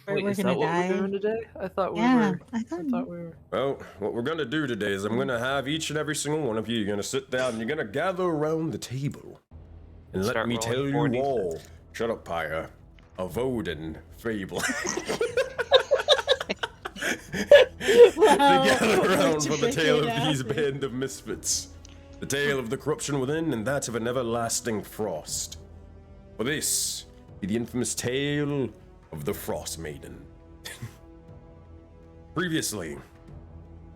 Wait, we're is gonna that what die. we're doing today? I thought we Yeah, were. I thought. We were. Well, what we're gonna do today is I'm gonna have each and every single one of you, you're gonna sit down and you're gonna gather around the table. And let Start me rolling tell you 40s. all, shut up, Pyre, a Voden fable. Wow, To gather around to for the pick tale it of these up. band of misfits. The tale of the corruption within and that of an everlasting frost. For this be the infamous tale of the Frostmaiden. Previously,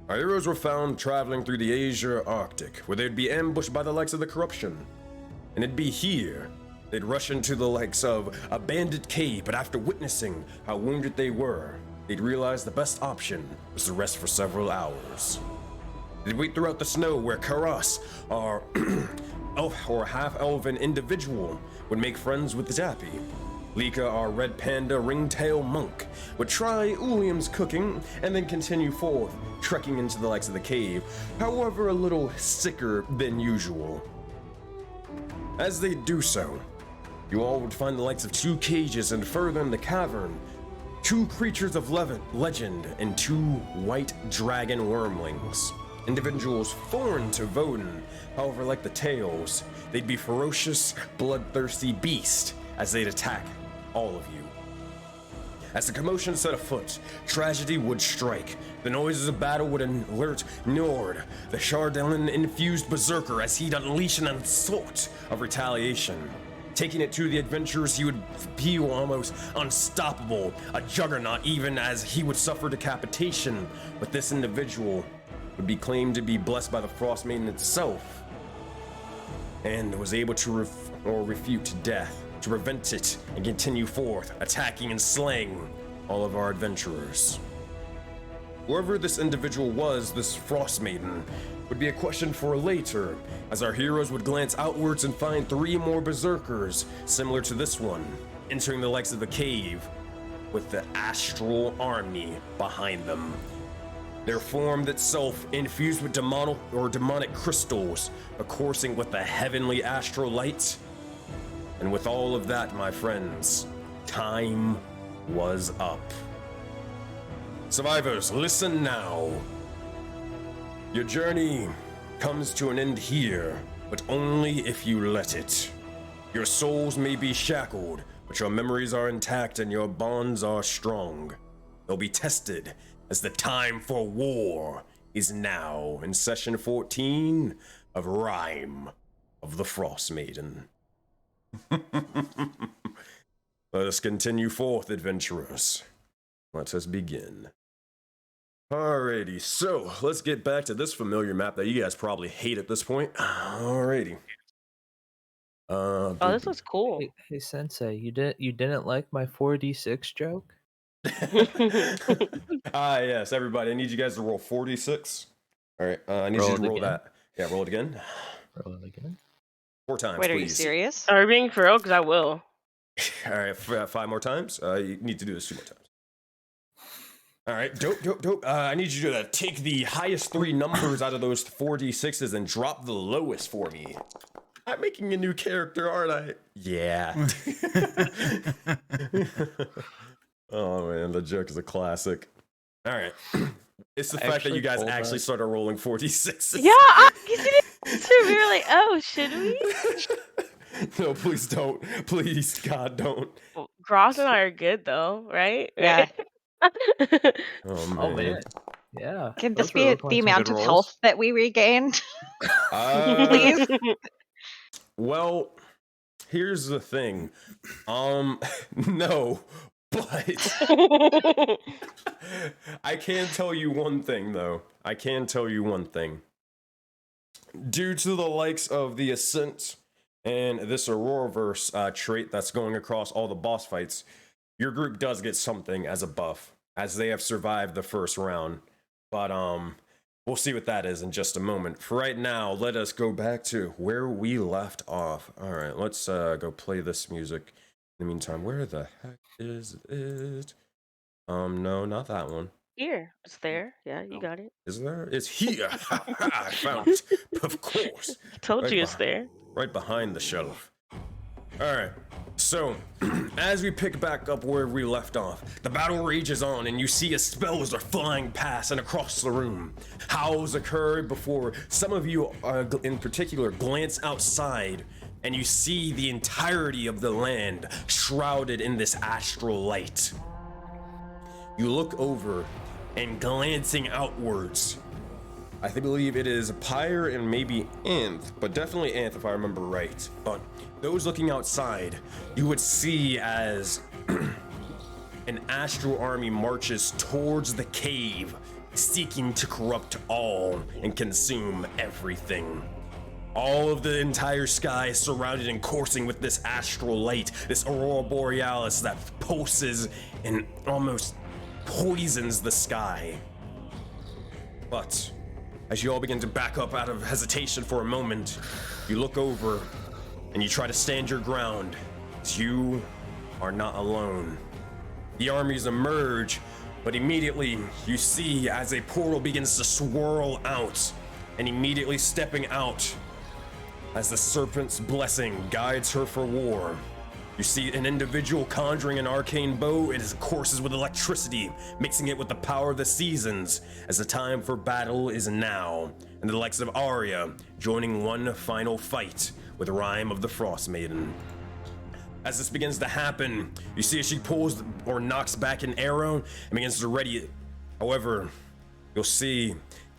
our heroes were found traveling through the Asia Arctic, where they'd be ambushed by the likes of the corruption. And it'd be here they'd rush into the likes of a bandit cave, but after witnessing how wounded they were, they'd realize the best option was to rest for several hours. They'd wait throughout the snow where Karas, our elf or half-elven individual, would make friends with Zappy. Lika, our red panda ringtail monk, would try Uliam's cooking and then continue forth, trekking into the likes of the cave, however a little sicker than usual. As they do so, you all would find the likes of 2 cages, and further in the cavern, 2 creatures of legend and 2 white dragon wormlings. Individuals foreign to Voden, however, like the tales, they'd be ferocious, bloodthirsty beasts as they'd attack all of you. As the commotion set afoot, tragedy would strike. The noises of battle would alert Nord, the Chardellin-infused berserker, as he'd unleash an assault of retaliation. Taking it to the adventurers, he would feel almost unstoppable, a juggernaut even as he would suffer decapitation. But this individual would be claimed to be blessed by the Frostmaiden itself, and was able to refute death, to prevent it and continue forth, attacking and slaying all of our adventurers. Whoever this individual was, this Frostmaiden, would be a question for later, as our heroes would glance outwards and find 3 more berserkers, similar to this one, entering the likes of the cave, with the astral army behind them. Their form itself infused with demonic crystals, coursing with the heavenly astral light. And with all of that, my friends, time was up. Survivors, listen now. Your journey comes to an end here, but only if you let it. Your souls may be shackled, but your memories are intact and your bonds are strong. They'll be tested as the time for war is now in session 14 of Rime of the Frostmaiden. Let us continue forth, adventurers. Let us begin. Alrighty, so let's get back to this familiar map that you guys probably hate at this point. Alrighty. Oh, this was cool. Hey, Sensei, you didn't like my 4d6 joke? Yes, everybody, I need you guys to roll 46. Alright, I need you to roll that. Yeah, roll it again. Roll it again. 4 times, Wait, please. are you serious? Are we being for real? Because I will. Alright, 5 more times. You need to do this 2 more times. Alright, dope. I need you to take the highest 3 numbers out of those 4d6s and drop the lowest for me. I'm making a new character, aren't I? Yeah. Oh man, the joke is a classic. Alright. It's the fact that you guys actually started rolling 46s. Yeah, you did. We were like, oh, should we? No, please don't. Please, God, don't. Well, Gross and I are good though, right? Yeah. Oh man. Oh man. Yeah. Can this those were be looking the like some amount good of rolls. health that we regained? Please. Please? Well, here's the thing. No, but I can tell you one thing, though. I can tell you one thing. Due to the likes of the Ascent and this Auroraverse trait that's going across all the boss fights, your group does get something as a buff, as they have survived the first round. But we'll see what that is in just a moment. For right now, let us go back to where we left off. All right, let's go play this music. In the meantime, where the heck is it? No, not that one. Here, it's there. Yeah, you got it. Is there? It's here. I found it. Of course. I told Right you it's there. Right behind the shelf. All right. So, as we pick back up where we left off, the battle rages on, and you see as spells are flying past and across the room. Howls occur before some of you, in particular, glance outside, and you see the entirety of the land shrouded in this astral light. You look over, and glancing outwards, I believe it is Pyre and maybe Anth, but definitely Anth if I remember right. But those looking outside, you would see as an astral army marches towards the cave, seeking to corrupt all and consume everything. All of the entire sky is surrounded and coursing with this astral light, this Aurora Borealis that pulses and almost poisons the sky. But as you all begin to back up out of hesitation for a moment, you look over and you try to stand your ground, as you are not alone. The armies emerge, but immediately you see as a portal begins to swirl out, and immediately stepping out as the serpent's blessing guides her for war. You see an individual conjuring an arcane bow. It courses with electricity, mixing it with the power of the seasons, as the time for battle is now, and the likes of Arya joining one final fight with Rime of the Frostmaiden. As this begins to happen, you see as she pulls or knocks back an arrow and begins to ready it. However, you'll see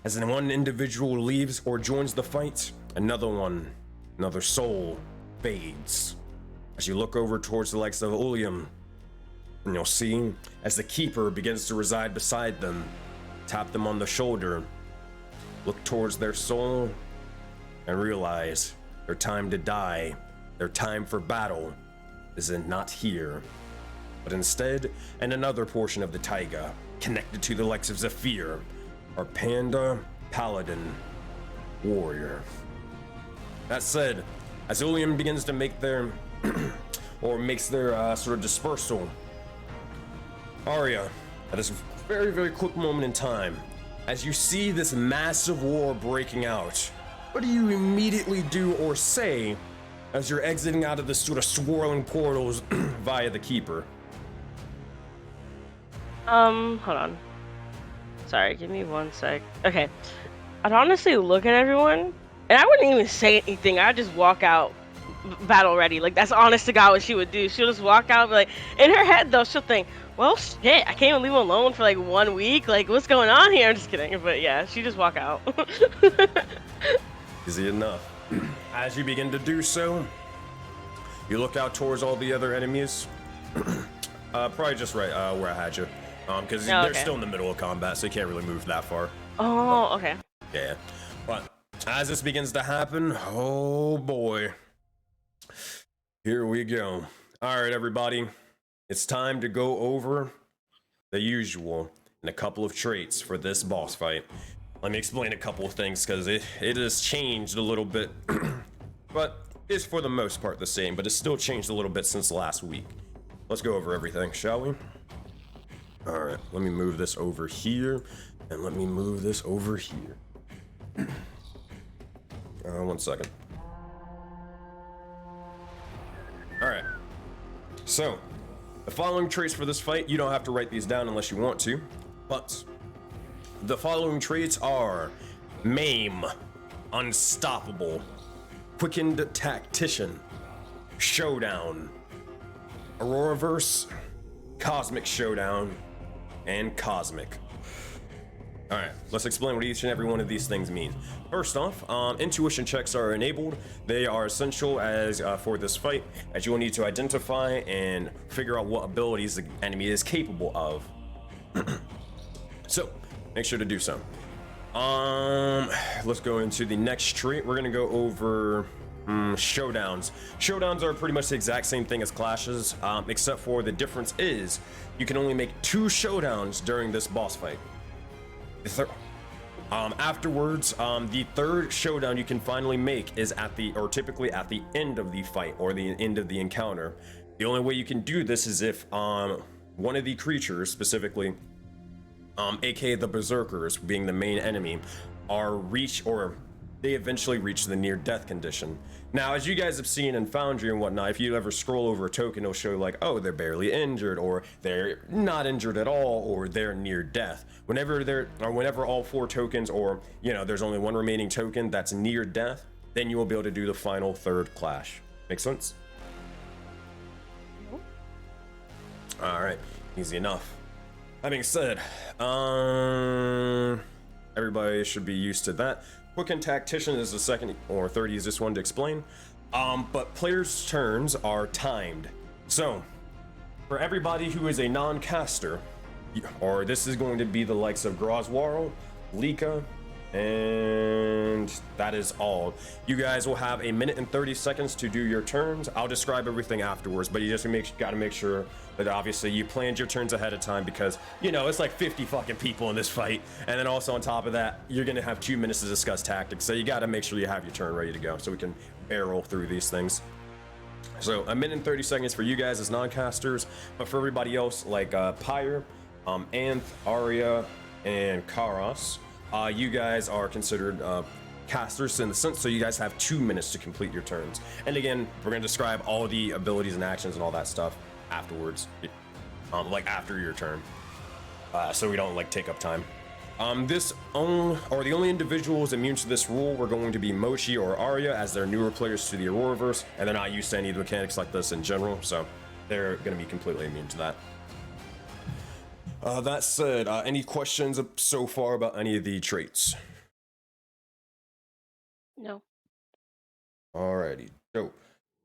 as one individual leaves or joins the fight, another soul fades. As you look over towards the likes of Ulium, and you'll see as the keeper begins to reside beside them, tap them on the shoulder, look towards their soul, and realize their time to die, their time for battle, is not here, but instead in another portion of the taiga, connected to the likes of Zephyr, our panda paladin warrior. That said, as Ulium begins to make their makes their sort of dispersal, Arya, at this very, very quick moment in time, as you see this massive war breaking out, what do you immediately do or say as you're exiting out of this sort of swirling portals via the keeper? Hold on. Sorry, give me one sec. Okay. I'd honestly look at everyone, and I wouldn't even say anything. I'd just walk out battle ready. Like, that's honest to God what she would do. She'll just walk out and be like, in her head though, she'll think, well, shit, I can't even leave him alone for like 1 week. Like, what's going on here? I'm just kidding. But yeah, she just walk out. Easy enough. As you begin to do so, you look out towards all the other enemies. Probably just right where I had you. Because they're still in the middle of combat, so you can't really move that far. Oh, okay. Yeah. But as this begins to happen, oh boy. Here we go. All right, everybody. It's time to go over the usual and a couple of traits for this boss fight. Let me explain a couple of things because it has changed a little bit, but it's for the most part the same, but it's still changed a little bit since last week. Let's go over everything, shall we? All right, let me move this over here, and let me move this over here. 1 second. All right, so the following traits for this fight, you don't have to write these down unless you want to, but the following traits are Maim, Unstoppable, Quickened Tactician, Showdown, Auroraverse, Cosmic Showdown, and Cosmic. Alright, let's explain what each and every one of these things mean. First off, intuition checks are enabled. They are essential as for this fight, as you will need to identify and figure out what abilities the enemy is capable of. So, make sure to do so. Let's go into the next trait. We're gonna go over showdowns. Showdowns are pretty much the exact same thing as clashes, except for the difference is you can only make 2 showdowns during this boss fight. Afterwards, the third showdown you can finally make is typically at the end of the fight or the end of the encounter. The only way you can do this is if one of the creatures, specifically aka the berserkers being the main enemy, are they eventually reach the near-death condition. Now, as you guys have seen in Foundry and whatnot, if you ever scroll over a token, it'll show like, oh, they're barely injured, or they're not injured at all, or they're near death. Whenever all 4 tokens, or there's only 1 remaining token that's near death, then you will be able to do the final 3rd clash. Make sense? All right, easy enough. That being said, everybody should be used to that. Quick and Tactician is the second or third easiest one to explain. But players' turns are timed. So, for everybody who is a non-caster, or this is going to be the likes of Groswaro, Lika, and that is all. You guys will have 1 minute and 30 seconds to do your turns. I'll describe everything afterwards, but you just gotta make sure that obviously you planned your turns ahead of time, because it's like 50 fucking people in this fight, and then also on top of that, you're gonna have 2 minutes to discuss tactics, so you gotta make sure you have your turn ready to go so we can barrel through these things. So 1 minute and 30 seconds for you guys as non-casters, but for everybody else like Pyre, Anth, Arya, and Karos, you guys are considered casters in the sense, so you guys have 2 minutes to complete your turns. And again, we're going to describe all the abilities and actions and all that stuff afterwards, like after your turn, so we don't like take up time. The only individuals immune to this rule were going to be Mochi or Arya, as they're newer players to the Auroraverse, and they're not used to any of the mechanics like this in general, so they're going to be completely immune to that. That said, any questions so far about any of the traits? No. Alrighty, dope.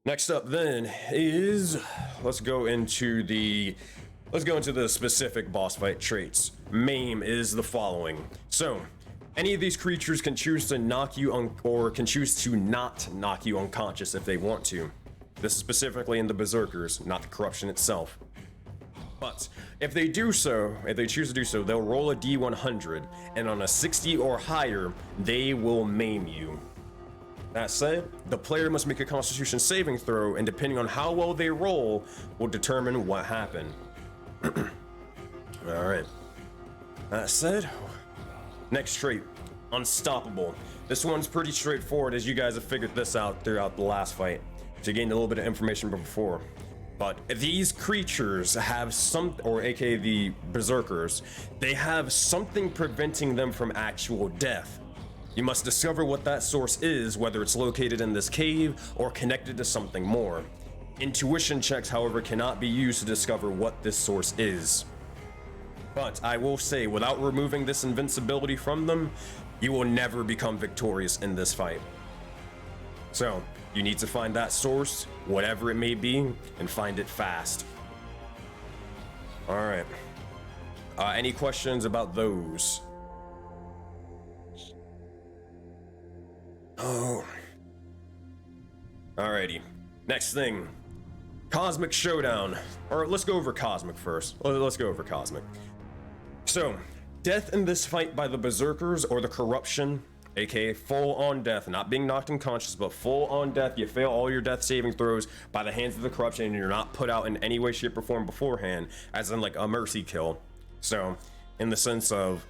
Next up then is, let's go into the specific boss fight traits. Maim is the following. So, any of these creatures can choose to knock you on, or can choose to not knock you unconscious if they want to. This is specifically in the Berserkers, not the corruption itself. But if they choose to do so, they'll roll a D100, and on a 60 or higher, they will maim you. That said, the player must make a Constitution saving throw, and depending on how well they roll, will determine what happened. Alright. That said, next trait, Unstoppable. This one's pretty straightforward, as you guys have figured this out throughout the last fight, so you gained a little bit of information before. But these creatures have or aka the Berserkers, they have something preventing them from actual death. You must discover what that source is, whether it's located in this cave or connected to something more. Intuition checks, however, cannot be used to discover what this source is. But I will say, without removing this invincibility from them, you will never become victorious in this fight. So, you need to find that source, whatever it may be, and find it fast. Alright. Any questions about those? Oh. Alrighty. Next thing. Cosmic Showdown. Or let's go over Cosmic first. Let's go over Cosmic. So, death in this fight by the Berserkers or the Corruption, aka full-on death, not being knocked unconscious, but full-on death. You fail all your death saving throws by the hands of the Corruption, and you're not put out in any way, shape, or form beforehand, as in like a mercy kill. So, in the sense of,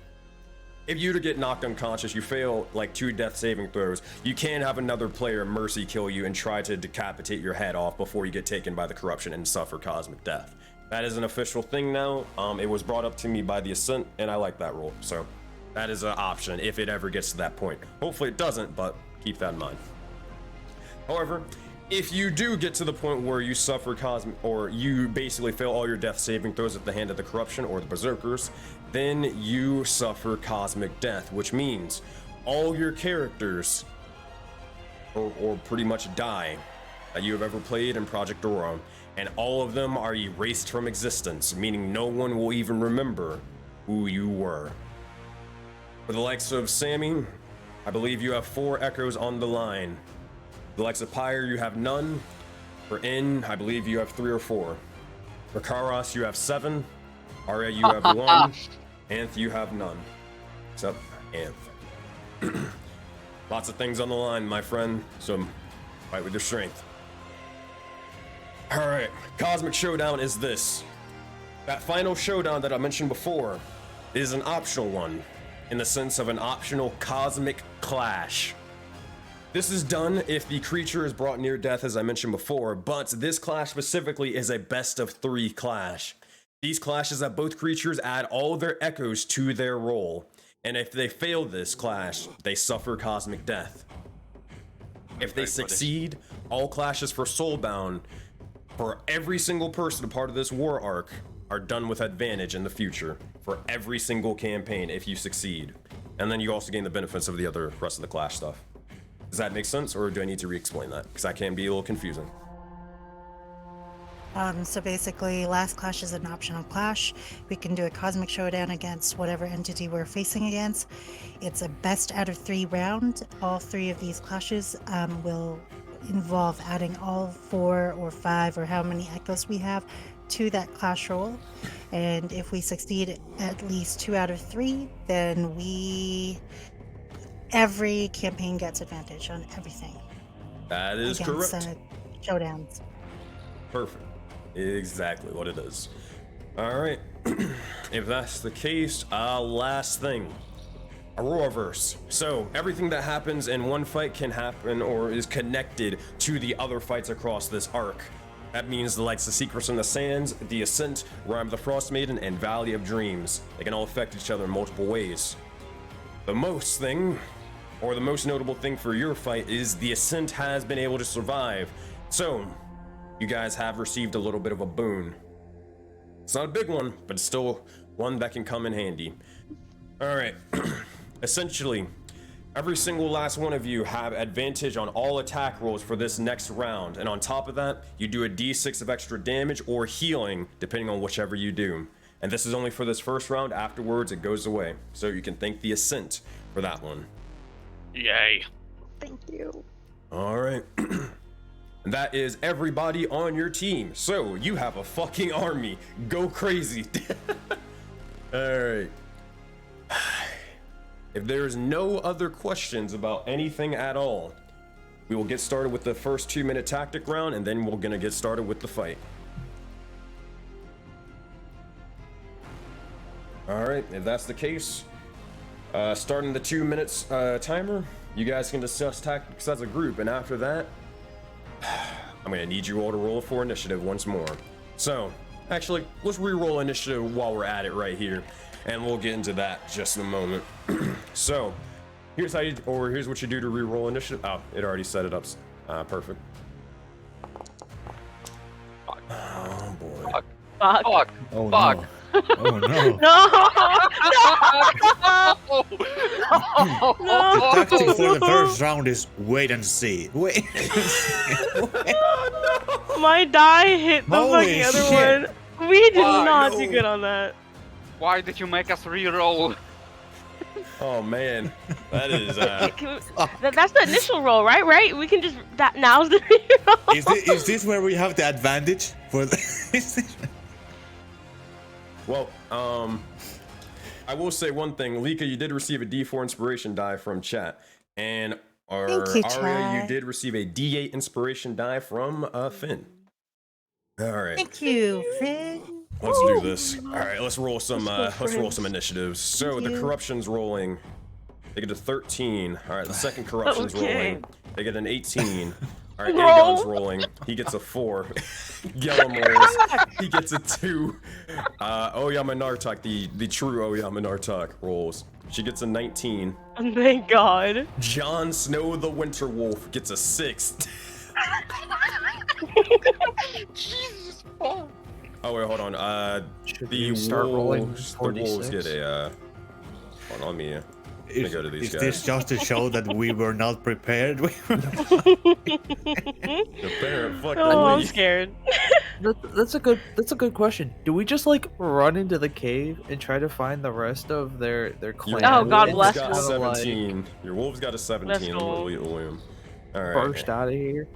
if you were to get knocked unconscious, you fail like 2 death saving throws, you can have another player mercy kill you and try to decapitate your head off before you get taken by the Corruption and suffer cosmic death. That is an official thing now. It was brought up to me by the Ascent, and I like that rule. So that is an option if it ever gets to that point. Hopefully it doesn't, but keep that in mind. However, if you do get to the point where you suffer cosmic, or you basically fail all your death saving throws at the hand of the Corruption or the Berserkers, then you suffer cosmic death, which means all your characters, or pretty much die, that you have ever played in Project Aurora, and all of them are erased from existence, meaning no one will even remember who you were. For the likes of Sammy, I believe you have 4 echoes on the line. For the likes of Pyre, you have none. For N, I believe you have 3 or 4. For Karos, you have 7. Arya, you have 1. Anth, you have none. Except Anth. Lots of things on the line, my friend, so fight with your strength. Alright, Cosmic Showdown is this. That final showdown that I mentioned before is an optional one, in the sense of an optional cosmic clash. This is done if the creature is brought near death, as I mentioned before, but this clash specifically is a best of 3 clash. These clashes that both creatures add all of their echoes to their roll, and if they fail this clash, they suffer cosmic death. If they succeed, all clashes for Soulbound, for every single person a part of this war arc, are done with advantage in the future, for every single campaign if you succeed. And then you also gain the benefits of the other rest of the clash stuff. Does that make sense, or do I need to re-explain that? Because that can be a little confusing. So basically, last clash is an optional clash. We can do a cosmic showdown against whatever entity we're facing against. It's a best out of 3 round. All 3 of these clashes will involve adding all 4 or 5 or how many echoes we have to that clash roll. And if we succeed at least 2 out of 3, then every campaign gets advantage on everything. That is against, correct. Showdowns. Perfect. Exactly what it is. All right. If that's the case, last thing. Auroraverse. So everything that happens in one fight can happen or is connected to the other fights across this arc. That means the likes of Secrets in the Sands, The Ascent, Rime the Frostmaiden, and Valley of Dreams. They can all affect each other in multiple ways. The most notable thing for your fight is The Ascent has been able to survive. So, you guys have received a little bit of a boon. It's not a big one, but it's still one that can come in handy. Alright. Essentially, every single last one of you have advantage on all attack rolls for this next round, and on top of that, you do a d6 of extra damage or healing, depending on whichever you do. And this is only for this first round. Afterwards, it goes away. So you can thank the Ascent for that one. Yay. Thank you. Alright. And that is everybody on your team. So you have a fucking army. Go crazy. Alright. If there's no other questions about anything at all, we will get started with the first 2-minute tactic round, and then we're gonna get started with the fight. Alright, if that's the case, starting the 2 minutes timer, you guys can discuss tactics as a group, and after that, I'm gonna need you all to roll for initiative once more. So, actually, let's re-roll initiative while we're at it right here, and we'll get into that just in a moment. So, here's what you do to re-roll initiative. Oh, it already set it up. Perfect. Oh boy. Fuck. Fuck. Oh Fuck. no. Oh no. No! The tactic for the first round is wait and see. Wait. My die hit the Holy fucking other shit. one. We did Wow, not no. do good on that. Why did you make us re-roll? Oh man, that is That's the initial roll, right? Right? We can just now's the reroll. Is this where we have the advantage for the well, I will say one thing. Lika, you did receive a D4 inspiration die from chat, and Thank you, Aria, chat. you did receive a D8 inspiration die from Finn. All right, Thank you, Finn. let's do this. All right, let's roll some. Let's go, Let's roll friends. some initiatives. So Thank the you. corruption's rolling. They get a 13. All right, the second corruption's Okay. rolling. They get an 18. All right, Roll. Aegon's rolling. He gets a 4. Yellow rolls. He gets a 2. Oyama Nartok, the true Oyama Nartok, rolls. She gets a 19. Thank God. Jon Snow the Winter Wolf gets a 6. Jesus fuck. Oh wait, hold on. Should The we start rolling wolves, the wolves 46? get a. Hold on, let me go to these Is guys. this just to show that we were not prepared? Apparent fucking Oh, I'm lead. scared. That's a good question. Do we just like run into the cave and try to find the rest of their clan? Oh, God and bless just got a kinda, like, 17. Your wolves got a 17. Let's I'm go. gonna William. All right. burst out of here.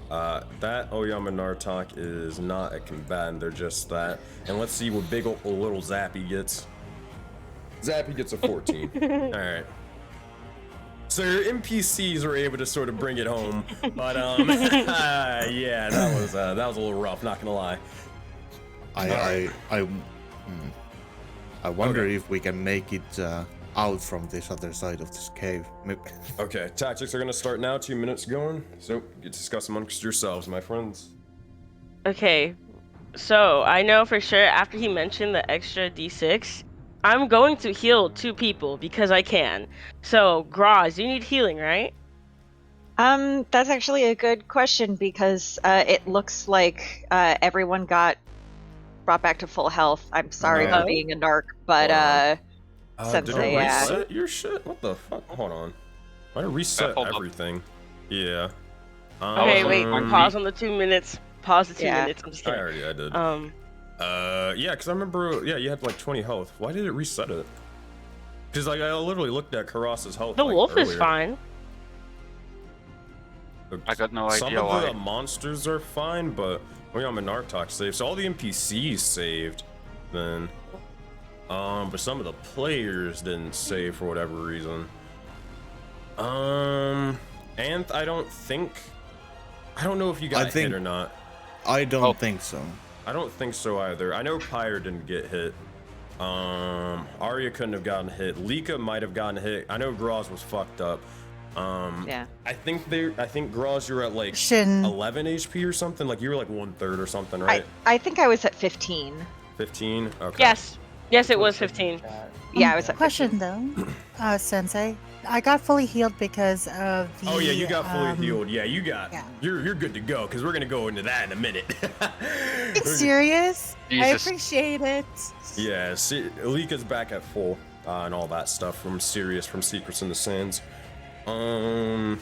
That Oyama Nartok is not a combatant. They're just that. And let's see what big ol' little Zappy gets. Zappy gets a 14. All right. So your NPCs are able to sort of bring it home, but yeah, that was a little rough. Not gonna lie. I wonder Okay. if we can make it out from this other side of this cave. Maybe. Okay, tactics are gonna start now. 2 minutes going. So you discuss amongst yourselves, my friends. Okay, so I know for sure after he mentioned the extra d6, I'm going to heal 2 people because I can. So, Graz, you need healing, right? That's actually a good question because it looks like everyone got brought back to full health. I'm sorry for Oh. being a narc, but Did Sensei, it yeah. reset your shit? What the fuck? Hold on. Why did it reset hold up. everything? Yeah. Okay, wait, on pause me. on the 2 minutes. Pause the 2 Yeah. minutes. I'm just I kidding. did. Um, Yeah, because I remember, you had like 20 health. Why did it reset it? Because like I literally looked at Karas's health. the like, wolf is earlier. fine. I got no Some idea of why. the monsters are fine, but we're on Monarchtalk saved, so all the NPCs saved. Then, but some of the players didn't save for whatever reason. And I don't know if you got think- hit or not. I don't Oh. think so. I don't think so either. I know Pyre didn't get hit. Arya couldn't have gotten hit. Lika might have gotten hit. I know Graz was fucked up. Yeah. I think Graz, you're at like Shin. 11 HP or something. Like you were like 1/3 or something, right? I think I was at 15. 15. Okay. Yes, it was 15. Yeah, I was at 15. Question though, Sensei. I got fully healed because of the. Oh yeah, you got fully healed. Yeah, you got. yeah. You're good to go because we're gonna go into that in a minute. Are you serious? I Jesus. appreciate it. Yeah, see, Lika's back at full and all that stuff from Sirius from Secrets in the Sands. I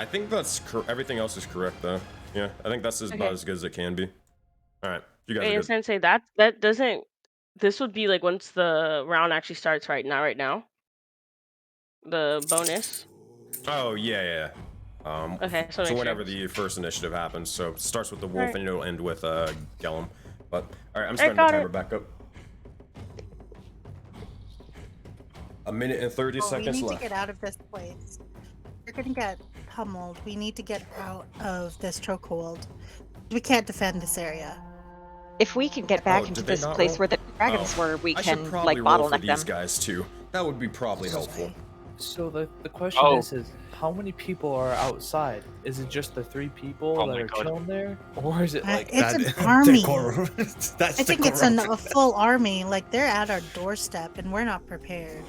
think that's everything else is correct though. Yeah, I think that's about Okay. as good as it can be. All right, you guys Hey, are and good. Sensei, that doesn't. This would be like once the round actually starts, right now. The bonus. Oh yeah. Okay, so So make whenever sure. the first initiative happens, so it starts with the wolf Alright. and it'll end with Gellum. But all right, I'm I starting the got timer it. back up. 1 minute and 30 We seconds need left. to get out of this place. We're gonna get pummeled. We need to get out of this chokehold. We can't defend this area. If we can get back Oh, into did they this not place roll? where the dragons Oh. were, we I should can probably like roll for bottleneck these them. guys too. That would be probably helpful. So the question Oh. is how many people are outside? Is it just the 3 people Oh that my are God. chilling there, or is it like? It's an the army. That's I the think it's corrupt- a full army. Like they're at our doorstep, and we're not prepared.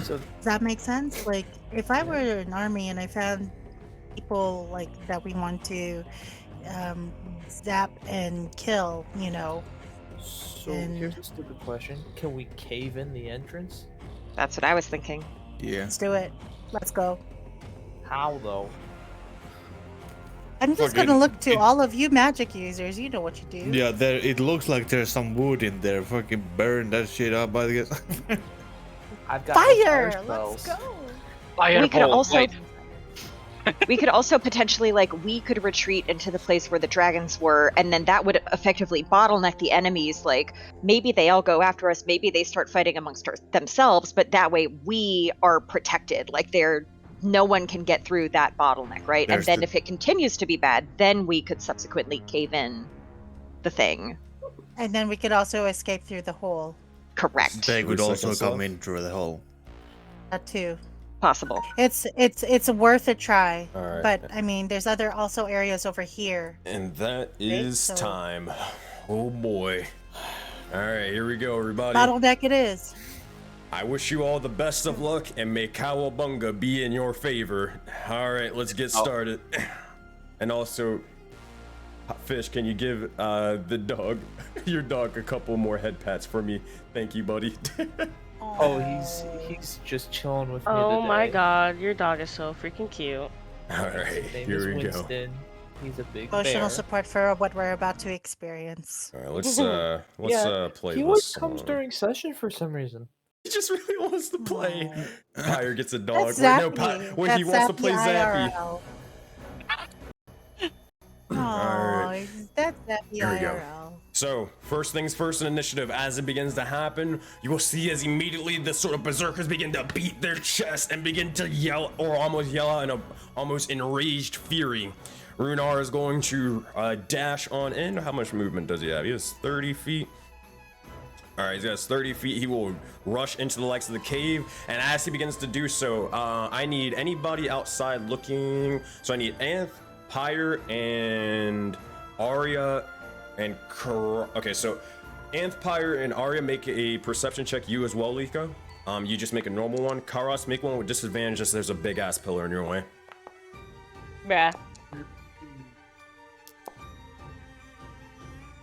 So Does that make sense? Like if I were an army and I found people like that we want to zap and kill, so And- here's a stupid question: can we cave in the entrance? That's what I was thinking. Yeah. let's do it. Let's go. How though? I'm just Fucking- gonna look to all of you magic users. You know what you do. Yeah, there. It looks like there's some wood in there. Fucking burn that shit up, I guess. I've got no Fire! spells. Let's go. We could Fireball, also wait. we could also potentially we could retreat into the place where the dragons were, and then that would effectively bottleneck the enemies. Like maybe they all go after us, maybe they start fighting amongst themselves, but that way we are protected. Like no one can get through that bottleneck, right? There's and then the- if it continues to be bad, then we could subsequently cave in the thing. And then we could also escape through the hole. Correct. They could 3 also seconds come left. in through the hole. That too. Possible. It's worth a try. All right. But I mean, there's other also areas over here. And that is so- time. Oh boy. All right, here we go, everybody. Bottleneck it is. I wish you all the best of luck and may Cowabunga be in your favor. All right, let's get started. And also, Fish, can you give the dog, your dog, a couple more head pats for me? Thank you, buddy. Oh, he's just chilling with me Oh my today. god, your dog is so freaking cute. All right, His name here is we go. Winston. He's a big Emotional bear. support for what we're about to experience. All right, let's Yeah, play He this always comes song. during session for some reason. He just really wants to play. Pyre gets a dog. That's Wait, no, Zappy. when he That's wants to play Zappy Zappy. IRL. Alright. Aw, that's Zappy Here we go. IRL. So, first things first in initiative, as it begins to happen, you will see as immediately the sort of berserkers begin to beat their chest and begin to yell, or almost yell out in a almost enraged fury. Runar is going to dash on in. How much movement does he have? He has 30 feet. All right, he's got 30 feet. He will rush into the likes of the cave, and as he begins to do so, I need anybody outside looking. So I need Anth, Pyre, and Arya, and okay. So Anth, Pyre, and Arya make a perception check. You as well, Liko. You just make a normal one. Karas, make one with disadvantage, as there's a big ass pillar in your way. Yeah. I'm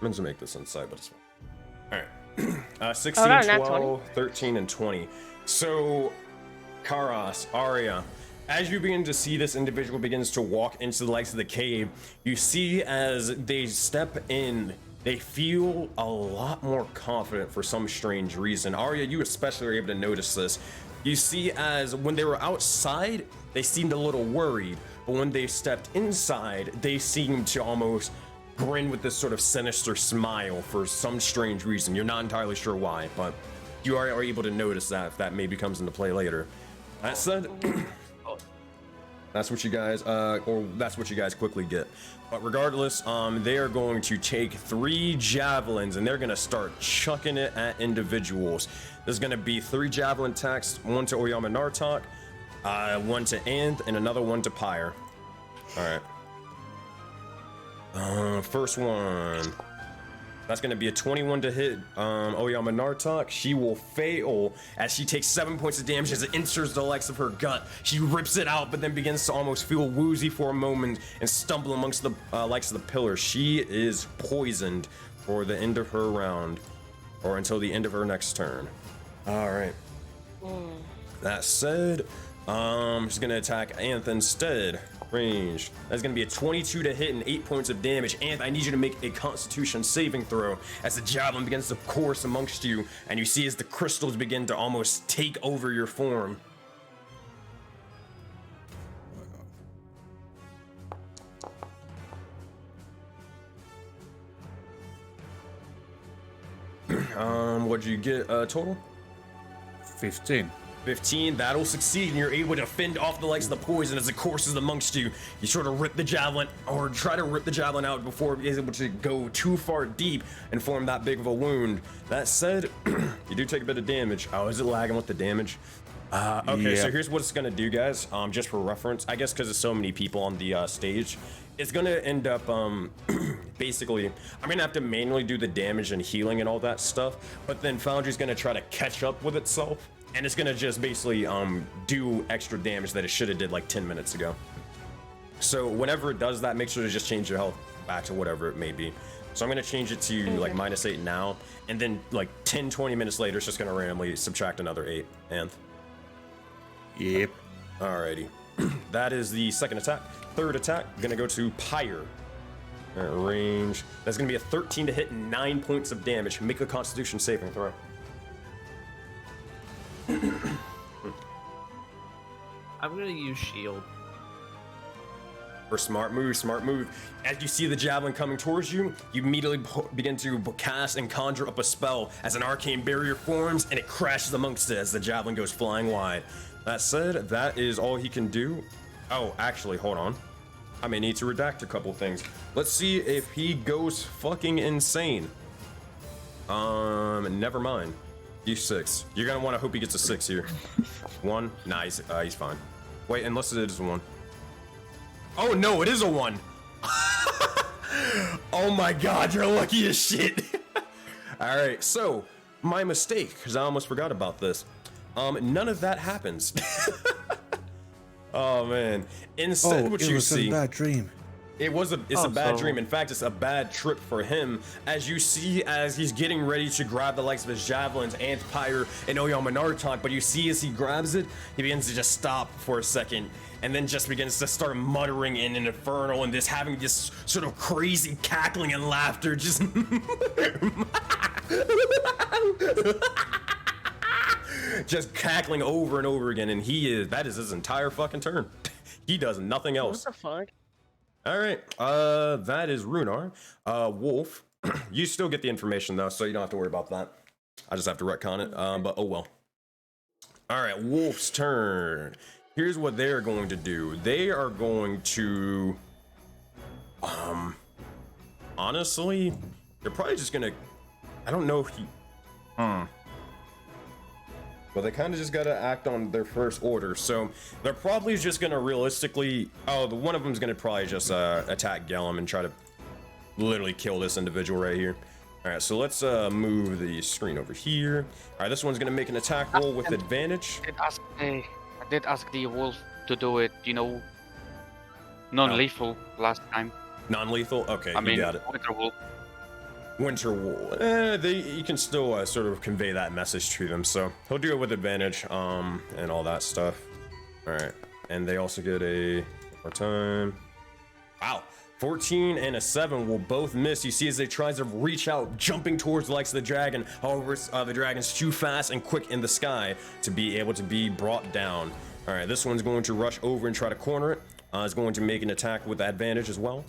going to make this inside, but it's fine. All right. 16, Oh, no, not 12, 13, and 20. So, Karas, Arya, as you begin to see this individual begins to walk into the likes of the cave, you see as they step in, they feel a lot more confident for some strange reason. Arya, you especially are able to notice this. You see as when they were outside, they seemed a little worried, but when they stepped inside, they seemed to almost grin with this sort of sinister smile for some strange reason. You're not entirely sure why, but you are able to notice that if that maybe comes into play later. That said, that's what you guys, or that's what you guys quickly get. But regardless, they are going to take 3 javelins and they're going to start chucking it at individuals. There's going to be 3 javelin attacks, one to Oyama Nartok, one to Anth, and another one to Pyre. All right. First one. That's gonna be a 21 to hit Oyama Nartok. She will fail as she takes 7 points of damage as it enters the likes of her gut. She rips it out, but then begins to almost feel woozy for a moment and stumble amongst the likes of the pillars. She is poisoned for the end of her round, or until the end of her next turn. All right. That said, she's gonna attack Anth instead. Range. That's gonna be a 22 to hit and 8 points of damage. Anth, I need you to make a Constitution saving throw as the javelin begins to course amongst you, and you see as the crystals begin to almost take over your form. What'd you get total? 15. 15, that'll succeed, and you're able to fend off the likes of the poison as it courses amongst you. You sort of rip the javelin, or try to rip the javelin out before it is able to go too far deep and form that big of a wound. That said, you do take a bit of damage. Oh, is it lagging with the damage? Okay, so here's what it's gonna do, guys. Just for reference, I guess because there's so many people on the stage, it's gonna end up, basically, I'm gonna have to manually do the damage and healing and all that stuff, but then Foundry's gonna try to catch up with itself. And it's gonna just basically do extra damage that it should have did like 10 minutes ago. So whenever it does that, make sure to just change your health back to whatever it may be. So I'm gonna change it to like -8 now, and then like 10-20 minutes later, it's just gonna randomly subtract another 8. Anth. Yep. Alrighty. That is the second attack. Third attack, gonna go to Pyre. Range. That's gonna be a 13 to hit and 9 points of damage. Make a Constitution saving throw. I'm gonna use shield. For smart move, smart move. As you see the javelin coming towards you, you immediately begin to cast and conjure up a spell as an arcane barrier forms and it crashes amongst it as the javelin goes flying wide. That said, that is all he can do. Oh, actually, hold on. I may need to redact a couple things. Let's see if he goes fucking insane. Never mind. D6. You're gonna want to hope he gets a 6 here. 1. Nah, he's fine. Wait, unless it is a 1. Oh no, it is a 1. Oh my god, you're lucky as shit. All right, so my mistake, because I almost forgot about this. None of that happens. Oh man. Instead, what you see. It was a bad dream. It's a bad dream. In fact, it's a bad trip for him. As you see, as he's getting ready to grab the likes of his javelins, Anth, Pyre, and Oyama Nartok, but you see as he grabs it, he begins to just stop for a second, and then just begins to start muttering in an infernal and this having this sort of crazy cackling and laughter, just just cackling over and over again, and that is his entire fucking turn. He does nothing else. What the fuck? All right, that is Runar. Wolf, you still get the information though, so you don't have to worry about that. I just have to retcon it, but oh well. All right, Wolf's turn. Here's what they're going to do. They are going to, honestly, they're probably just gonna, I don't know if he, But they kind of just gotta act on their first order. So they're probably just gonna realistically. Oh, the one of them's gonna probably just attack Gellum and try to literally kill this individual right here. All right, so let's move the screen over here. All right, this one's gonna make an attack roll with advantage. I did ask the wolf to do it, you know, non-lethal last time. Non-lethal. Okay, I mean, you got it. Winter wolf. Winter Wool. You can still sort of convey that message to them, so he'll do it with advantage, and all that stuff. All right, and they also get a more time. Wow, 14 and a 7 will both miss. You see as they try to reach out, jumping towards the likes of the dragon. However, the dragon's too fast and quick in the sky to be able to be brought down. All right, this one's going to rush over and try to corner it. It's going to make an attack with advantage as well.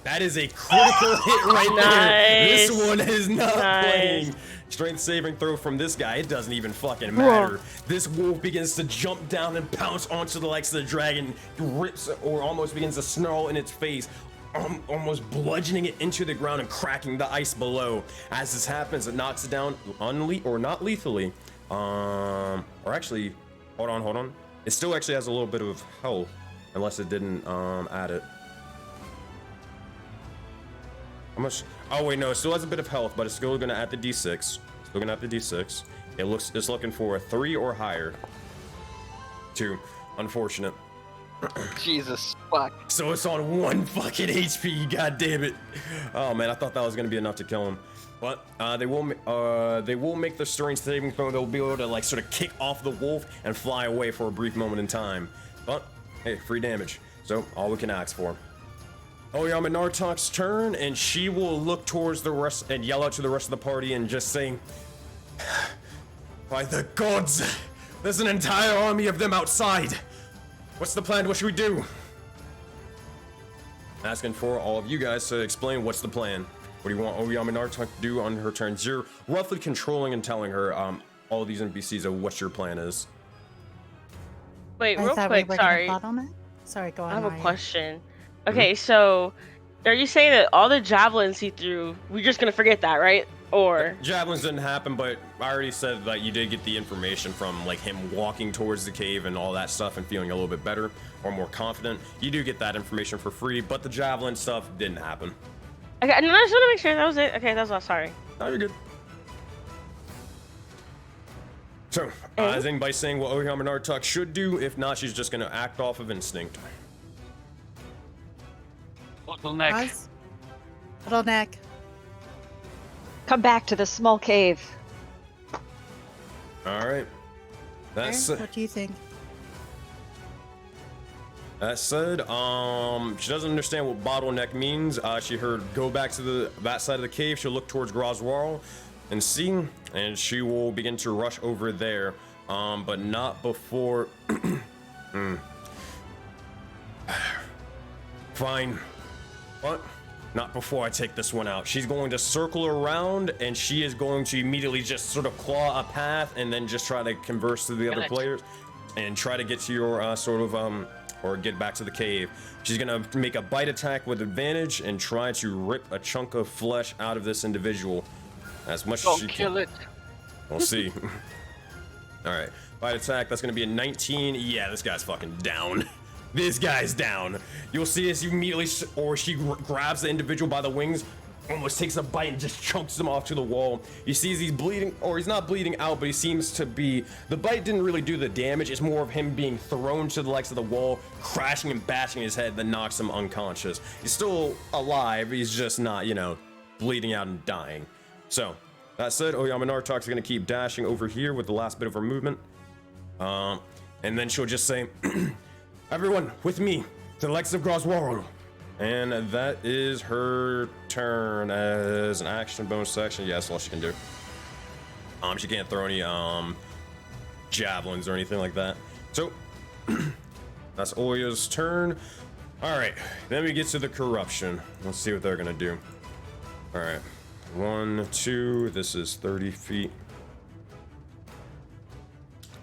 That is a critical hit right there. This one is not playing. Strength saving throw from this guy. It doesn't even fucking matter. This wolf begins to jump down and pounce onto the likes of the dragon. Rips or almost begins to snarl in its face, almost bludgeoning it into the ground and cracking the ice below. As this happens, it knocks it down not lethally. Or actually, hold on. It still actually has a little bit of health, unless it didn't add it. How much? Oh wait, no, it still has a bit of health, but it's still gonna add the D6. Still gonna add the D6. It's looking for a 3 or higher. 2. Unfortunate. Jesus fuck. So it's on 1 fucking HP. God damn it. Oh man, I thought that was gonna be enough to kill him. But they will make the strength saving throw. They'll be able to like sort of kick off the wolf and fly away for a brief moment in time. But hey, free damage. So all we can ask for. Oyama Nartok's turn, and she will look towards the rest and yell out to the rest of the party and just say, "By the gods, there's an entire army of them outside. What's the plan? What should we do?" Asking for all of you guys to explain what's the plan. What do you want Oyama Nartok to do on her turns? You're roughly controlling and telling her all of these NPCs of what your plan is. Wait, I real thought quick, we were sorry. gonna vote on it. Sorry, go on. I have a Ryan. question. Okay, so are you saying that all the javelins he threw, we're just gonna forget that, right? Or Javelins didn't happen, but I already said that you did get the information from like him walking towards the cave and all that stuff and feeling a little bit better or more confident. You do get that information for free, but the javelin stuff didn't happen. okay, no, I just want to make sure that was it. Okay, that's all. Sorry. No, you're good. So, is anybody saying what Oyama Nartok should do? If not, she's just gonna act off of instinct. Bottleneck. Guys? Bottleneck. Come back to the small cave. All right. That's What do you think? that said. She doesn't understand what bottleneck means. She heard go back to that side of the cave. She'll look towards Groswarl and see, and she will begin to rush over there. But not before. Fine. What? Not before I take this one out. She's going to circle around, and she is going to immediately just sort of claw a path, and then just try to converse to the other players, and try to get to your or get back to the cave. She's gonna make a bite attack with advantage and try to rip a chunk of flesh out of this individual as much as she can. Kill it. We'll see. All right, bite attack. That's gonna be a 19. Yeah, this guy's fucking down. This guy's down. You'll see as you immediately, or she grabs the individual by the wings, almost takes a bite and just chunks him off to the wall. You see as he's bleeding, or he's not bleeding out, but he seems to be, the bite didn't really do the damage. It's more of him being thrown to the likes of the wall, crashing and bashing his head that knocks him unconscious. He's still alive. He's just not, bleeding out and dying. So, that said, Oyama Nartok's gonna keep dashing over here with the last bit of her movement. And then she'll just say, "Everyone, with me, to the likes of Groswarl." And that is her turn as an action bonus action. Yeah, that's all she can do. She can't throw any javelins or anything like that. So that's Oya's turn. All right, then we get to the corruption. Let's see what they're gonna do. All right, 1, 2. This is 30 feet.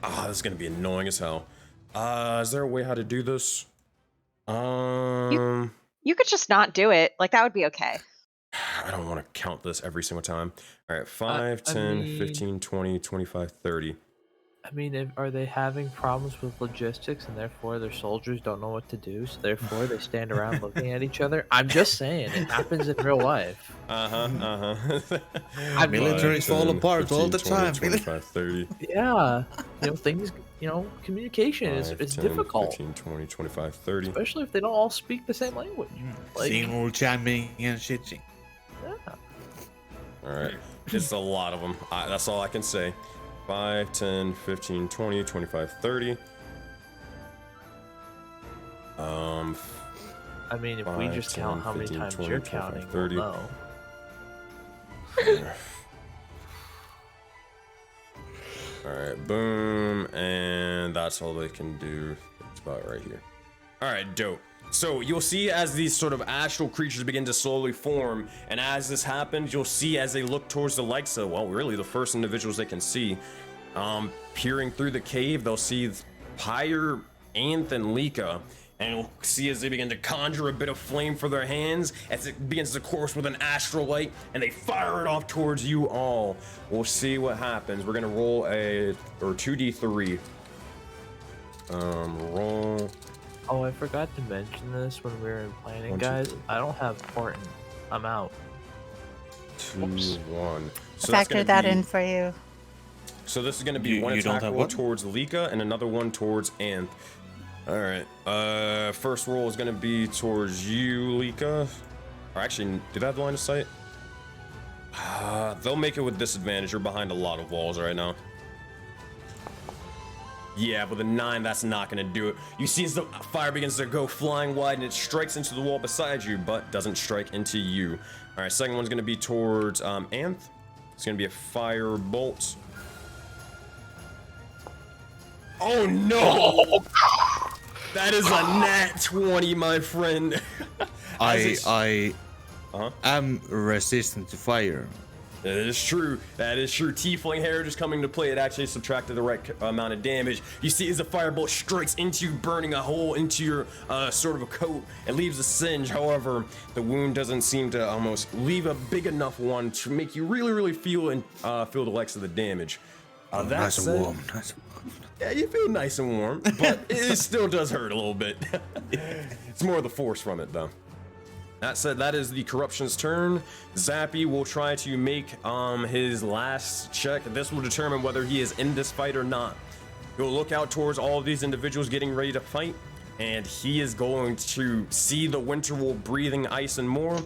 This is gonna be annoying as hell. Is there a way how to do this? You could just not do it. Like, that would be okay. I don't want to count this every single time. All right, 5, 10, 15, 20, 25, 30. I mean, are they having problems with logistics and therefore their soldiers don't know what to do, so therefore they stand around looking at each other? I'm just saying, it happens in real life. Militaries fall apart all the 20, time. 25, 30. Yeah, things, communication is 5, 10, difficult, 15, 20, 25, 30. especially if they don't all speak the same language. Single chiming and shit. Yeah. All right, it's a lot of them. That's all I can say. 5, 10, 15, 20, 25, 30. I mean, if we 5, just 10, count how many 15, times 20, you're 25, counting, 30. we'll know. All right, boom, and that's all they can do. It's about right here. All right, dope. So you'll see as these sort of astral creatures begin to slowly form, and as this happens, you'll see as they look towards the likes of, well, really the first individuals they can see, peering through the cave, they'll see Pyre, Anth, and Lika, and you'll see as they begin to conjure a bit of flame for their hands, as it begins to course with an astral light, and they fire it off towards you all. We'll see what happens. We're gonna roll 2d3. Roll. Oh, I forgot to mention this when we were in planning, 1, 2, guys. 3. I don't have Portent. I'm out. 2, 1. So that's Factor gonna that be- in for you. So this is going to be You one don't attack have roll what? towards Lika and another one towards Anth. All right. First roll is going to be towards you, Lika. Or actually, did I have line of sight? They'll make it with disadvantage. You're behind a lot of walls right now. Yeah, with a 9, that's not going to do it. You see as the fire begins to go flying wide and it strikes into the wall beside you, but doesn't strike into you. All right, second one's going to be towards Anth. It's going to be a fire bolt. Oh no! That is a nat 20, my friend. I am resistant to fire. That is true. That is true. Tiefling Heritage coming to play. It actually subtracted the right amount of damage. You see as the firebolt strikes into you, burning a hole into your sort of a coat. It leaves a singe. However, the wound doesn't seem to almost leave a big enough one to make you really, really feel the likes of the damage. That Nice said, and warm. Nice. yeah, you feel nice and warm, but it still does hurt a little bit. It's more the force from it, though. That said, that is the Corruption's turn. Zappy will try to make his last check. This will determine whether he is in this fight or not. He'll look out towards all of these individuals getting ready to fight, and he is going to see the Winterwolf breathing ice and more.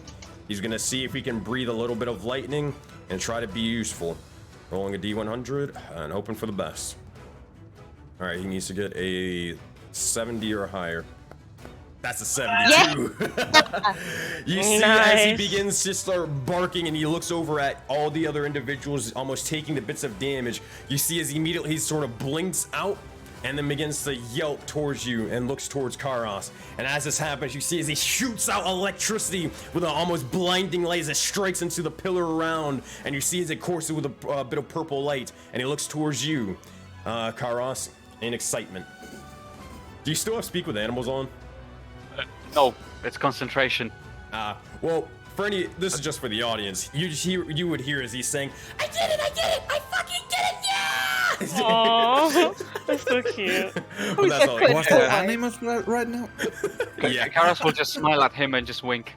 He's going to see if he can breathe a little bit of lightning and try to be useful. Rolling a D100 and hoping for the best. All right, he needs to get a 70 or higher. That's a 72. Yeah. You see as he begins to start barking and he looks over at all the other individuals almost taking the bits of damage. You see as immediately he sort of blinks out and then begins to yelp towards you and looks towards Karos. And as this happens, you see as he shoots out electricity with an almost blinding light as it strikes into the pillar around. And you see as it courses with a bit of purple light and he looks towards you, Karos, in excitement. Do you still have Speak with Animals on? No, it's concentration. Well, for any, this is just for the audience. You would hear as he's saying, I did it, I fucking did it, yeah! Aww, that's so cute. But that's all. What's the animals right now? Yeah. Karas will just smile at him and just wink.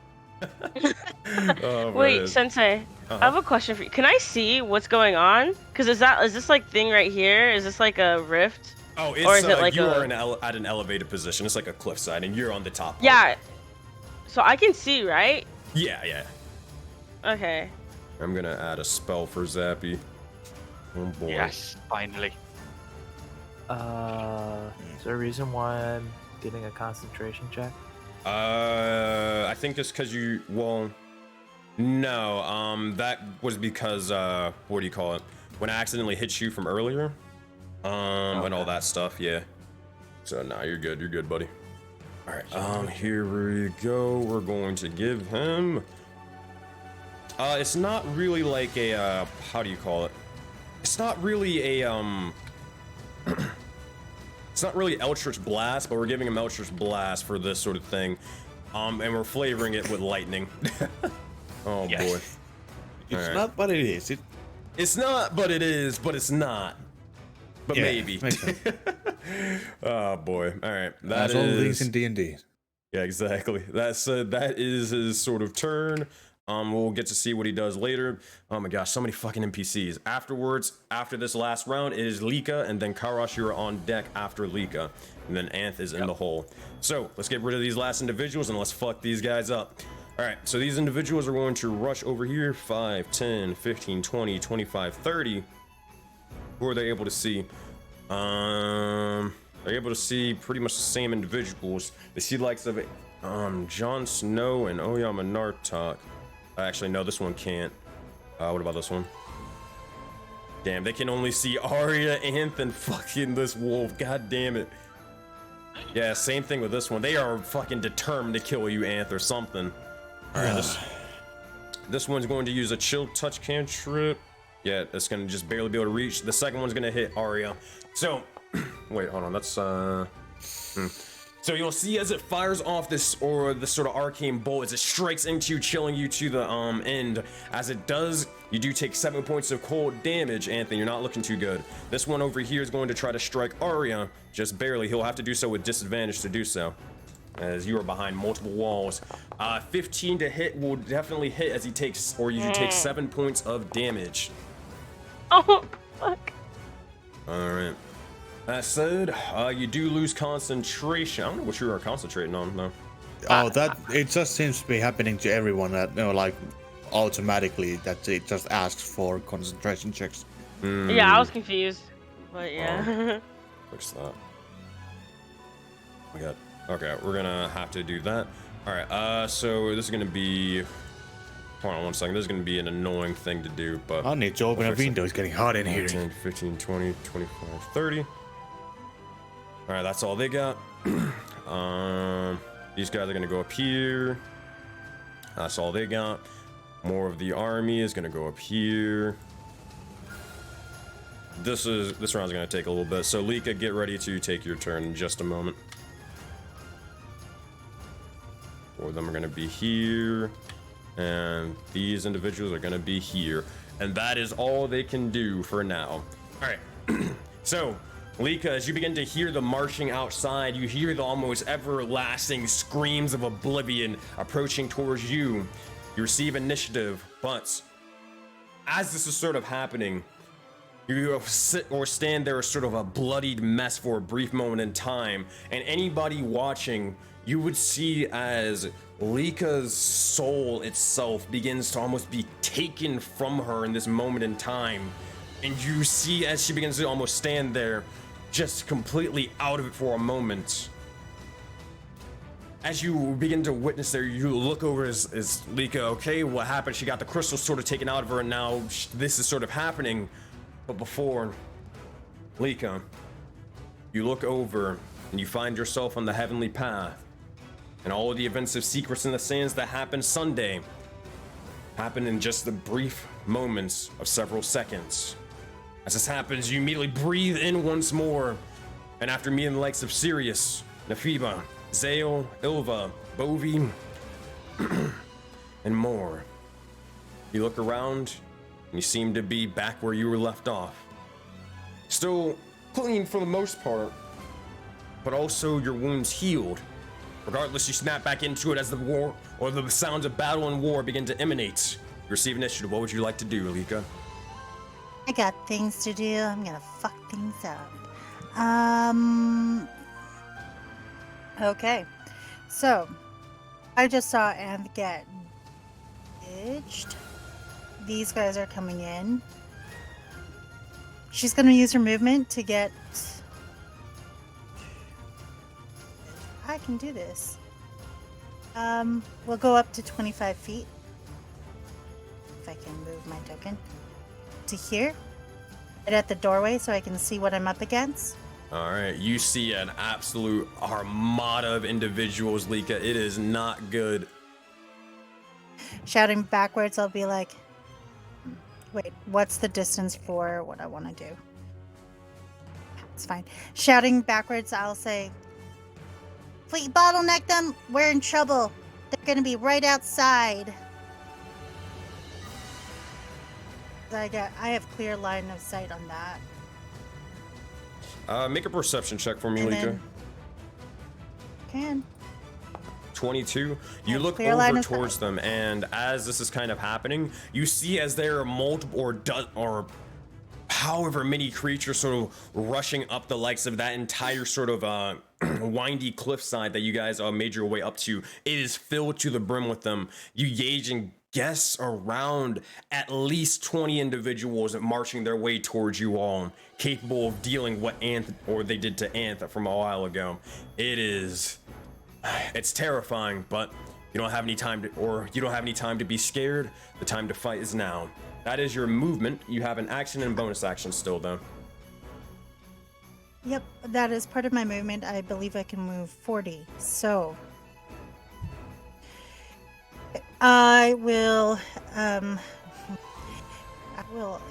Oh, Wait, man. Sensei, I have a question for you. Can I see what's going on? Because is this like thing right here? Is this like a rift? Oh, it's or is it like you are at an elevated position. It's like a cliffside, and you're on the top. Yeah. So I can see, right? Yeah. Okay. I'm gonna add a spell for Zappy. Oh boy. Yes, finally. Is there a reason why I'm getting a concentration check? I think it's because you. Well, no. That was because what do you call it? When I accidentally hit you from earlier. And all that stuff, yeah. So nah, you're good, buddy. All right, here we go. We're going to give him. It's not really like a how do you call it? It's not really a It's not really Eldritch Blast, but we're giving him Eldritch Blast for this sort of thing. And we're flavoring it with lightning. Oh Yes. boy. It's Alright. not, but it is. It's not, but it is, but it's not. But Yeah, maybe. makes sense. Oh boy. All right. That's all things in D&D. Yeah, exactly. That is his sort of turn. We'll get to see what he does later. Oh my gosh, so many fucking NPCs. Afterwards, after this last round, it is Lika, and then Karash, you're on deck after Lika. And then Anth is in the hole. So, let's get rid of these last individuals and let's fuck these guys up. Alright, so these individuals are going to rush over here. 5, 10, 15, 20, 25, 30. Who are they able to see? They're able to see pretty much the same individuals. They see the likes of Jon Snow and Oyama Nartok. Actually, no, this one can't. What about this one? Damn, they can only see Arya, Anth, and fucking this wolf. God damn it. Yeah, same thing with this one. They are fucking determined to kill you, Anth, or something. Alright, this one's going to use a chill touch cantrip. Yeah, it's gonna just barely be able to reach. The second one's gonna hit Arya. So, wait, hold on. That's So you'll see as it fires off this sort of arcane bolt, as it strikes into you, chilling you to the end. As it does, you do take 7 points of cold damage, Anthony. You're not looking too good. This one over here is going to try to strike Arya, just barely. He'll have to do so with disadvantage to do so, as you are behind multiple walls. 15 to hit will definitely hit, as he takes, or you take 7 points of damage. Oh, fuck. All right. That said, you do lose concentration. I don't know what you are concentrating on, though. Oh, it just seems to be happening to everyone. That like automatically that it just asks for concentration checks. Yeah, I was confused, but yeah. Fix that. We got. Okay, we're gonna have to do that. All right. So this is gonna be. Hold on one second. This is gonna be an annoying thing to do, but I need to open a window. It's getting hot in here. 10, 15, 20, 25, 30. All right, that's all they got. These guys are gonna go up here. That's all they got. More of the army is gonna go up here. This round's gonna take a little bit. So Lika, get ready to take your turn in just a moment. 4 of them are gonna be here, and these individuals are gonna be here, and that is all they can do for now. All right. So Lika, as you begin to hear the marching outside, you hear the almost everlasting screams of oblivion approaching towards you. You receive initiative, but as this is sort of happening, you sit or stand there as sort of a bloodied mess for a brief moment in time, and anybody watching, you would see as Lika's soul itself begins to almost be taken from her in this moment in time, and you see as she begins to almost stand there, just completely out of it for a moment. As you begin to witness there, you look over as Lika, okay, what happened? She got the crystal sort of taken out of her, and now this is sort of happening. But before, Lika, you look over and you find yourself on the heavenly path, and all of the events of Secrets in the Sands that happened Sunday happen in just the brief moments of several seconds. As this happens, you immediately breathe in once more, and after meeting the likes of Sirius, Nephiba, Zale, Ilva, Bovi, and more, you look around and you seem to be back where you were left off. Still clean for the most part, but also your wounds healed. Regardless, you snap back into it as the war or the sounds of battle and war begin to emanate. You receive initiative. What would you like to do, Lika? I got things to do. I'm gonna fuck things up. Okay. So, I just saw Anth get ditched. These guys are coming in. She's gonna use her movement to get... I can do this. We'll go up to 25 feet. If I can move my token. To here. Right at the doorway so I can see what I'm up against. Alright, you see an absolute armada of individuals, Lika. It is not good. Shouting backwards, I'll be like... Wait, what's the distance for what I want to do? It's fine. Shouting backwards, I'll say... If we bottleneck them, we're in trouble. They're gonna be right outside. I have clear line of sight on that. Make a perception check for me, And Lika. then- Can. 22. You Have look clear line over of towards sight. them, and as this is kind of happening, you see as there are multiple or however many creatures sort of rushing up the likes of that entire sort of windy cliffside that you guys made your way up to. It is filled to the brim with them. You gauge and guess around at least 20 individuals marching their way towards you all, capable of dealing what they did to Anth from a while ago. It's terrifying, but you don't have any time to be scared. The time to fight is now. That is your movement. You have an action and bonus action still, though. Yep, that is part of my movement. I believe I can move 40. So I will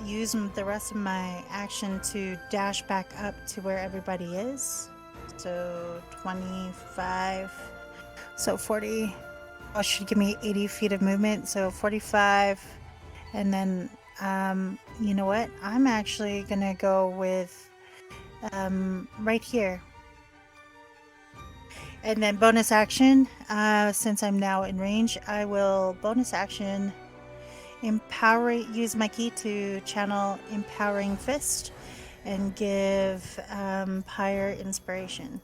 use the rest of my action to dash back up to where everybody is. So 25. So 40. Oh, should give me 80 feet of movement. So 45. And then, you know what? I'm actually gonna go with right here. And then bonus action, since I'm now in range, I will bonus action use my key to channel Empowering Fist and give Pyre inspiration.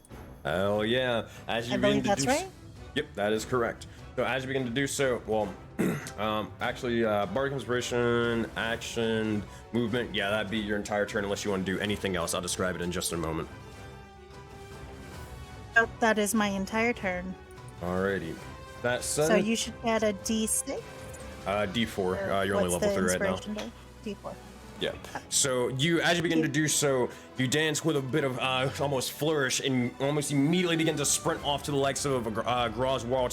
Hell yeah. As you I begin believe to that's do right. Yep, that is correct. So as you begin to do so, well, Bardic Inspiration, action, movement, yeah, that'd be your entire turn unless you want to do anything else. I'll describe it in just a moment. Oh, that is my entire turn. Alrighty. That said, So you should add a D6. D4. You're only What's level the 3 right now. inspiration die? D4. Yeah. So as you begin to do so, you dance with a bit of almost flourish and almost immediately begin to sprint off to the likes of Graw's wall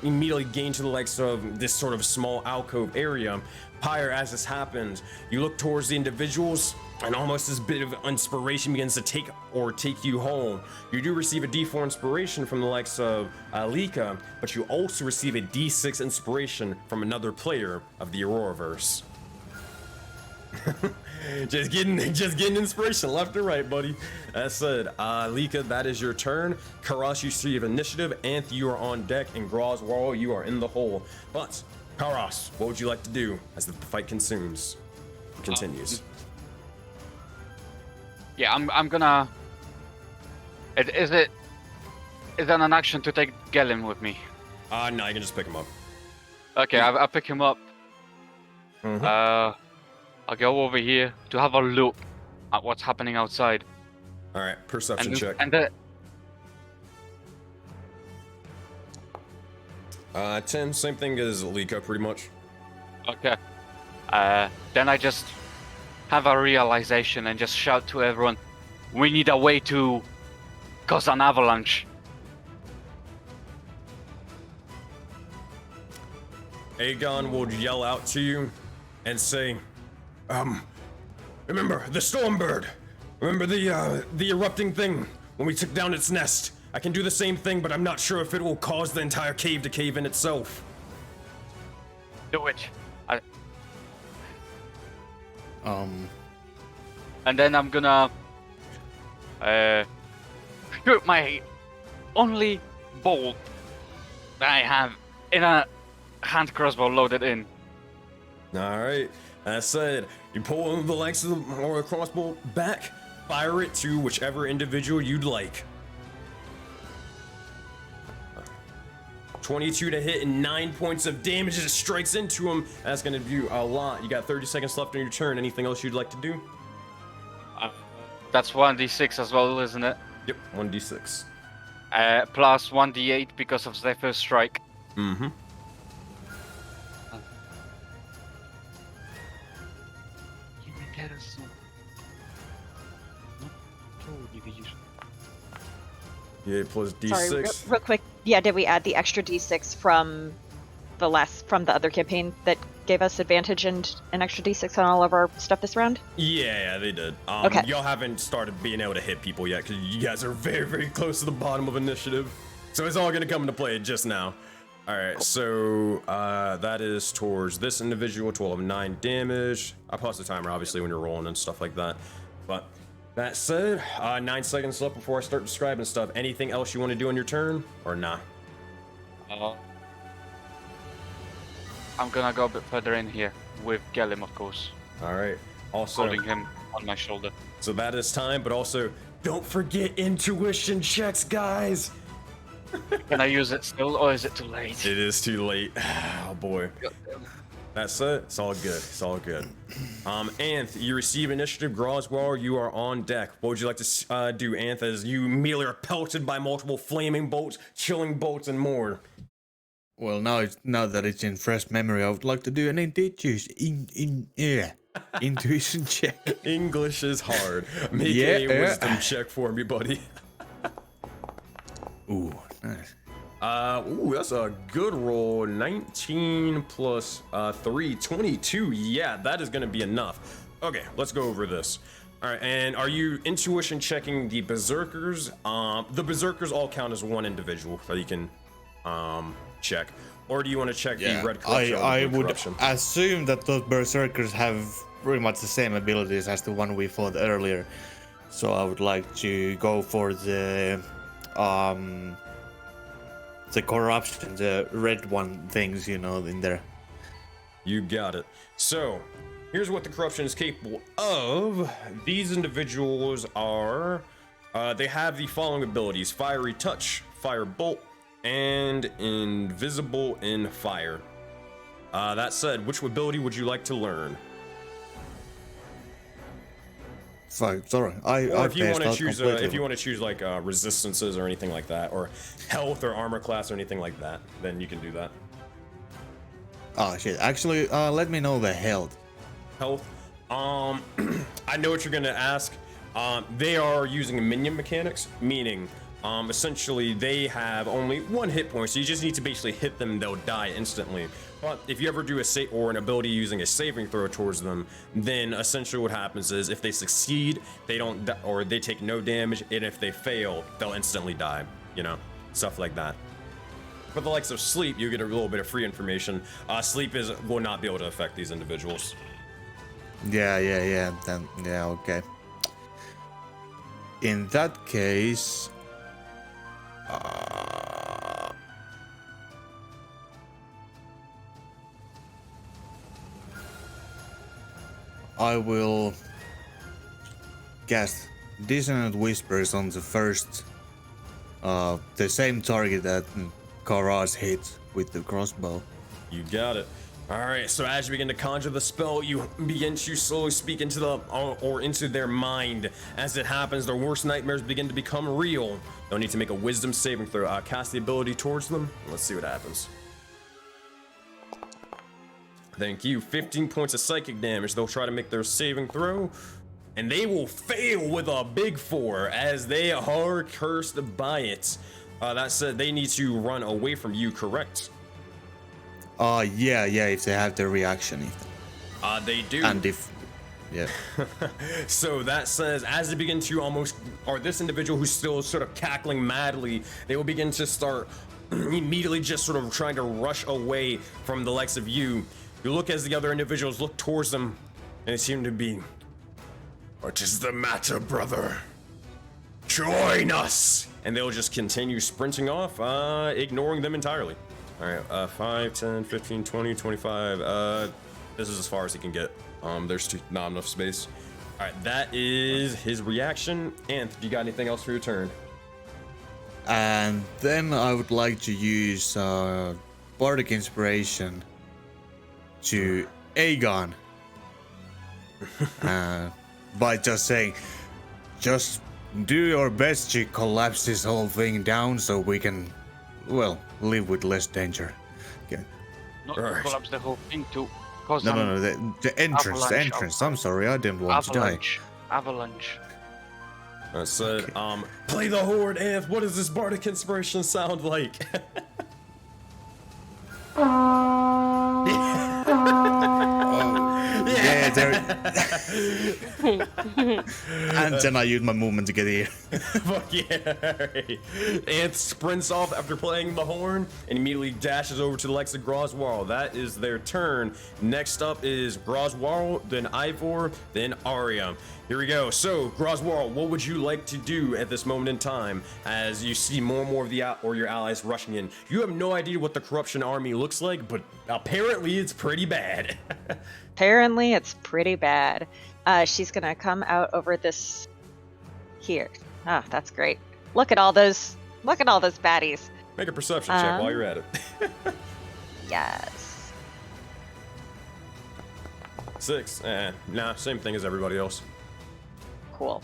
immediately gain to the likes of this sort of small alcove area. Pyre, as this happens, you look towards the individuals and almost this bit of inspiration begins to take you home. You do receive a D4 inspiration from the likes of Lika, but you also receive a D6 inspiration from another player of the Auroraverse. just getting inspiration left and right, buddy. That said, Lika, that is your turn. Karas, you receive initiative. Anth, you are on deck, and Graw's wall, you are in the hole. But Karas, what would you like to do as the fight continues? Yeah, I'm gonna. Is it an action to take Gellin with me? No, you can just pick him up. Okay, I'll pick him up. Mhm. I'll go over here to have a look at what's happening outside. All right, perception check. And 10, same thing as Lika, pretty much. okay. Then I just have a realization and just shout to everyone, we need a way to cause an avalanche. Aegon will yell out to you and say, remember the Stormbird? Remember the erupting thing when we took down its nest? I can do the same thing, but I'm not sure if it will cause the entire cave to cave in itself. Do it. And then I'm gonna shoot my only bolt that I have in a hand crossbow loaded in. All right. As said, you pull the legs of the crossbow back, fire it to whichever individual you'd like. 22 to hit and 9 points of damage as it strikes into him. That's going to do a lot. You got 30 seconds left on your turn. Anything else you'd like to do? That's 1d6 as well, isn't it? Yep, 1d6. Plus 1d8 because of the first strike. Mm-hmm. Yeah, plus d6. Sorry, real quick. Yeah, did we add the extra d6 from the other campaign that gave us advantage and an extra d6 on all of our stuff this round? Yeah, they did. Okay. Y'all haven't started being able to hit people yet because you guys are very, very close to the bottom of initiative. So it's all going to come into play just now. All right, so that is towards this individual, 12 of 9 damage. I pause the timer, obviously, when you're rolling and stuff like that. But that said, 9 seconds left before I start describing stuff. Anything else you want to do on your turn, or nah? I'm gonna go a bit further in here with Gelim, of course. All right. Also, Holding him on my shoulder. so that is time, but also don't forget intuition checks, guys. Can I use it still, or is it too late? It is too late. Oh boy. That's it. It's all good. It's all good. Anth, you receive initiative. Groswell, you are on deck. What would you like to do, Anth, as you immediately are pelted by multiple flaming bolts, chilling bolts, and more? Well, now that it's in fresh memory, I would like to do an intuition check. English is hard. Make a wisdom check for me, buddy. Ooh, nice. That's a good roll. 19 plus 3, 22. Yeah, that is gonna be enough. Okay, let's go over this. All right, and are you intuition checking the berserkers? The berserkers all count as one individual that you can check, or do you want to check the red corruption? I would assume that those berserkers have pretty much the same abilities as the one we fought earlier, so I would like to go for the corruption, the red one things, you know, in there. You got it. So here's what the corruption is capable of. These individuals are they have the following abilities: fiery touch, fire bolt, and invisible in fire. That said, which ability would you like to learn? Sorry, Or if you want to choose, like resistances or anything like that, or health or armor class or anything like that, then you can do that. Oh shit! Actually, let me know the health. Health. I know what you're gonna ask. They are using minion mechanics, meaning essentially they have only 1 hit point, so you just need to basically hit them, they'll die instantly. But if you ever do an ability using a saving throw towards them, then essentially what happens is if they succeed, they don't or they take no damage, and if they fail, they'll instantly die, you know, stuff like that. For the likes of sleep, you get a little bit of free information. Sleep will not be able to affect these individuals. Yeah. Then okay. In that case, I will cast Dissonant Whispers on the first, the same target that Karaz hit with the crossbow. You got it. All right, so as you begin to conjure the spell, you begin to slowly speak into into their mind. As it happens, their worst nightmares begin to become real. They'll need to make a wisdom saving throw. Cast the ability towards them. Let's see what happens. Thank you. 15 points of psychic damage. They'll try to make their saving throw, and they will fail with a big 4 as they are cursed by it. That said, they need to run away from you, correct? Yeah, if they have the reaction. They do. And if, yeah. So that says, as they begin to this individual who's still sort of cackling madly, they will begin to start immediately just sort of trying to rush away from the likes of you. You look as the other individuals look towards them, and they seem to be, "What is the matter, brother? Join us!" And they'll just continue sprinting off, ignoring them entirely. All right, 5, 10, 15, 20, 25. This is as far as he can get. There's not enough space. All right, that is his reaction. Anth, do you got anything else for your turn? And then I would like to use Bardic Inspiration to Aegon by just saying, just do your best to collapse this whole thing down so we can, well, live with less danger. Okay. Not to collapse the whole thing, to cause No, the entrance. I'm sorry, I didn't want to die. Avalanche. I said, play the horde, Anth. What does this Bardic Inspiration sound like? Yeah, there. And then I use my movement to get here. Fuck yeah. Alright. Anth sprints off after playing the horn and immediately dashes over to the likes of Groswarl. That is their turn. Next up is Groswarl, then Ivor, then Arya. Here we go. So, Groswarl, what would you like to do at this moment in time as you see more and more of your allies rushing in? You have no idea what the corruption army looks like, but apparently it's pretty bad. Apparently, it's pretty bad. She's gonna come out over this here. Ah, that's great. Look at all those baddies. Make a perception check while you're at it. Yes. 6. Nah, same thing as everybody else. Cool.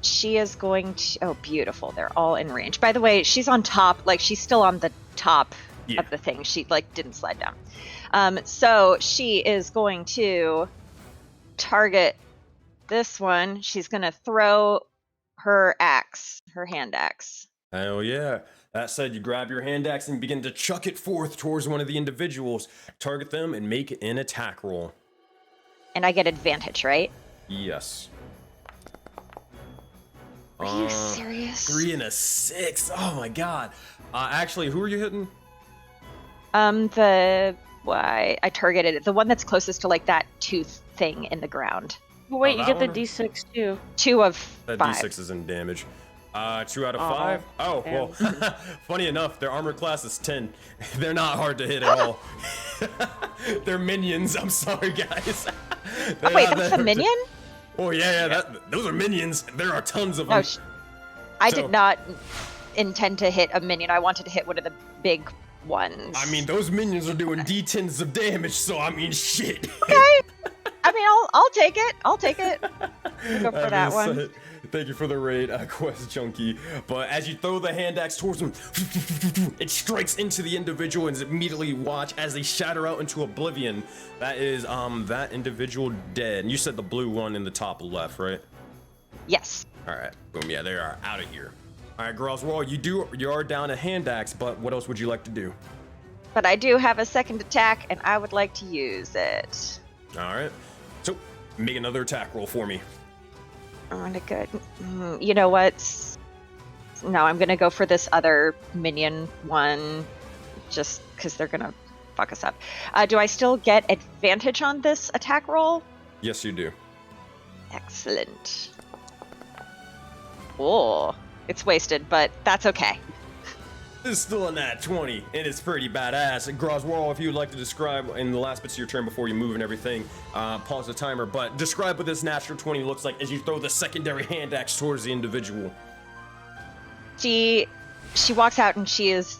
She is going to. Oh, beautiful. They're all in range. By the way, she's on top. Like, she's still on the top of the thing. She didn't slide down. So she is going to target this one. She's gonna throw her hand axe. Hell yeah. That said, you grab your hand axe and begin to chuck it forth towards one of the individuals. Target them and make an attack roll. And I get advantage, right? Yes. Are you serious? 3 and a 6. Oh my god. Actually, who are you hitting? I targeted it. The one that's closest to like that tooth thing in the ground. Wait, you get the one? D6 too. 2 of 5. That D6 is in damage. 2 out of 5? Oh, well, funny enough, their armor class is 10. They're not hard to hit at all. They're minions. I'm sorry, guys. Oh, wait, that's a minion? Oh, yeah. Those are minions. There are tons of them. No, I did not intend to hit a minion. I wanted to hit one of the big ones. I mean, those minions are doing D10s of damage, so I mean, shit. Okay. I mean, I'll take it. I'll take it. Go for that one. Thank you for the raid, Quest Junkie. But as you throw the hand axe towards him, it strikes into the individual and immediately watch as they shatter out into oblivion. That is that individual dead. And you said the blue one in the top left, right? Yes. All right. Boom. Yeah, they are out of here. All right, girls. Well, you are down a hand axe, but what else would you like to do? But I do have a second attack, and I would like to use it. All right. So make another attack roll for me. You know what? No, I'm gonna go for this other minion one, just because they're gonna fuck us up. Do I still get advantage on this attack roll? Yes, you do. Excellent. Oh, it's wasted, but that's okay. This is still a nat 20, and it's pretty badass. Groswarl, if you would like to describe in the last bits of your turn before you move and everything, pause the timer, but describe what this natural 20 looks like as you throw the secondary hand axe towards the individual. She walks out and she's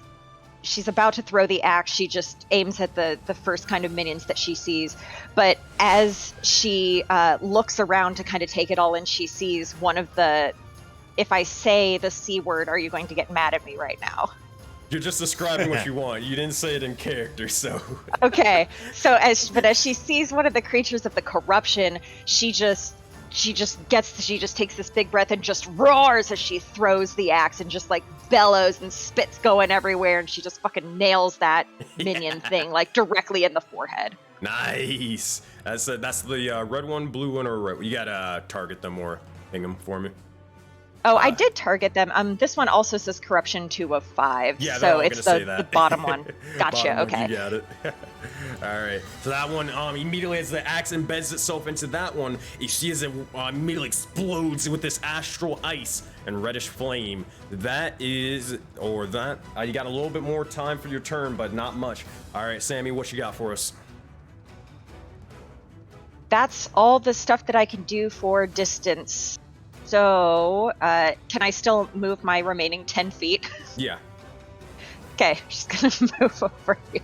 about to throw the axe. She just aims at the first kind of minions that she sees. But as she looks around to kind of take it all in, she sees one of the, if I say the C word, are you going to get mad at me right now? You're just describing what you want. You didn't say it in character, so. Okay. So as she sees one of the creatures of the corruption, she just takes this big breath and just roars as she throws the axe and just like bellows and spits going everywhere, and she just fucking nails that minion thing like directly in the forehead. Nice. That's the red one, blue one, or red. You gotta target them or ping them for me. Oh, I did target them. This one also says corruption 2 of 5. Yeah, so it's the bottom one. Gotcha. Bottom okay. One, you got it. All right. So that one, immediately as the axe embeds itself into that one, you see as it immediately explodes with this astral ice and reddish flame. You got a little bit more time for your turn, but not much. All right, Sammy, what you got for us? That's all the stuff that I can do for distance. So, can I still move my remaining 10 feet? Yeah. Okay, just gonna move over here.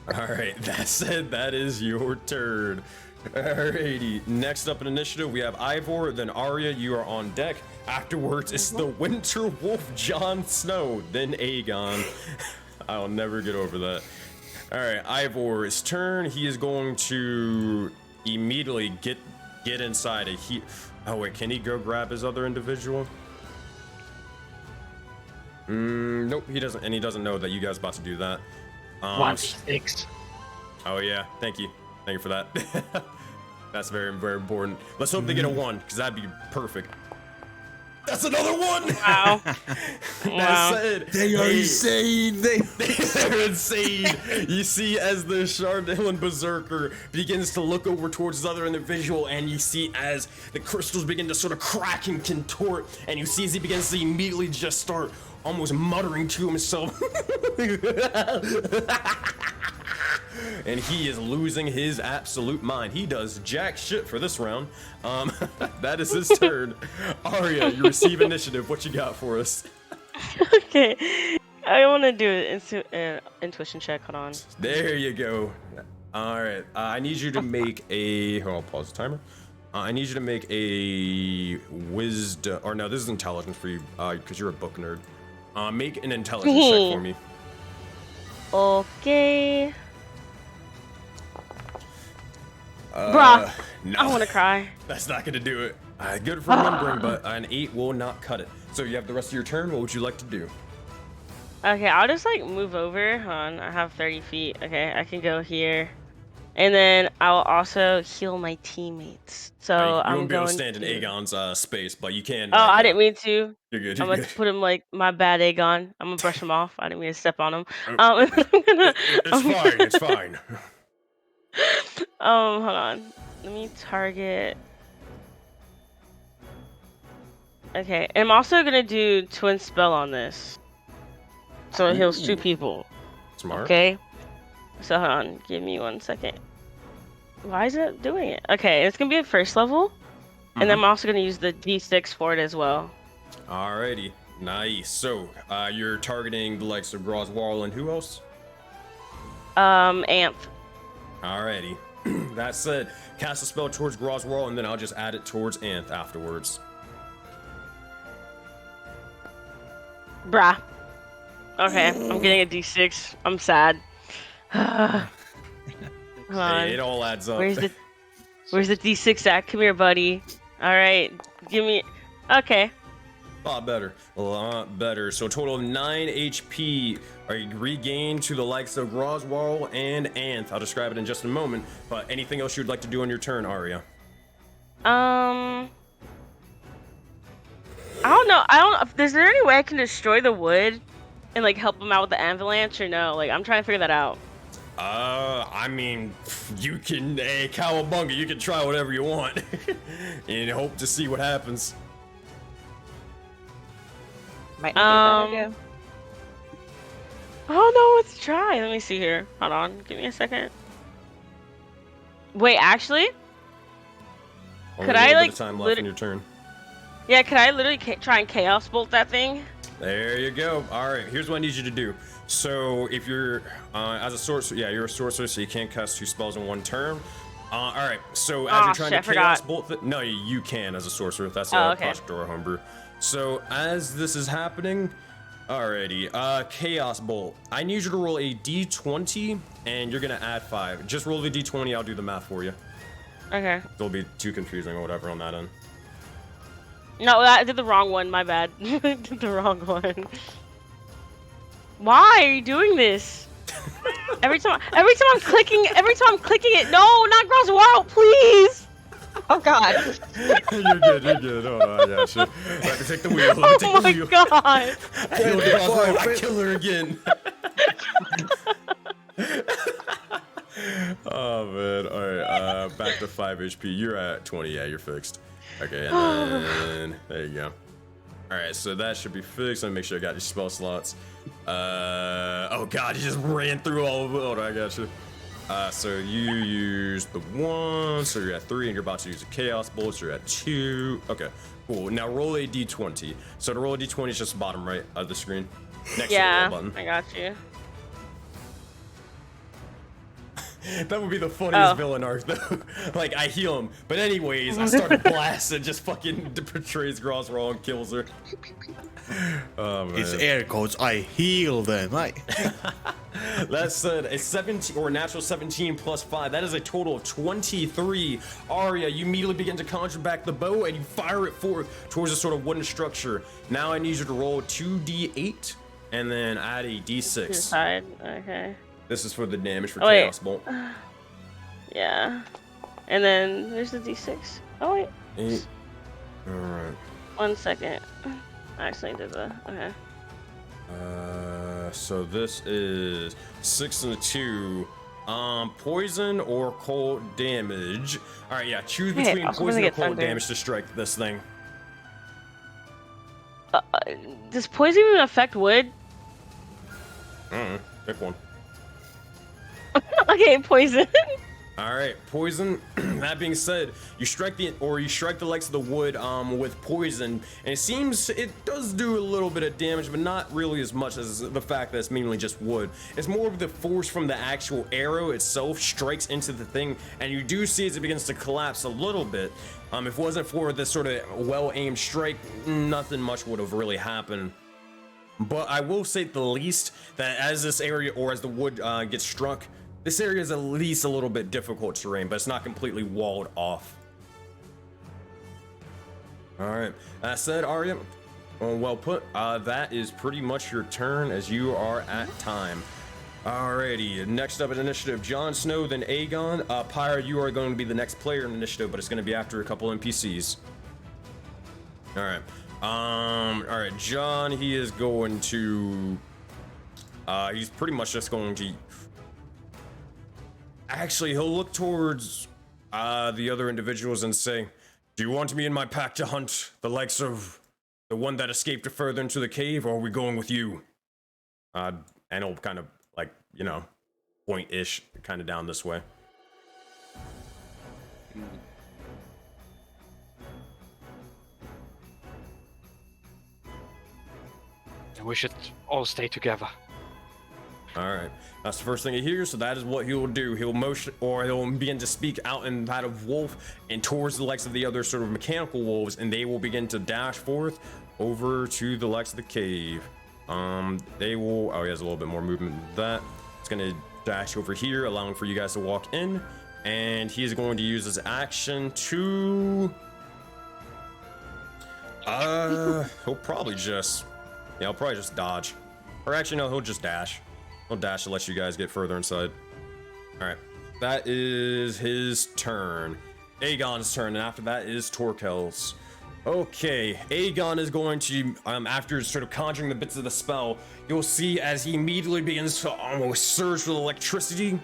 Alright, that said, that is your turn. Alrighty, next up in initiative, we have Ivor, then Arya, you are on deck. Afterwards, it's the Winter Wolf Jon Snow, then Aegon. I'll never get over that. Alright, Ivor's turn. He is going to immediately get inside a Oh wait, can he go grab his other individual? Nope, he doesn't, and he doesn't know that you guys are about to do that. 1d6. Oh yeah, thank you for that. That's very, very important. Let's hope they get a 1, because that'd be perfect. That's another 1! Wow. Wow. That's it. They are insane. They're insane. You see as the Shardalin Berserker begins to look over towards the other individual, and you see as the crystals begin to sort of crack and contort, and you see as he begins to immediately just start almost muttering to himself. And he is losing his absolute mind. He does jack shit for this round. That is his turn. Arya, you receive initiative. What you got for us? Okay. I want to do an intuition check. Hold on. There you go. All right. I need you to make a. Hold on, pause the timer. I need you to make a wisdom. Or no, this is intelligence for you, because you're a book nerd. Make an intelligence check for me. Okay. Bruh. No. I want to cry. That's not gonna do it. Good for remembering, but an 8 will not cut it. So you have the rest of your turn. What would you like to do? Okay, I'll just like move over. Hold on, I have 30 feet. Okay, I can go here. And then I'll also heal my teammates. So you I'm won't be able going to stand in Aegon's space, but you can. Oh, I didn't mean to. You're good. I'm You're gonna good. put him like my bad Aegon. I'm gonna brush him off. I didn't mean to step on him. It's fine. It's fine. Hold on. Let me target. Okay, I'm also gonna do twin spell on this, so it heals 2 people. Smart. Okay. So hold on, give me 1 second. Why is it doing it? Okay, it's gonna be at first level, and then I'm also gonna use the D6 for it as well. Alrighty, nice. So you're targeting the likes of Groswarl and who else? Amp. Alrighty. That said, cast a spell towards Groswarl, and then I'll just add it towards Anth afterwards. Bruh. Okay, I'm getting a D6. I'm sad. Hold on. Hey, it all adds up. Where's the D6 at? Come here, buddy. All right, give me. Okay. A lot better. A lot better. So a total of 9 HP are regained to the likes of Groswarl and Anth. I'll describe it in just a moment. But anything else you'd like to do on your turn, Arya? I don't know. Is there any way I can destroy the wood and like help them out with the avalanche or no? Like I'm trying to figure that out. I mean, you can, hey, Cowabunga, you can try whatever you want. And hope to see what happens. Might not be a bad idea. I don't know what to try. Let me see here. Hold on. Give me a second. Wait, actually? Only Could a I, little like, bit of time left in your turn. Yeah, could I literally try and chaos bolt that thing? There you go. All right, here's what I need you to do. So if you're as a sorcerer, yeah, you're a sorcerer, so you can't cast 2 spells in one turn. All right, so as you're trying to chaos bolt, no, you can as a sorcerer. That's a Project Aurora homebrew. So as this is happening, alrighty, chaos bolt. I need you to roll a d20, and you're gonna add 5. Just roll the d20. I'll do the math for you. Okay. It'll be too confusing or whatever on that end. No, I did the wrong one. My bad. I did the wrong one. Why are you doing this? every time I'm clicking it. No, not Groswarl, please. Oh God. You're good. Hold on, I got you. Let me take the wheel. Oh my God. I killed Groswarl. I kill her again. Oh man. All right. Back to 5 HP. You're at 20. Yeah, you're fixed. Okay, and then there you go. All right, so that should be fixed. Let me make sure I got your spell slots. Oh God, you just ran through all of it. Hold on, I got you. So you used the 1, so you're at 3, and you're about to use a chaos bolt. So you're at 2. Okay, cool. Now roll a d20. So to roll a d20 is just the bottom right of the screen, next to the roll button. I got you. That would be the funniest villain arc, though. Like, I heal him. But anyways, I started blasting, just fucking portrays Groswarl and kills her. Oh, man. It's air quotes. I heal them. That said, a 17 or a natural 17 plus 5. That is a total of 23. Arya, you immediately begin to conjure back the bow and you fire it forth towards a sort of wooden structure. Now I need you to roll 2d8 and then add a d6. Side. Okay. This is for the damage for Chaos Bolt. Yeah. And then there's the D6. Oh wait. 8. All right. 1 second. I accidentally did the. Okay. So this is 6 and a 2. Poison or cold damage. All right, yeah. Choose Okay, between I was gonna poison or get cold thunder. damage to strike this thing. Does poison even affect wood? Pick one. Okay, poison. All right, poison. That being said, you strike the likes of the wood with poison, and it seems it does do a little bit of damage, but not really as much as the fact that it's mainly just wood. It's more of the force from the actual arrow itself strikes into the thing, and you do see as it begins to collapse a little bit. If it wasn't for this sort of well-aimed strike, nothing much would have really happened. But I will say at the least that as this area or as the wood gets struck, this area is at least a little bit difficult terrain, but it's not completely walled off. All right, that said, Arya, well put. That is pretty much your turn as you are at time. Alrighty, next up in initiative, Jon Snow, then Aegon. Pyre, you are going to be the next player in initiative, but it's going to be after a couple NPCs. All right. All right, Jon, he is going to. He's pretty much just going to. Actually, he'll look towards the other individuals and say, "Do you want me in my pack to hunt the likes of the one that escaped further into the cave, or are we going with you?" And he'll kind of like, you know, point-ish kind of down this way. We should all stay together. All right, that's the first thing he hears, so that is what he will do. He'll motion, or he'll begin to speak out in that of wolf and towards the likes of the other sort of mechanical wolves, and they will begin to dash forth over to the likes of the cave. They will. Oh, he has a little bit more movement than that. It's gonna dash over here, allowing for you guys to walk in, and he is going to use his action to. He'll probably just. Yeah, he'll probably just dodge, or actually no, he'll just dash. He'll dash to let you guys get further inside. All right, that is his turn. Aegon's turn, and after that is Torkel's. Okay, Aegon is going to, after sort of conjuring the bits of the spell, you'll see as he immediately begins to almost surge with electricity,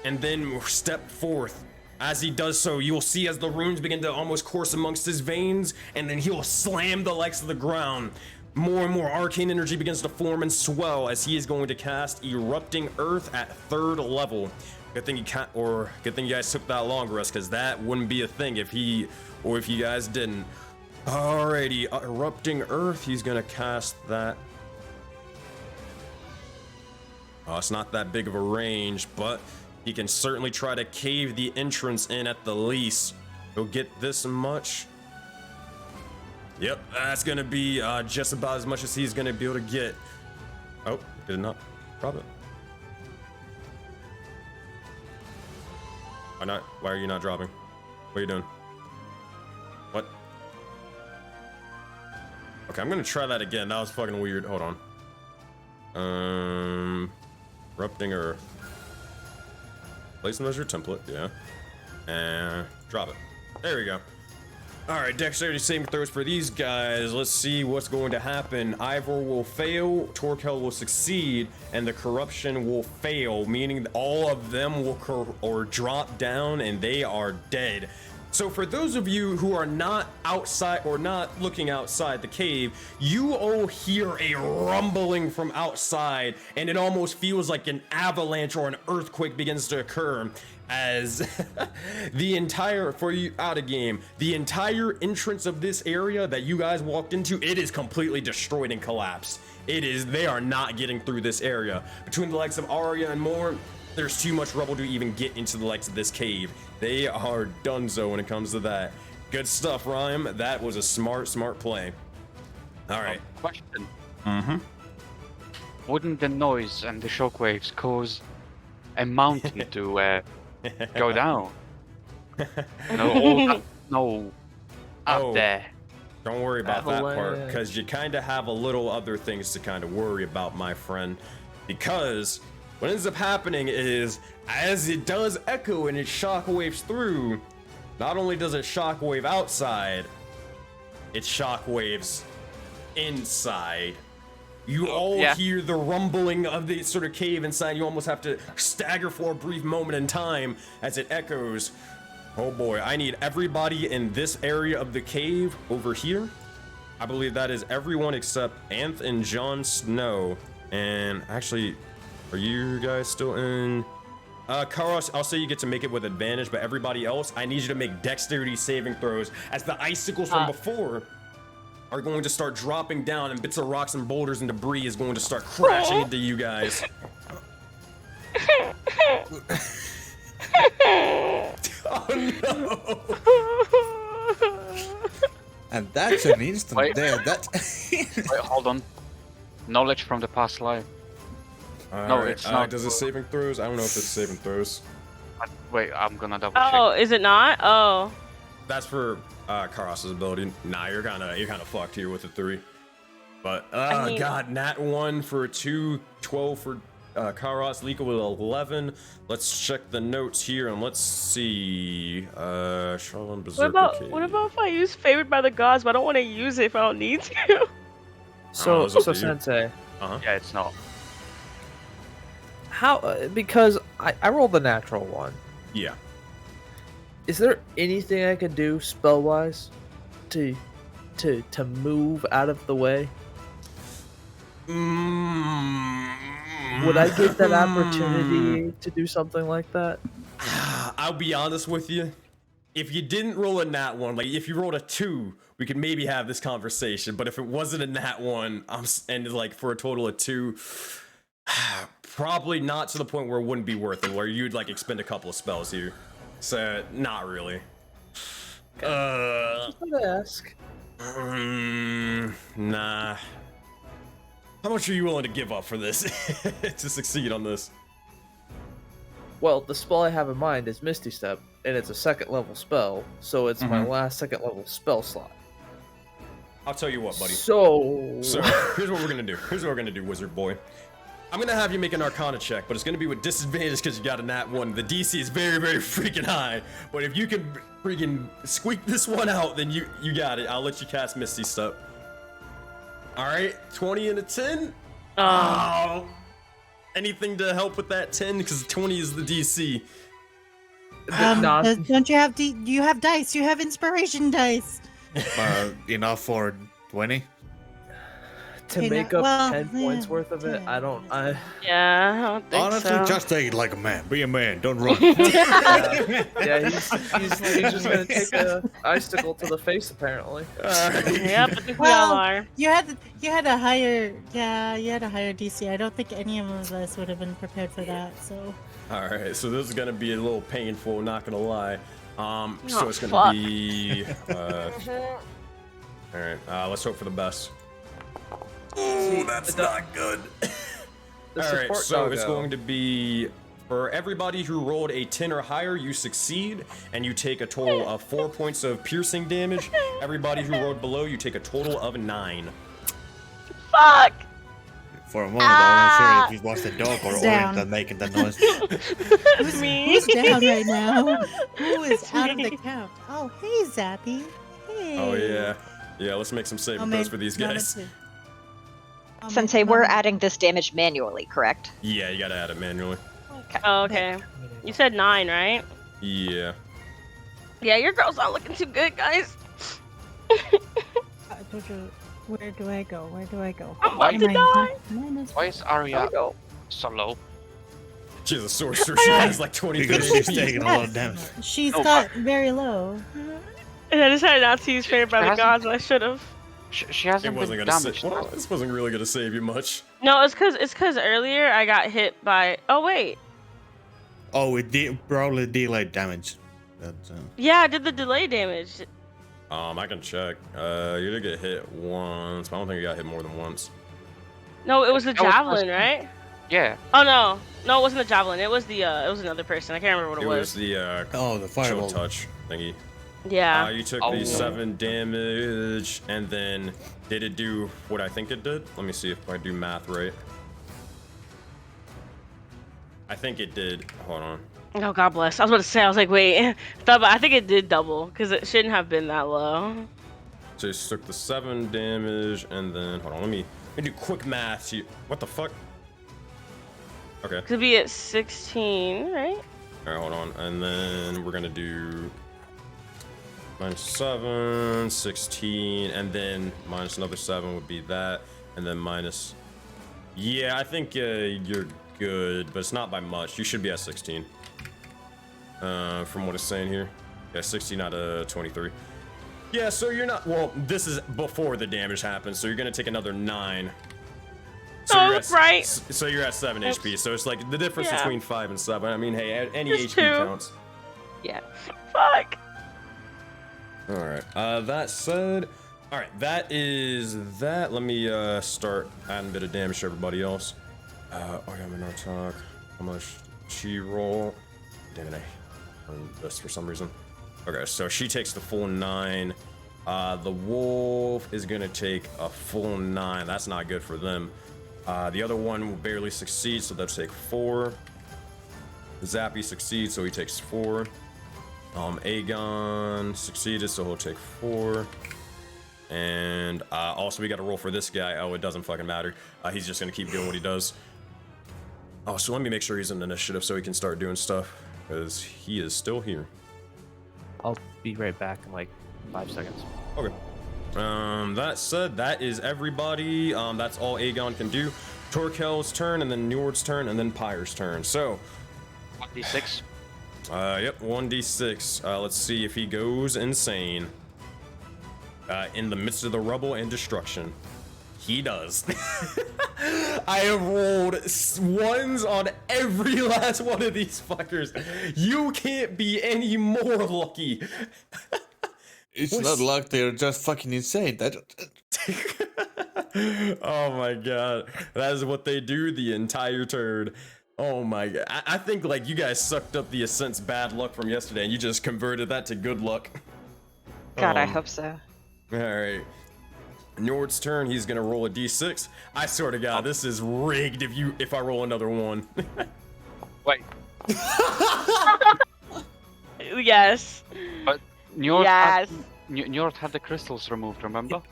and then step forth. As he does so, you'll see as the runes begin to almost course amongst his veins, and then he'll slam the likes of the ground. More and more arcane energy begins to form and swell as he is going to cast Erupting Earth at 3rd level. Good thing good thing you guys took that long rest, because that wouldn't be a thing if you guys didn't. Alrighty, Erupting Earth, he's gonna cast that. Oh, it's not that big of a range, but he can certainly try to cave the entrance in at the least. He'll get this much. Yep, that's gonna be just about as much as he's gonna be able to get. Oh, did not drop it. Why not? Why are you not dropping? What are you doing? What? Okay, I'm gonna try that again. That was fucking weird. Hold on. Erupting Earth. Place measure template, yeah. And drop it. There we go. Alright, dexterity saving throws for these guys. Let's see what's going to happen. Ivor will fail, Torkel will succeed, and the corruption will fail, meaning all of them will drop down and they are dead. So for those of you who are not outside or not looking outside the cave, you all hear a rumbling from outside, and it almost feels like an avalanche or an earthquake begins to occur as the entire, for you out of game, the entire entrance of this area that you guys walked into, it is completely destroyed and collapsed. They are not getting through this area. Between the likes of Arya and more, there's too much rubble to even get into the likes of this cave. They are donezo when it comes to that. Good stuff, Rime. That was a smart play. All right. Question. Mm-hmm. Wouldn't the noise and the shockwaves cause a mountain to go down? You know, all that snow up there. Don't worry about that part, Avalanche. because you kind of have a little other things to kind of worry about, my friend. Because what ends up happening is, as it does echo and it shockwaves through, not only does it shockwave outside, it shockwaves inside. You all hear the rumbling of the sort of cave inside. You almost have to stagger for a brief moment in time as it echoes. Oh boy, I need everybody in this area of the cave over here. I believe that is everyone except Anth and Jon Snow. And actually, are you guys still in? Karos, I'll say you get to make it with advantage, but everybody else, I need you to make dexterity saving throws as the icicles from before are going to start dropping down and bits of rocks and boulders and debris is going to start crashing into you guys. Oh no! And that's an instant there. That. Wait, hold on. Knowledge from the past life. No, it's not. Does it saving throws? I don't know if it's saving throws. Wait, I'm gonna double check. Oh, is it not? Oh. That's for Karas's ability. Nah, you're kind of fucked here with a 3. But I mean, God, Nat 1 for a 2, 12 for Karas, Liko with 11. Let's check the notes here and let's see. Charlene Berserker. What about if I use Favored by the Gods, but I don't want to use it if I don't need to? So it's up to you. Sensei, Yeah, it's not. how? Because I rolled the natural one. Yeah. Is there anything I could do spell wise to move out of the way? Would I get that opportunity to do something like that? I'll be honest with you. If you didn't roll a nat 1, like if you rolled a 2, we could maybe have this conversation. But if it wasn't a nat 1, and like for a total of 2, probably not to the point where it wouldn't be worth it, where you'd like expend a couple of spells here. So not really. Just want to ask. Nah. How much are you willing to give up for this to succeed on this? Well, the spell I have in mind is Misty Step, and it's a 2nd level spell, so it's my last 2nd level spell slot. I'll tell you what, buddy. So here's what we're gonna do. Here's what we're gonna do, wizard boy. I'm gonna have you make an Arcana check, but it's gonna be with disadvantage because you got a nat 1. The DC is very, very freaking high. But if you can freaking squeak this one out, then you got it. I'll let you cast Misty Step. All right, 20 and a 10. Oh, anything to help with that 10? Because 20 is the DC. Don't you have you have dice? You have inspiration dice. Enough for 20? to make up 10 points worth of it, I don't think Honestly, so. just take it like a man. Be a man. Don't run. Yeah, he's just gonna take a icicle to the face apparently. Yep, I think we all are. You had a higher DC. I don't think any of us would have been prepared for that. So. All right, so this is gonna be a little painful. Not gonna lie. So it's gonna be. All right, let's hope for the best. Ooh, that's not good. Alright, so it's going to be for everybody who rolled a 10 or higher, you succeed, and you take a total of 4 points of piercing damage. Everybody who rolled below, you take a total of 9. Fuck! For a moment, I wasn't sure if it was the dog or Orient that making the noise. Who's down right now? Who is out of the count? Oh, hey, Zappy. Hey. Oh, yeah. Yeah, let's make some saving throws for these guys. Sensei, we're adding this damage manually, correct? Yeah, you gotta add it manually. Okay. Oh, okay. You said 9, right? Yeah. Yeah, your girl's not looking too good, guys. Where do I go? Where do I go? I'm about to die. Why is Arya so low? She's a sorcerer. She has like 20 Because she's taking a lot of damage. She's got very low. And I decided not to use Favored by the Gods, and I should have. She hasn't been damaged. Well, this wasn't really gonna save you much. No, it's cause earlier I got hit by. Oh wait. Oh, it probably delayed damage. Yeah, I did the delay damage. I can check. You did get hit once, but I don't think you got hit more than once. No, it was the javelin, right? Yeah. Oh no, it wasn't the javelin. It was the it was another person. I can't remember what it was. It was the the fireball chill touch thingy. Yeah. You took the 7 damage, and then did it do what I think it did? Let me see if I do math right. I think it did. Hold on. Oh, God bless. I was about to say, I was like, wait, I think it did double because it shouldn't have been that low. So you took the 7 damage, and then hold on, let me do quick math. What the fuck? Okay. Could be at 16, right? All right, hold on, and then we're gonna do -7, 16, and then minus another 7 would be that, and then minus. Yeah, I think you're good, but it's not by much. You should be at 16. From what it's saying here. Yeah, 16 out of 23. Yeah, so you're not. Well, this is before the damage happens, so you're gonna take another 9. So oh, you're that's at, right. So you're at 7 HP. So it's like the difference between 5 and 7. I mean, hey, any Just HP 2. counts. Yeah. Fuck. All right. That said, all right. That is that. Let me start adding a bit of damage to everybody else. I got an attack. How much she roll? Damn it, I earned this for some reason. Okay, so she takes the full 9. The wolf is gonna take a full 9. That's not good for them. The other one will barely succeed, so they'll take 4. Zappy succeeds, so he takes 4. Aegon succeeded, so he'll take 4. And also we got to roll for this guy. Oh, it doesn't fucking matter. He's just gonna keep doing what he does. Oh, so let me make sure he's in initiative so he can start doing stuff, because he is still here. I'll be right back in like 5 seconds. Okay. That said, that is everybody. That's all Aegon can do. Torkel's turn, and then Njord's turn, and then Pyre's turn. So, 1d6. Yep, 1d6. Let's see if he goes insane. In the midst of the rubble and destruction. He does. I have rolled 1s on every last one of these fuckers. You can't be any more lucky. It's not luck, they're just fucking insane. Oh my god. That is what they do the entire turn. Oh my god. I think like you guys sucked up the Ascent's bad luck from yesterday and you just converted that to good luck. God, I hope so. Alright. Njord's turn, he's gonna roll a d6. I swear to god, this is rigged if I roll another 1. Wait. Yes. But Njord, Yes. Njord had the crystals removed, remember?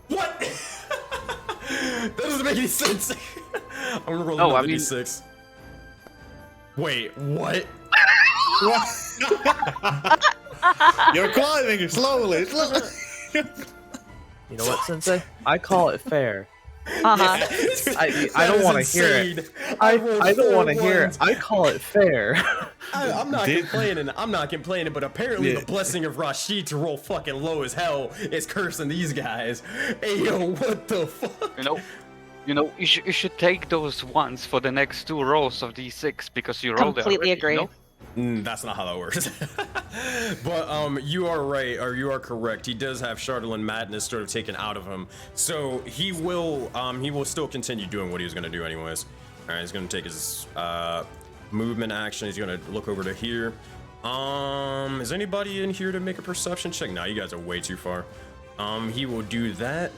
What? That doesn't make any sense. I'm gonna roll No, another I mean- d6. Wait, what? You're climbing slowly. You know what, Sensei? I call it fair. Uh-huh. I don't want to hear it. I don't want to hear it. I call it fair. I'm not complaining. I'm not complaining, but apparently Yeah. the blessing of Rashid to roll fucking low as hell is cursing these guys. Hey yo, what the fuck? You should take those ones for the next 2 rolls of d6 because you rolled it Completely already, agree. you know? That's not how that works. But you are right, or you are correct. He does have Charlatan Madness sort of taken out of him, so he will still continue doing what he was gonna do anyways. All right, he's gonna take his movement action. He's gonna look over to here. Is anybody in here to make a perception check? No, you guys are way too far. He will do that,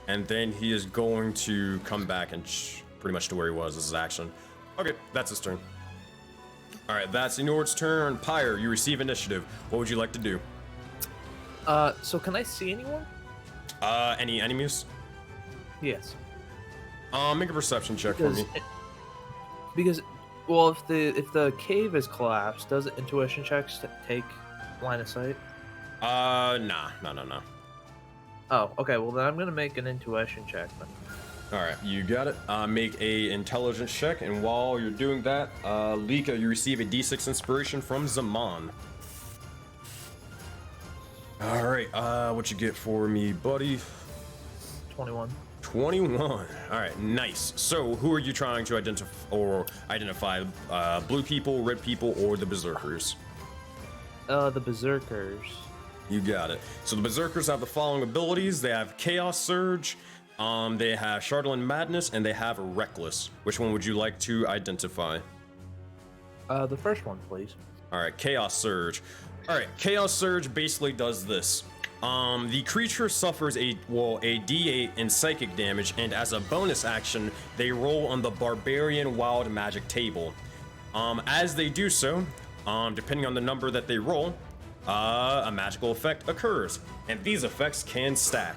and then he is going to come back and pretty much to where he was. This is action. Okay, that's his turn. All right, that's Njord's turn. Pyre, you receive initiative. What would you like to do? So can I see anyone? Any enemies? Yes. Make a perception check for me. Because, well, if the cave is collapsed, does intuition checks take line of sight? Nah. Oh, okay. Well, then I'm gonna make an intuition check then. All right, you got it. Make a intelligence check, and while you're doing that, Lika, you receive a D6 inspiration from Zaman. All right, what you get for me, buddy? 21. 21. All right, nice. So, who are you trying to identify? Blue people, red people, or the berserkers? The berserkers. You got it. So the berserkers have the following abilities. They have Chaos Surge. They have Charlatan Madness, and they have Reckless. Which one would you like to identify? The first one, please. All right, Chaos Surge. All right, Chaos Surge basically does this. The creature suffers a D8 in psychic damage, and as a bonus action, they roll on the Barbarian Wild Magic table. As they do so, depending on the number that they roll, a magical effect occurs, and these effects can stack.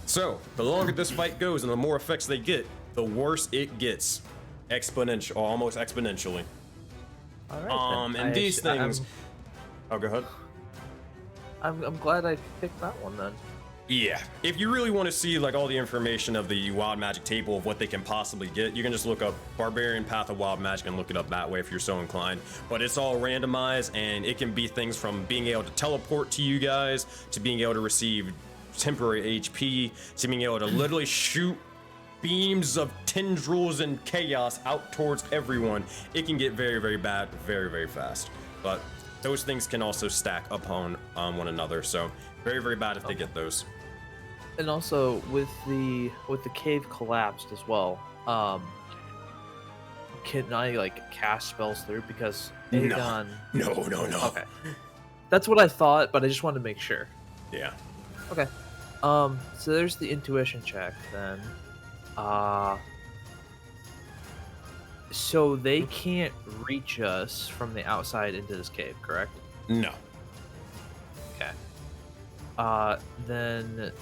So, the longer this fight goes and the more effects they get, the worse it gets. Almost exponentially. All right, then. And these things... Oh, go ahead. I'm glad I picked that one then. Yeah, if you really want to see like all the information of the Wild Magic table of what they can possibly get, you can just look up Barbarian Path of Wild Magic and look it up that way if you're so inclined. But it's all randomized, and it can be things from being able to teleport to you guys, to being able to receive temporary HP, to being able to literally shoot beams of tendrils and chaos out towards everyone. It can get very, very bad very, very fast. But those things can also stack upon one another, so very, very bad if they get those. And also with the cave collapsed as well. Can I like cast spells through because Aegon? No. Okay, that's what I thought, but I just wanted to make sure. Yeah. Okay. So there's the intuition check then. So they can't reach us from the outside into this cave, correct? No. Okay. Then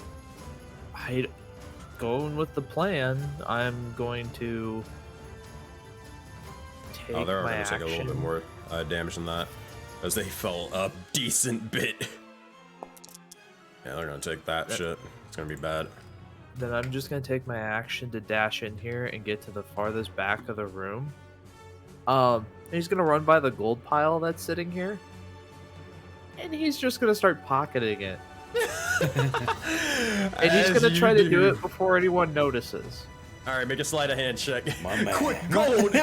going with the plan, I'm going to take Oh, they're my going to take a little bit action. more damage than that, as they fell a decent bit. Yeah, they're going to take that shit. It's going to be bad. Then I'm just gonna take my action to dash in here and get to the farthest back of the room. And he's gonna run by the gold pile that's sitting here, and he's just gonna start pocketing it. And he's gonna try to do it before anyone notices. All right, make a sleight of hand check. My man. Quick, gold.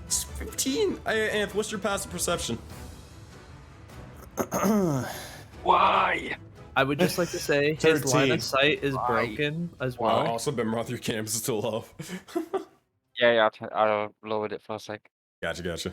It's 15. Hey, Anth, what's your passive perception? Why? I would just like to say his line 13. of sight is broken as well. Also, been through cams is still off. Yeah, I lowered it for a sec. Gotcha.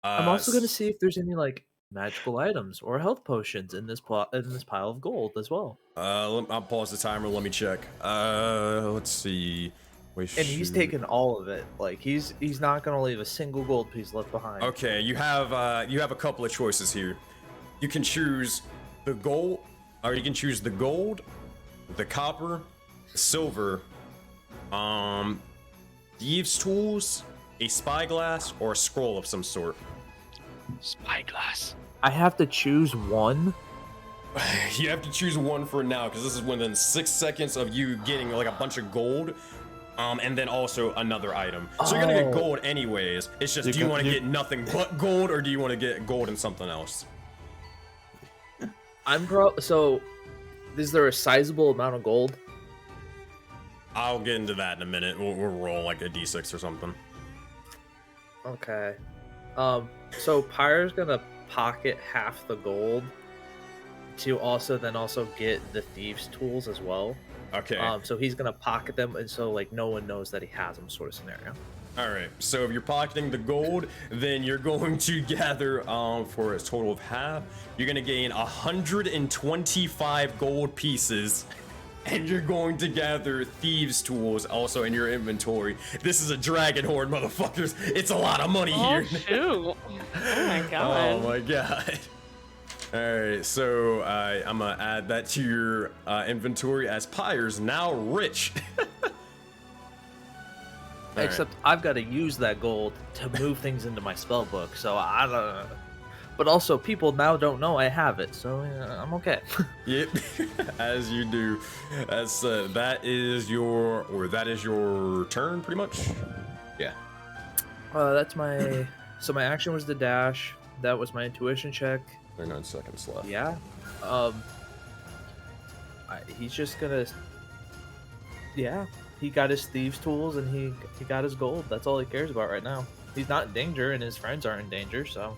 I'm also gonna see if there's any like magical items or health potions in this pile of gold as well. I'll pause the timer. Let me check. Let's see. And he's taken all of it. Like he's not gonna leave a single gold piece left behind. Okay, you have a couple of choices here. You can choose the gold, or you can choose the gold, the copper, the silver, thieves' tools, a spyglass, or a scroll of some sort. Spyglass. I have to choose one. You have to choose one for now, because this is within 6 seconds of you getting like a bunch of gold, and then also another item. So you're gonna get gold anyways. It's just, do you want to get nothing but gold, or do you want to get gold and something else? So, is there a sizable amount of gold? I'll get into that in a minute. We'll roll like a d6 or something. Okay. So Pyre's gonna pocket half the gold to also get the thieves' tools as well. Okay. So he's gonna pocket them, and so like no one knows that he has them, sort of scenario. All right. So if you're pocketing the gold, then you're going to gather for a total of half. You're gonna gain 125 gold pieces. And you're going to gather thieves' tools also in your inventory. This is a dragon horde, motherfuckers. It's a lot of money here. Shoot. Oh my god. Oh my god. Alright, so I'm gonna add that to your inventory as Pyre's now rich. Except I've got to use that gold to move things into my spell book, so I don't know. But also, people now don't know I have it, so I'm okay. Yep, as you do. As that is your turn, pretty much. Yeah. That's my. So my action was the dash. That was my intuition check. 39 seconds left. Yeah. He's just gonna. Yeah. He got his thieves' tools and he got his gold. That's all he cares about right now. He's not in danger, and his friends aren't in danger, so.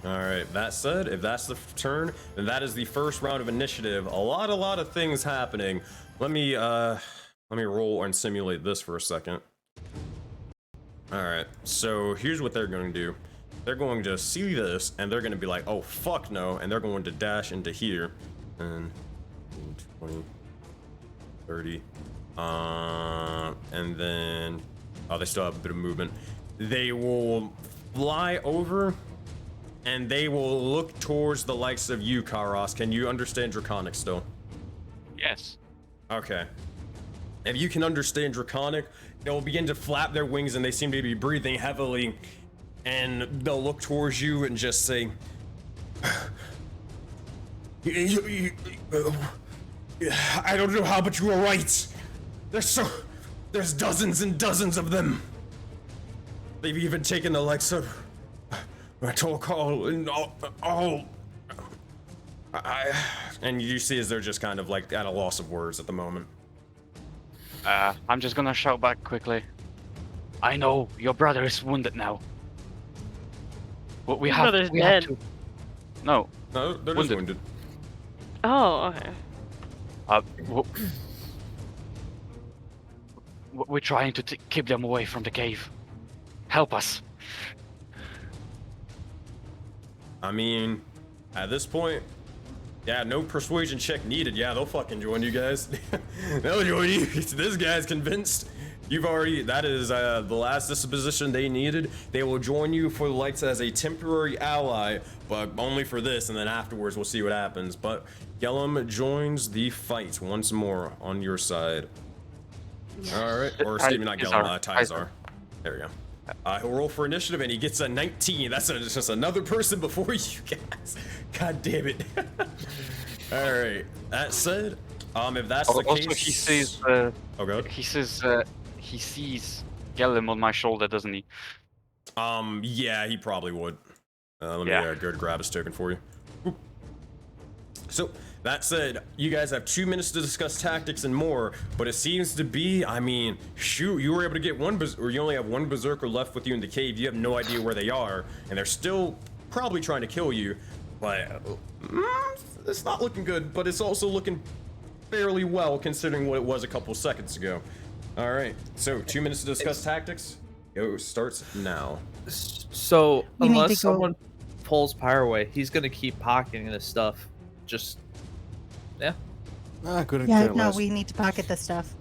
All right. That said, if that's the turn, then that is the first round of initiative. A lot of things happening. Let me roll and simulate this for a second. All right. So here's what they're going to do. they're going to see this, and they're going to be like, oh, fuck no, and they're going to dash into here. And 20, 30, and then, oh, they still have a bit of movement. They will fly over, and they will look towards the likes of you, Kairos. Can you understand Draconic still? Yes. Okay. If you can understand Draconic, they'll begin to flap their wings, and they seem to be breathing heavily, and they'll look towards you and just say, I don't know how, but you were right. There's dozens and dozens of them. They've even taken the likes of Tolkal and all. And you see as they're just kind of like at a loss of words at the moment. I'm just gonna shout back quickly. I know your brother is wounded now. But we have brother's to. No. No, they're just wounded. Oh, okay. We're trying to keep them away from the cave. Help us. I mean, at this point, yeah, no persuasion check needed. Yeah, they'll fucking join you guys. They'll join you. This guy's convinced. You've already, that is the last disposition they needed. They will join you for the lights as a temporary ally, but only for this, and then afterwards we'll see what happens. But Yellum joins the fight once more on your side. All right, or excuse me, not Yellum, Tizar. There we go. He'll roll for initiative, and he gets a 19. That's just another person before you guys. God damn it. All right. That said, if that's the also, case, he says. Oh god. He says. He sees Gellum on my shoulder, doesn't he? Yeah, he probably would. Let me go grab his token for you. Oop. So, that said, you guys have 2 minutes to discuss tactics and more, but it seems to be, I mean, shoot, you were able to get one, or you only have one berserker left with you in the cave. You have no idea where they are, and they're still probably trying to kill you, but it's not looking good, but it's also looking fairly well considering what it was a couple seconds ago. All right, so 2 minutes to discuss tactics. Go starts now. So We need to unless go- someone pulls Pyre away, he's gonna keep pocketing this stuff. Just I couldn't Yeah, care no, less. we need to pocket the stuff.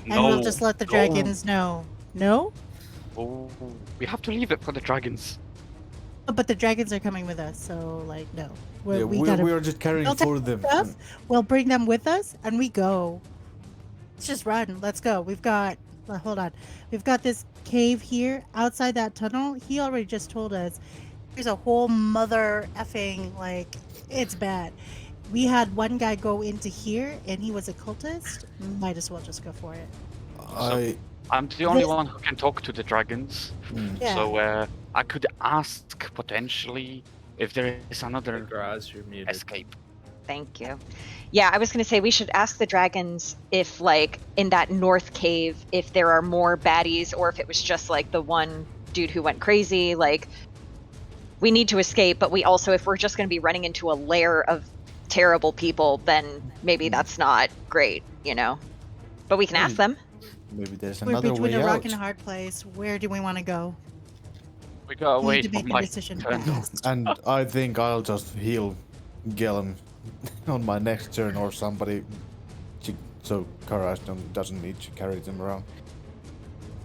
And No, we'll just let the no. dragons know. No? Oh, we have to leave it for the dragons. Oh, but the dragons are coming with us, so, like, no. Yeah, We gotta we are just carrying They'll take for them. stuff. We'll bring them with us, and we go. Let's just run. Let's go. We've got... well, hold on. We've got this cave here. Outside that tunnel, he already just told us there's a whole mother effing, like, it's bad. We had one guy go into here, and he was a cultist. Might as well just go for it. I'm the only This- one who can talk to the dragons, Yeah. so I could ask potentially if there is another Graz, you're muted. escape. Thank you. Yeah, I was going to say we should ask the dragons if, like, in that north cave, if there are more baddies or if it was just, like, the one dude who went crazy. Like, we need to escape, but we also, if we're just going to be running into a lair of terrible people, then maybe that's not great, you know? But we can ask them. Maybe there's We're another between way a rock out. and a hard place. Where do we want to go? We got We away need to from make a my decision turn. fast. And I think I'll just heal Gellum on my next turn or somebody, so Karash doesn't need to carry them around.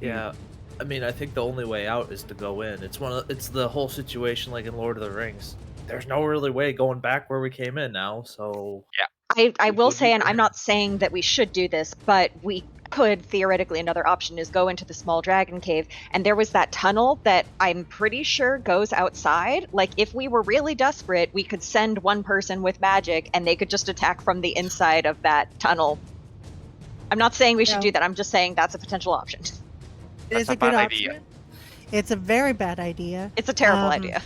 Yeah, I mean, I think the only way out is to go in. It's the whole situation like in Lord of the Rings. There's no really way going back where we came in now, so I We will would say, be and I'm not saying that we should do this, but we could theoretically, another option is go into the small dragon cave, and there was that tunnel that I'm pretty sure goes outside. Like, if we were really desperate, we could send one person with magic and they could just attack from the inside of that tunnel. I'm not saying we should Yeah. do that, I'm just saying that's a potential option. It is That's a a good bad option. idea. It's a very bad idea. It's a terrible Um, idea.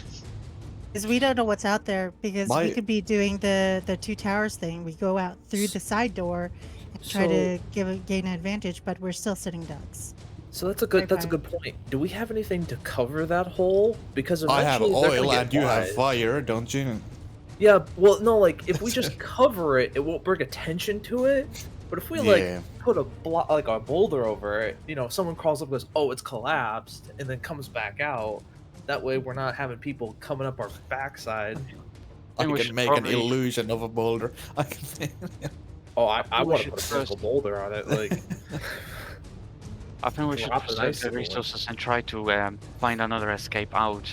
Because we don't know what's out there. Because we My- could be doing the two towers thing. We go out through the side door and try to gain an advantage, but we're still sitting ducks. So that's a Very good point. Do we have anything to cover that hole? Because I have eventually they're gonna oil get and you have wise. fire, don't you? Yeah, well, no, like if we just cover it, it won't bring attention to it. But if we Yeah. like put a a boulder over it, you know, if someone crawls up and goes, "Oh, it's collapsed," and then comes back out, That way we're not having people coming up our backside. I think we can should make an probably- illusion of a boulder. I can. Oh, I think we want to should put a physical boulder on it. Like, I think we should Drop the save nice the little one. resources and try to find another escape out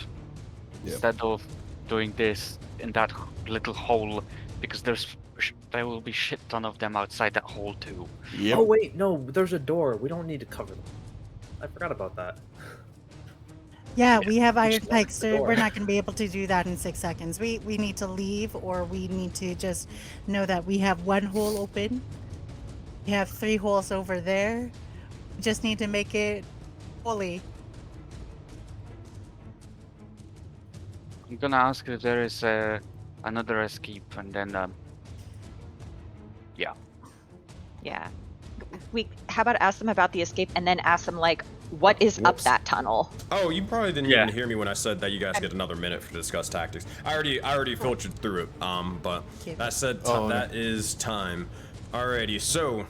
Yep. instead of doing this in that little hole, because there will be shit ton of them outside that hole too. Yep. oh wait, no, there's a door. We don't need to cover them. I forgot about that. Yeah, we have iron just lock pikes, the so door. we're not going to be able to do that in 6 seconds. We need to leave, or we need to just know that we have one hole open. We have 3 holes over there. We just need to make it fully. I'm gonna ask if there is another escape, and then yeah. Yeah. How about ask them about the escape and then ask them like, what is up Whoops. that tunnel? Oh, you probably didn't Yeah. even hear me when I said that you guys get another minute to discuss tactics. I already filtered through it. But Okay. that said, Oh, okay. that is time. Alrighty, so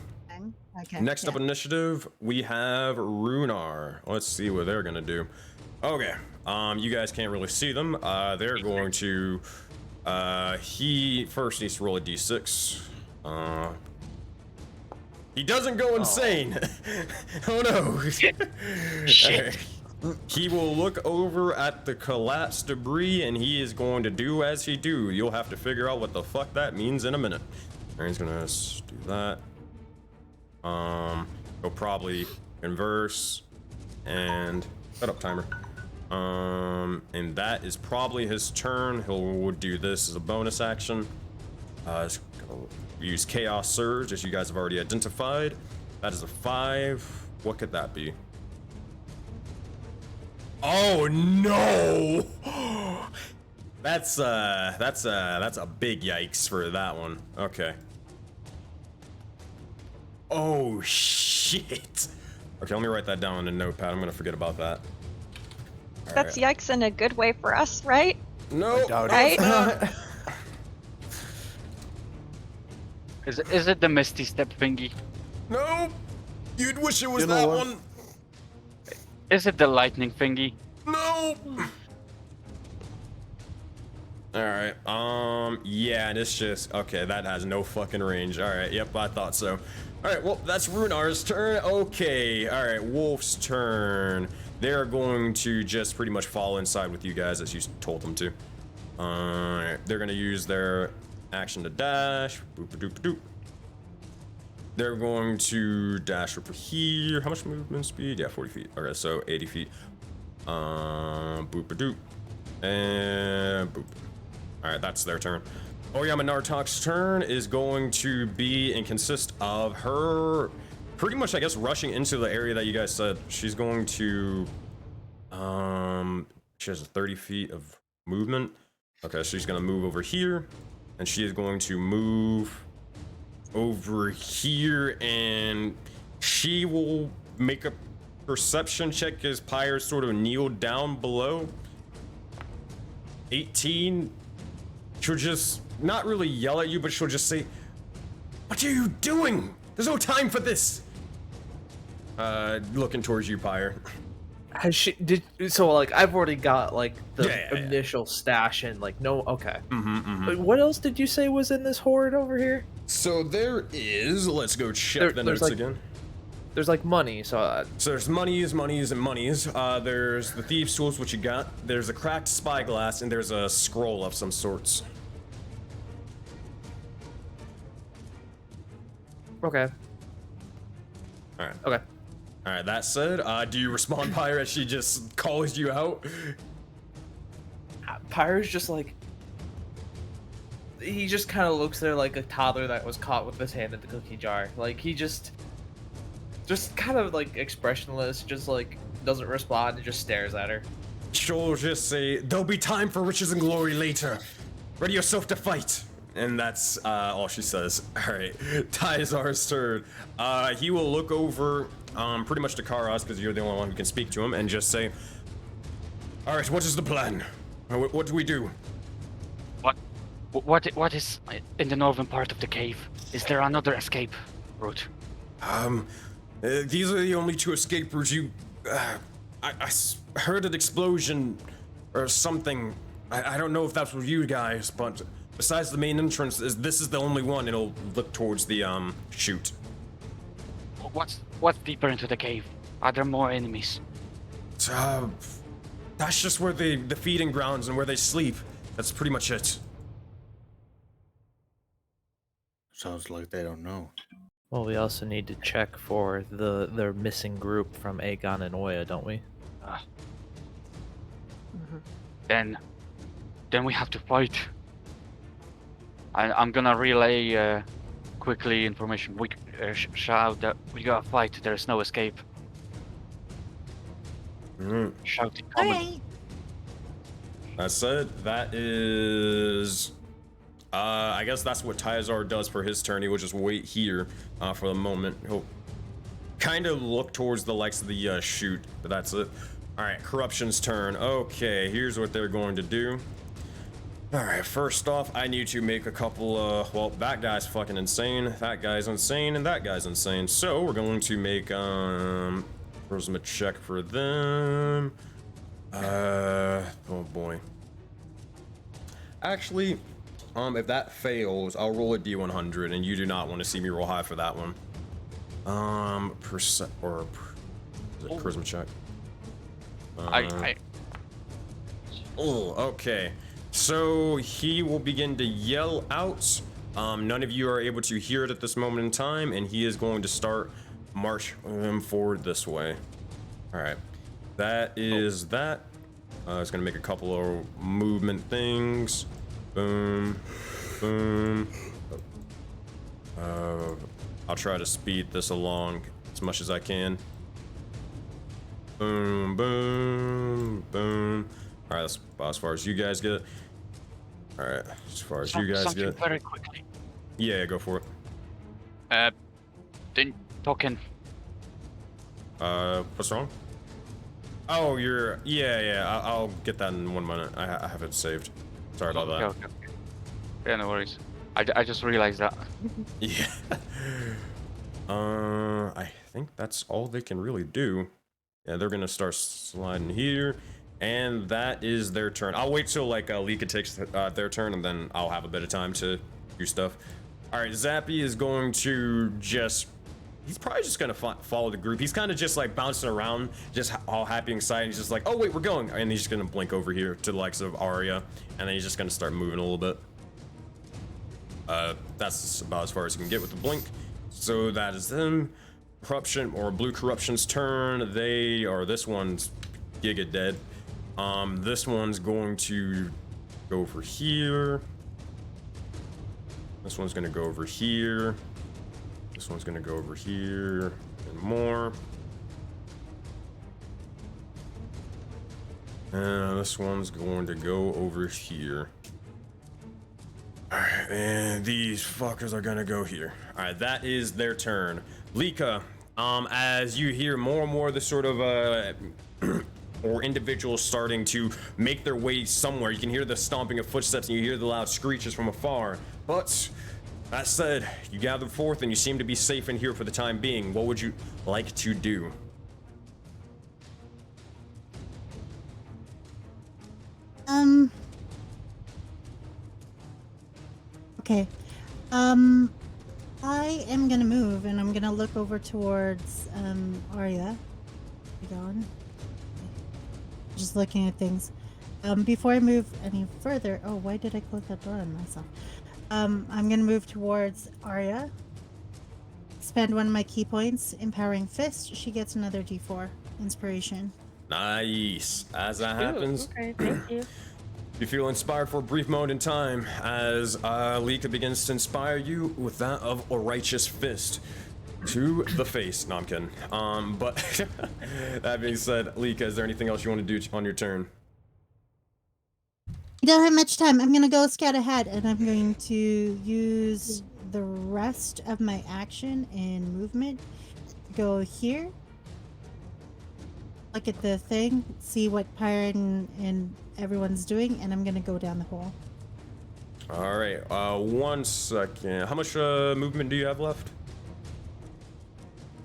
Okay. next up yeah. initiative, we have Runar. Let's see what they're gonna do. Okay, you guys can't really see them. They're going to, he first needs to roll a d6. He doesn't go insane. Oh no. Shit. He will look over at the collapsed debris and he is going to do as he do. You'll have to figure out what the fuck that means in a minute. Alright, he's gonna do that. He'll probably converse and set up timer. And that is probably his turn. He'll do this as a bonus action. He's gonna use Chaos Surge, as you guys have already identified. That is a 5. What could that be? Oh no! That's a big yikes for that one. Okay. Oh shit! Okay, let me write that down in a notepad. I'm gonna forget about that. That's yikes in a good way for us, right? No, doubt it. Right? Is it the Misty Step thingy? no. You'd wish it was You know that what? one. Is it the lightning thingy? No. All right. Yeah, and it's just okay. That has no fucking range. All right. Yep, I thought so. All right. Well, that's Runar's turn. Okay. All right. Wolf's turn. They're going to just pretty much fall inside with you guys as you told them to. They're gonna use their action to dash. Boop-a-doop-a-doop. They're going to dash over here. How much movement speed? Yeah, 40 feet. Okay, so 80 feet. Boop-a-doop. And boop. Alright, that's their turn. Oyama Nartok's turn is going to be and consist of her pretty much, I guess, rushing into the area that you guys said. She's going to she has 30 feet of movement. Okay, so she's gonna move over here, and she is going to move over here, and she will make a perception check as Pyre sort of kneeled down below. 18. She'll just not really yell at you, but she'll just say, "What are you doing? There's no time for this." Looking towards you, Pyre. Has she so like I've already got like the Yeah. initial stash and like no okay. Mm-hmm. But what else did you say was in this horde over here? So there is. Let's go check There- the there's notes like- again. There's like money, so So there's monies. There's the thieves' tools, which you got. There's a cracked spyglass, and there's a scroll of some sorts. okay. All right. Okay. All right. That said, do you respond, Pyre, as she just calls you out? Pyre's just like he just kind of looks there like a toddler that was caught with his hand in the cookie jar. Like he just kind of like expressionless, just like doesn't respond and just stares at her. She'll just say, "There'll be time for riches and glory later. Ready yourself to fight." And that's all she says. All right, Tyzar's turn. He will look over pretty much to Karas, because you're the only one who can speak to him, and just say, "All right, what is the plan? What do we do?" What is in the northern part of the cave? Is there another escape route? These are the only 2 escape routes. I heard an explosion or something. I don't know if that's with you guys, but besides the main entrance, this is the only one. It'll look towards the chute. What's deeper into the cave? Are there more enemies? That's just where the feeding grounds and where they sleep. That's pretty much it. Sounds like they don't know. Well, we also need to check for their missing group from Aegon and Oya, don't we? Then we have to fight. I'm gonna relay quickly information. We shout that we gotta fight. There's no escape. Shout it All common. right. That's it. That is. I guess that's what Tyazar does for his turn. He will just wait here for the moment. He'll kind of look towards the likes of the chute, but that's it. All right, Corruption's turn. Okay, here's what they're going to do. All right, first off, I need to make a couple. Well, that guy's fucking insane. That guy's insane, and that guy's insane. So we're going to make charisma check for them. Oh boy. Actually, if that fails, I'll roll a D100, and you do not want to see me roll high for that one. Percent or is it charisma check? Oh, okay. So he will begin to yell out. None of you are able to hear it at this moment in time, and he is going to start march forward this way. All right, that is that. It's gonna make a couple of movement things. Boom, boom. I'll try to speed this along as much as I can. Boom, boom, boom. All right, that's about as far as you guys get. All right, as far as you guys Something get. very quickly. Yeah, go for it. Didn't token. What's wrong? Oh, yeah. I'll get that in 1 minute. I have it saved. Sorry about that. Okay. Yeah, no worries. I just realized that. Yeah. I think that's all they can really do. Yeah, they're gonna start sliding here, and that is their turn. I'll wait till like Lika takes their turn, and then I'll have a bit of time to do stuff. All right, Zappy is going to he's probably just gonna follow the group. He's kind of just like bouncing around, just all happy and excited. He's just like, oh wait, we're going, and he's just gonna blink over here to the likes of Arya, and then he's just gonna start moving a little bit. That's about as far as you can get with the blink. So that is them. Corruption or Blue Corruption's turn. This one's giga dead. This one's going to go over here. This one's gonna go over here. This one's gonna go over here and more. And this one's going to go over here. Alright, and these fuckers are gonna go here. Alright, that is their turn. Lika, as you hear more and more of the sort of or individuals starting to make their way somewhere, you can hear the stomping of footsteps and you hear the loud screeches from afar. But that said, you gather forth and you seem to be safe in here for the time being. What would you like to do? Okay. I am gonna move and I'm gonna look over towards Arya. You going? Just looking at things. Before I move any further, oh, why did I close that door on myself? I'm gonna move towards Arya. Spend one of my key points, empowering fist. She gets another D4 inspiration. Nice. As that happens, Okay, thank you. you feel inspired for a brief moment in time as Lika begins to inspire you with that of a righteous fist to the face. No, I'm kidding. But that being said, Lika, is there anything else you want to do on your turn? I don't have much time. I'm gonna go scout ahead and I'm going to use the rest of my action and movement to go here. Look at the thing, see what Pirate and everyone's doing, and I'm gonna go down the hole. All right, 1 second. How much movement do you have left?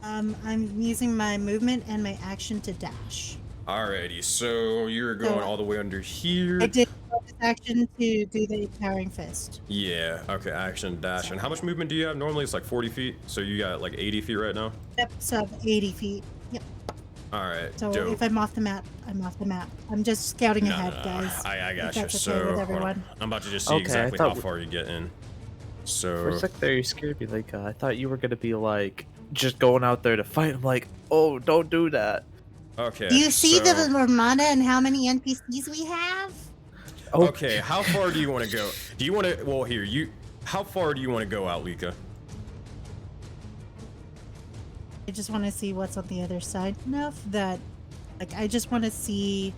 I'm using my movement and my action to dash. Alrighty, so you're going all the way under here. I did this action to do the powering fist. Yeah, okay, action, dash. And how much movement do you have? Normally it's like 40 feet, so you got like 80 feet right now? Yep, so 80 feet. Yep. Alright, So dope. if I'm off the map, I'm off the map. I'm just scouting ahead, guys. I if got you. that's okay So with everyone. I'm about to just see Okay, I exactly thought how we- far you get in. So For a sec there, you scared me. Like, I thought you were gonna be like just going out there to fight. I'm like, oh, don't do that. okay. Do you see so, the Armada and how many NPCs we have? Oh, Okay, how far do you want to go? Do you want to? Well, here you. How far do you want to go out, Lika? I just want to see what's on the other side enough that, like, I just want to see,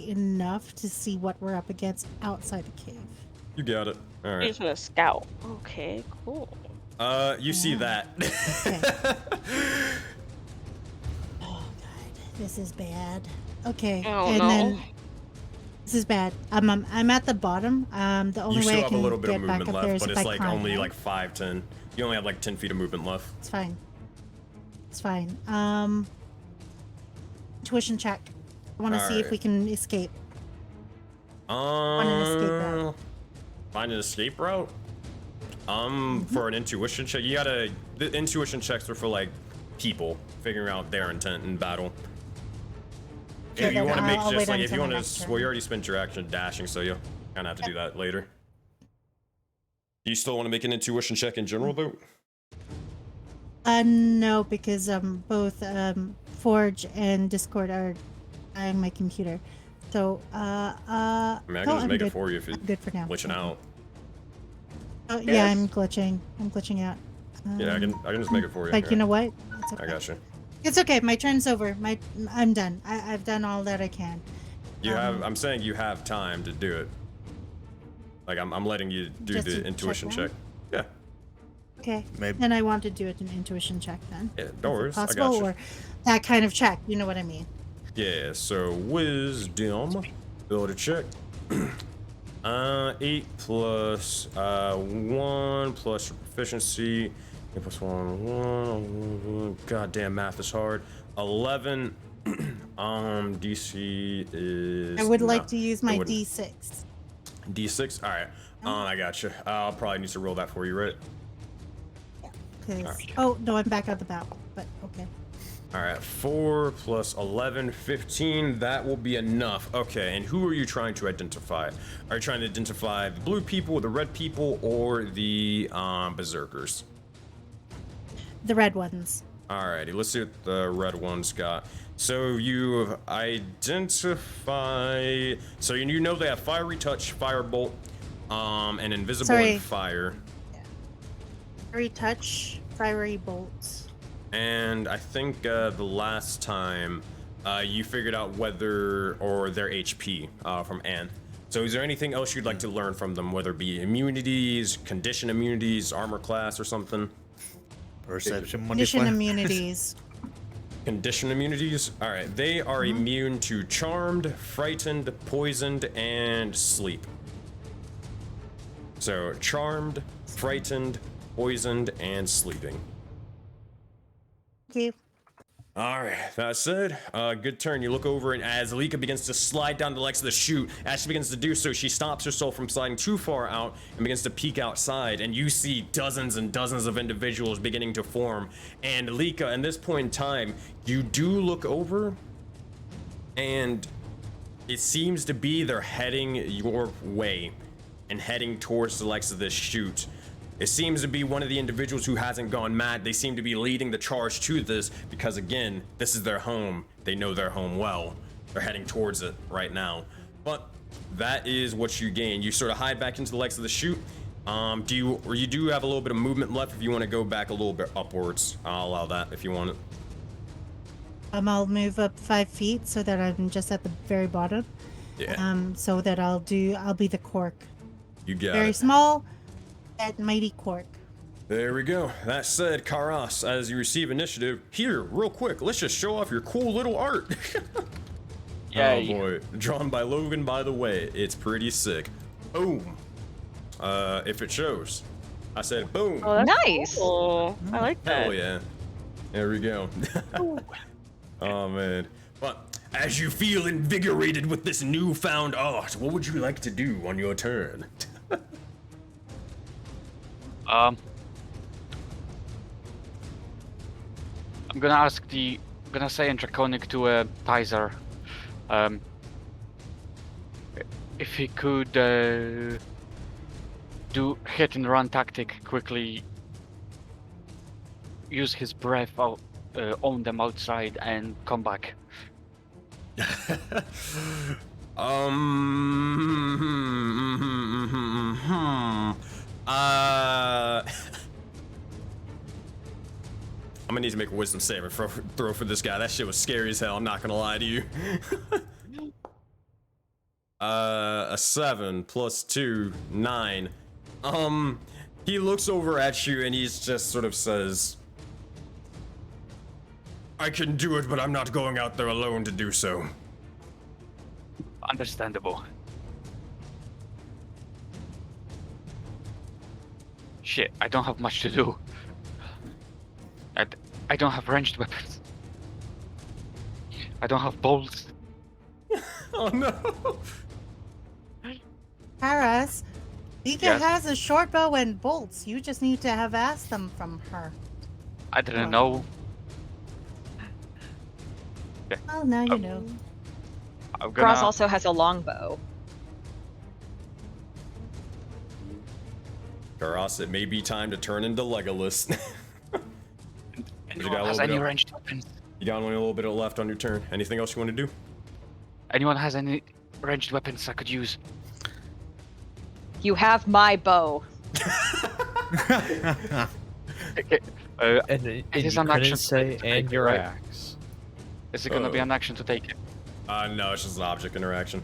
enough to see what we're up against outside the cave. You got it. All You're right. just gonna scout. Okay, cool. You see that? Oh god, this is bad. Okay, Oh, and no. then this is bad. I'm at the bottom. The only You way still I have a can little bit of get back movement up there left, is but if it's I like climb, only right? like 5, 10. You only have like 10 feet of movement left. It's fine. It's fine. Tuition check. I want to see if Alright. we can escape. an escape route. Find an escape route. For an intuition check, you gotta. The intuition checks are for like people figuring out their intent in battle. Sure, If you then want to make I'll just wait like if until you my want next to, turn. well, you already spent your action dashing, so you kind of have to do that later. Do you still want to make an intuition check in general, though? No, because both Forge and Discord are on my computer. So I mean, I can no, just I'm make good. it for you if it's I'm good for now. glitching out. Oh, yeah, Yes. I'm glitching. I'm glitching out. Yeah, I can just make it for you. But you Yeah, know what? It's okay. I got you. It's okay. My turn's over. I'm done. I've done all that I can. You have. I'm saying you have time to do it. Like I'm letting you do Just to the check intuition that? check. Yeah. Okay. Maybe- Then I want to do it an intuition check then. Yeah. Is No it worries. I possible, got you. or that kind of check. You know what I mean? Yeah, so wisdom, ability check. 8 plus 1 plus your proficiency. 8 plus 1. Goddamn, math is hard. 11. DC is. I would no, like to use my it wouldn't. D6. D6. All right. I got you. I'll probably need to roll that for you, right? Cause oh no, I'm back on the map. But okay. All right, 4 plus 11, 15. That will be enough. Okay, and who are you trying to identify? Are you trying to identify the blue people, the red people, or the berserkers? The red ones. Alrighty, let's see what the red ones got. So you identify. So you know they have fiery touch, firebolt, and invisible Sorry. and fire. Fiery touch, fiery bolts. And I think the last time you figured out whether or their HP from Anne. So is there anything else you'd like to learn from them, whether it be immunities, condition immunities, armor class, or something? Perception Condition modifier. immunities. Condition immunities? All right, they are immune to charmed, frightened, poisoned, and sleep. So charmed, frightened, poisoned, and sleeping. Thank you. All right, that said, good turn. You look over, and as Alika begins to slide down the legs of the chute, as she begins to do so, she stops herself from sliding too far out and begins to peek outside, and you see dozens and dozens of individuals beginning to form. And Alika, at this point in time, you do look over, and it seems to be they're heading your way and heading towards the legs of this chute. It seems to be one of the individuals who hasn't gone mad. They seem to be leading the charge to this because, again, this is their home. They know their home well. They're heading towards it right now. But that is what you gain. You sort of hide back into the legs of the chute. You do have a little bit of movement left if you want to go back a little bit upwards. I'll allow that if you want it. I'll move up 5 feet so that I'm just at the very bottom. Yeah, So that I'll be the cork. you got Very it. small, that mighty cork. There we go. That said, Karas, as you receive initiative, here, real quick, let's just show off your cool little art. Yeah. Oh boy, drawn by Logan, by the way. It's pretty sick. Boom. If it shows. I said boom. Oh, that's Nice. cool. I like that. Hell yeah. There we go. Oh man. But as you feel invigorated with this newfound art, what would you like to do on your turn? I'm gonna say in Draconic to Tizer, if he could do hit and run tactic quickly, use his breath out, on them outside and come back. I'm gonna need to make a wisdom saving throw for this guy. That shit was scary as hell, I'm not gonna lie to you. A 7 plus 2, 9. He looks over at you and he's just sort of says, I can do it, but I'm not going out there alone to do so. Understandable. Shit, I don't have much to do. I don't have ranged weapons. I don't have bolts. Oh no! Paras, Vika Yes? has a short bow and bolts. You just need to have asked them from her. I didn't know. Oh, now you know. I'm Groz gonna. also has a longbow. Karas, it may be time to turn into Legolas. Anyone has any ranged weapons? You got only a little bit left on your turn. Anything else you want to do? Anyone has any ranged weapons I could use? You have my bow. And It you is an couldn't action say, to take and it, your right? axe. Is it gonna be an action to take it? No, it's just an object interaction.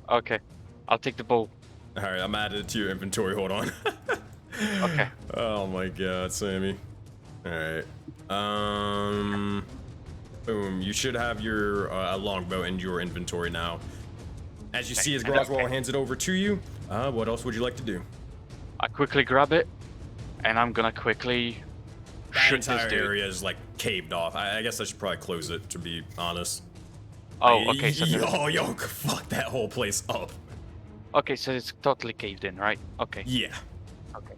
Okay, I'll take the bow. Alright, I'm adding it to your inventory, hold on. Okay. Oh my god, Sammy. Alright. Boom. You should have your longbow in your inventory now. As you see as Groswell hands it over to you, what else would you like to do? I quickly grab it, and I'm gonna quickly That shoot this entire dude. area is like caved off. I guess I should probably close it, to be honest. Oh, okay. So Yo, fuck that whole place up. okay, so it's totally caved in, right? Okay. Yeah. Okay.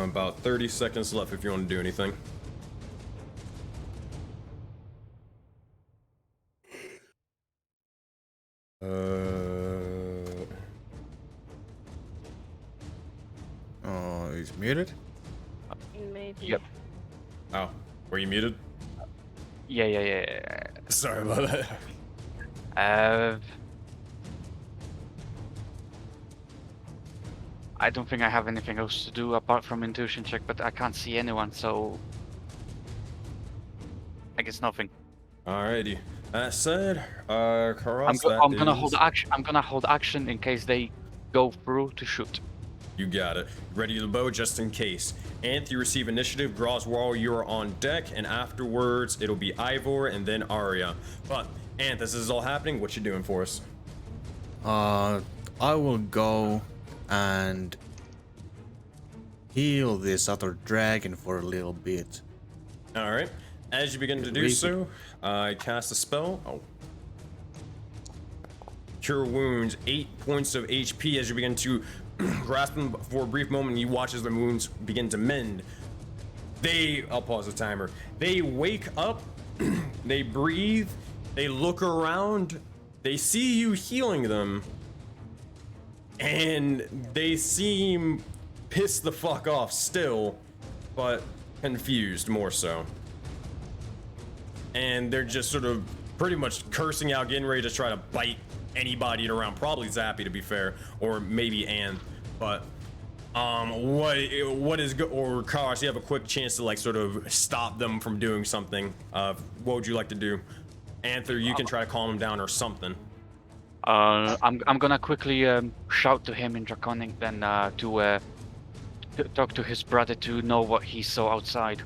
About 30 seconds left if you want to do anything. Oh, he's muted? Maybe. Yep. Oh, were you muted? Yeah. Sorry about that. I don't think I have anything else to do apart from intuition check, but I can't see anyone, so I guess nothing. Alrighty. That said, Karas, I'm gonna hold action. I'm gonna hold action in case they go through to shoot. You got it. Ready to bow just in case. Anth, you receive initiative. Groswall, you are on deck, and afterwards it'll be Ivor and then Arya. But Anth, this is all happening. What you doing for us? I will go and heal this other dragon for a little bit. All right. As you begin to do so, I cast a spell. Oh. Cure wounds, 8 points of HP as you begin to grasp them for a brief moment. You watch as the wounds begin to mend. I'll pause the timer. They wake up, they breathe, they look around, they see you healing them, and they seem pissed the fuck off still, but confused more so. And they're just sort of pretty much cursing out, getting ready to try to bite anybody around. Probably Zappy, to be fair, or maybe Anne. But what is good? Or Karas, you have a quick chance to like sort of stop them from doing something. What would you like to do? Anther, you can try to calm them down or something. I'm gonna quickly shout to him in Draconic, then to talk to his brother to know what he saw outside.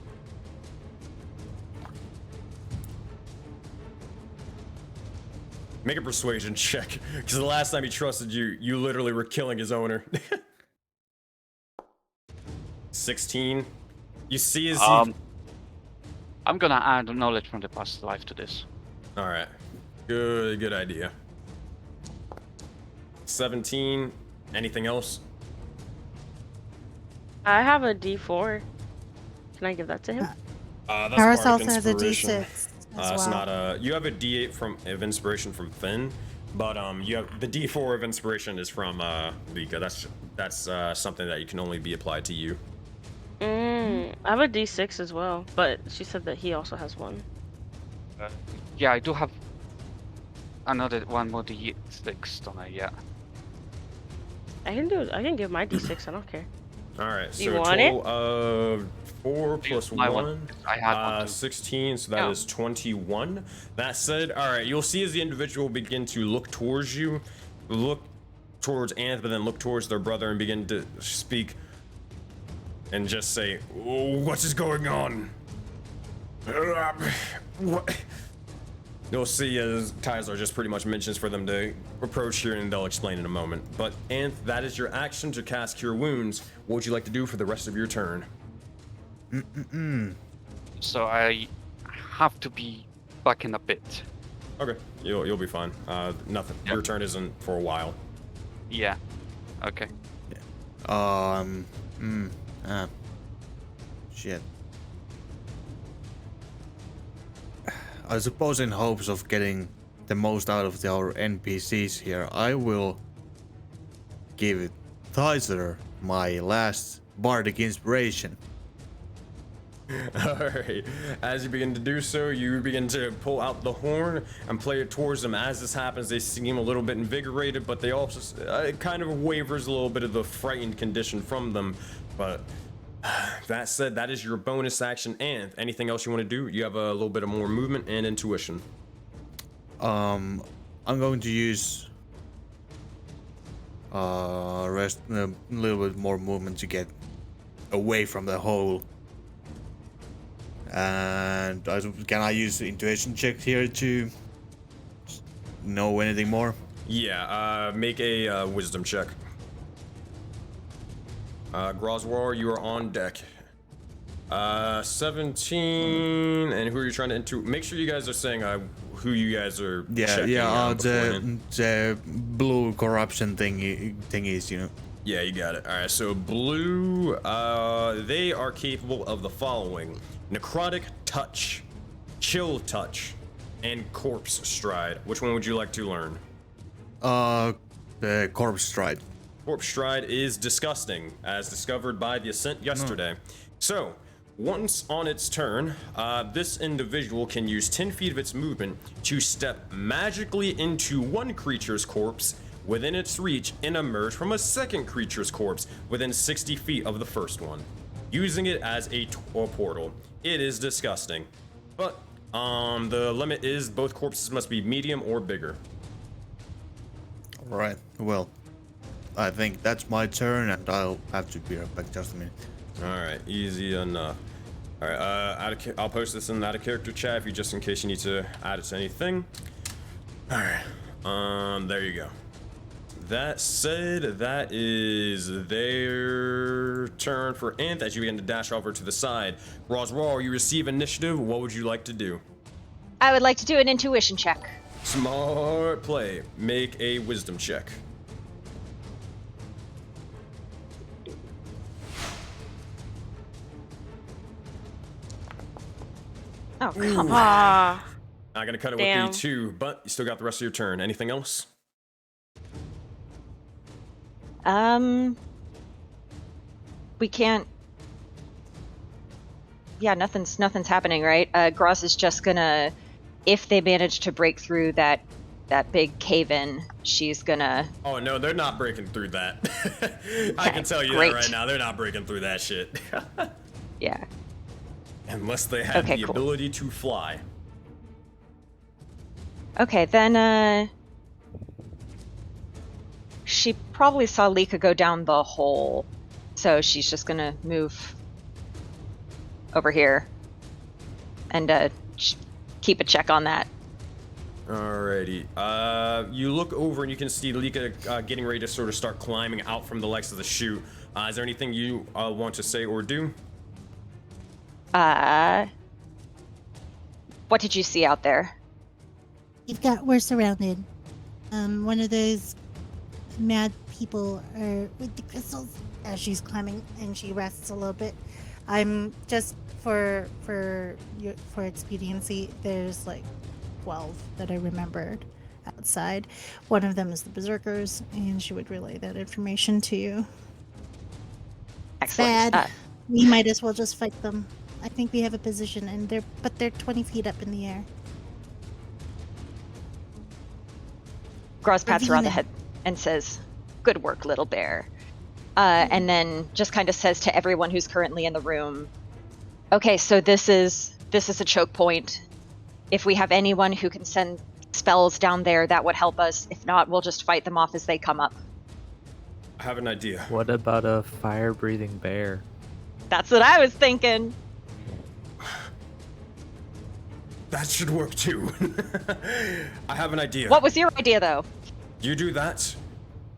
Make a persuasion check, because the last time he trusted you, you literally were killing his owner. 16. You see as I'm gonna add knowledge from the past life to this. All right. Good idea. 17. Anything else? I have a D4. Can I give that to him? That's Paris Bardic also has a Inspiration. D6 as It's well. not a. You have a D8 of inspiration from Finn, but you have the D4 of inspiration is from Lika. That's something that you can only be applied to you. I have a D6 as well, but she said that he also has one. Yeah, I do have another one more D6 on it. Yeah. I can do it. I can give my D6. I don't care. All right. Do So you want it? total of 4 plus My 1. I had one too. 16, so that Oh. is 21. That said, all right, you'll see as the individual begin to look towards you, look towards Anth, but then look towards their brother and begin to speak and just say, "Oh, what is going on?" What? You'll see as Tyler just pretty much mentions for them to approach here and they'll explain in a moment. But Anth, that is your action to cast Cure Wounds. What would you like to do for the rest of your turn? So I have to be back in a bit. Okay, you'll be fine. Nothing. Yep. Your turn isn't for a while. Yeah. Okay. Shit. I suppose in hopes of getting the most out of our NPCs here, I will give Tyler my last bardic inspiration. Alright, as you begin to do so, you begin to pull out the horn and play it towards them. As this happens, they seem a little bit invigorated, but they also, it kind of wavers a little bit of the frightened condition from them. But that said, that is your bonus action. And anything else you want to do? You have a little bit of more movement and intuition. I'm going to use a little bit more movement to get away from the hole. And can I use the intuition check here to know anything more? Yeah, make a wisdom check. Groswar, you are on deck. 17, and who are you trying to make sure you guys are saying who you guys are checking out beforehand. the blue corruption thingies, you know. Yeah, you got it. All right, so blue, they are capable of the following: necrotic touch, chill touch, and corpse stride. Which one would you like to learn? The corpse stride. Corpse stride is disgusting, as discovered by the Ascent yesterday. So, once on its turn, this individual can use 10 feet of its movement to step magically into one creature's corpse within its reach and emerge from a second creature's corpse within 60 feet of the first one, using it as a portal. It is disgusting, but the limit is both corpses must be medium or bigger. Alright, well, I think that's my turn and I'll have to be right back just a minute. All right, easy enough. All right, I'll post this in the out of character chat if you just in case you need to add it to anything. All right, there you go. That said, that is their turn for Anth as you begin to dash over to the side. Roswar, you receive initiative. What would you like to do? I would like to do an intuition check. Smart play. Make a wisdom check. Oh, come on. Ah, Not gonna cut it Damn. with D2, but you still got the rest of your turn. Anything else? We can't. Yeah, nothing's happening, right? Gross is just gonna, if they manage to break through that big cave-in, she's gonna. Oh no, they're not breaking through that. I can tell you great. that right now. They're not breaking through that shit. Yeah. Unless they have Okay, the cool. ability to fly. Okay, then she probably saw Lika go down the hole, so she's just gonna move over here and keep a check on that. Alrighty. You look over and you can see Lika getting ready to sort of start climbing out from the legs of the chute. Is there anything you want to say or do? What did you see out there? We're surrounded. One of those mad people are with the crystals. As she's climbing and she rests a little bit. I'm just for expediency. There's like 12 that I remembered outside. One of them is the Berserkers, and she would relay that information to you. Excellent. Bad. We might as well just fight them. I think we have a position, and they're 20 feet up in the air. Groz pats her on the head and says, "Good work, little bear." And then just kind of says to everyone who's currently in the room, "Okay, so this is a choke point. If we have anyone who can send spells down there, that would help us. If not, we'll just fight them off as they come up." I have an idea. What about a fire-breathing bear? That's what I was thinking. That should work too. I have an idea. What was your idea, though? You do that.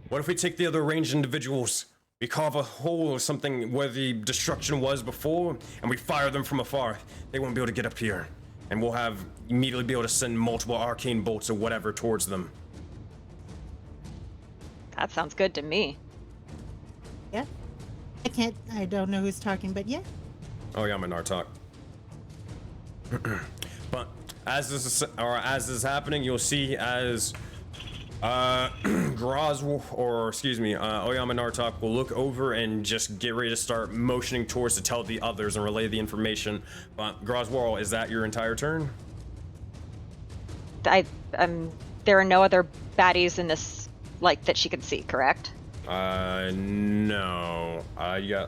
What if we take the other ranged individuals? We carve a hole or something where the destruction was before, and we fire them from afar. They won't be able to get up here. And we'll immediately be able to send multiple arcane bolts or whatever towards them. That sounds good to me. Yeah. I don't know who's talking, but yeah. Oh yeah, I'm a Nartok. But as this is happening, you'll see as Graz Oyama Nartok will look over and just get ready to start motioning towards to tell the others and relay the information. But Groswall, is that your entire turn? There are no other baddies in this, like, that she can see, correct? No. Yeah.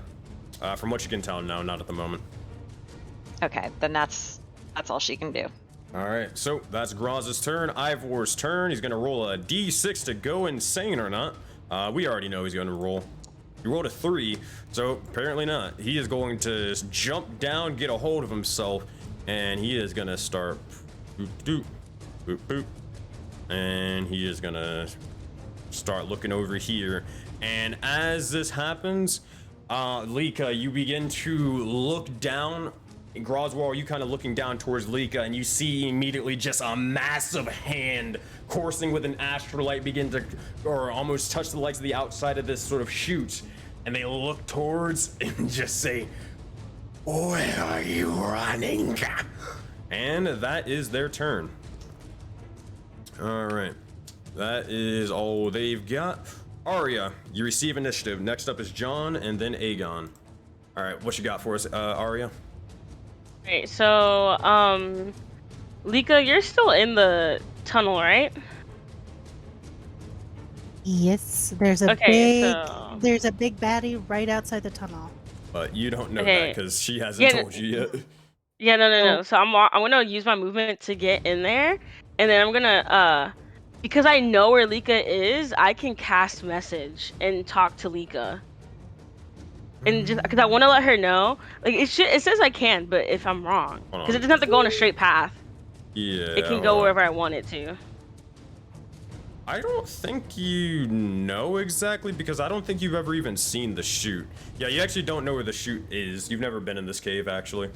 From what you can tell, no, not at the moment. Okay, then that's all she can do. Alright, so that's Graz's turn. Ivor's turn. He's gonna roll a d6 to go insane or not. We already know he's gonna roll. He rolled a 3, so apparently not. He is going to jump down, get a hold of himself, and he is gonna start boop doop, boop boop. And he is gonna start looking over here. And as this happens, Lika, you begin to look down. In Groswell, you kind of looking down towards Lika, and you see immediately just a massive hand coursing with an astrolight begin to, or almost touch the lights of the outside of this sort of chute. And they look towards and just say, "Where are you running?" And that is their turn. All right. That is all they've got. Arya, you receive initiative. Next up is John, and then Aegon. All right, what you got for us, Arya? Alright, so, Lika, you're still in the tunnel, right? Yes, there's a big baddie right outside the tunnel. But you don't know that because she hasn't told you yet. Yeah, no. So I'm gonna use my movement to get in there, and then I'm gonna because I know where Lika is, I can cast message and talk to Lika. And just because I want to let her know, like it says I can, but if I'm wrong, because it doesn't have to go on a straight path. Yeah. It can go wherever I want it to. I don't think you know exactly because I don't think you've ever even seen the chute. Yeah, you actually don't know where the chute is. You've never been in this cave, actually.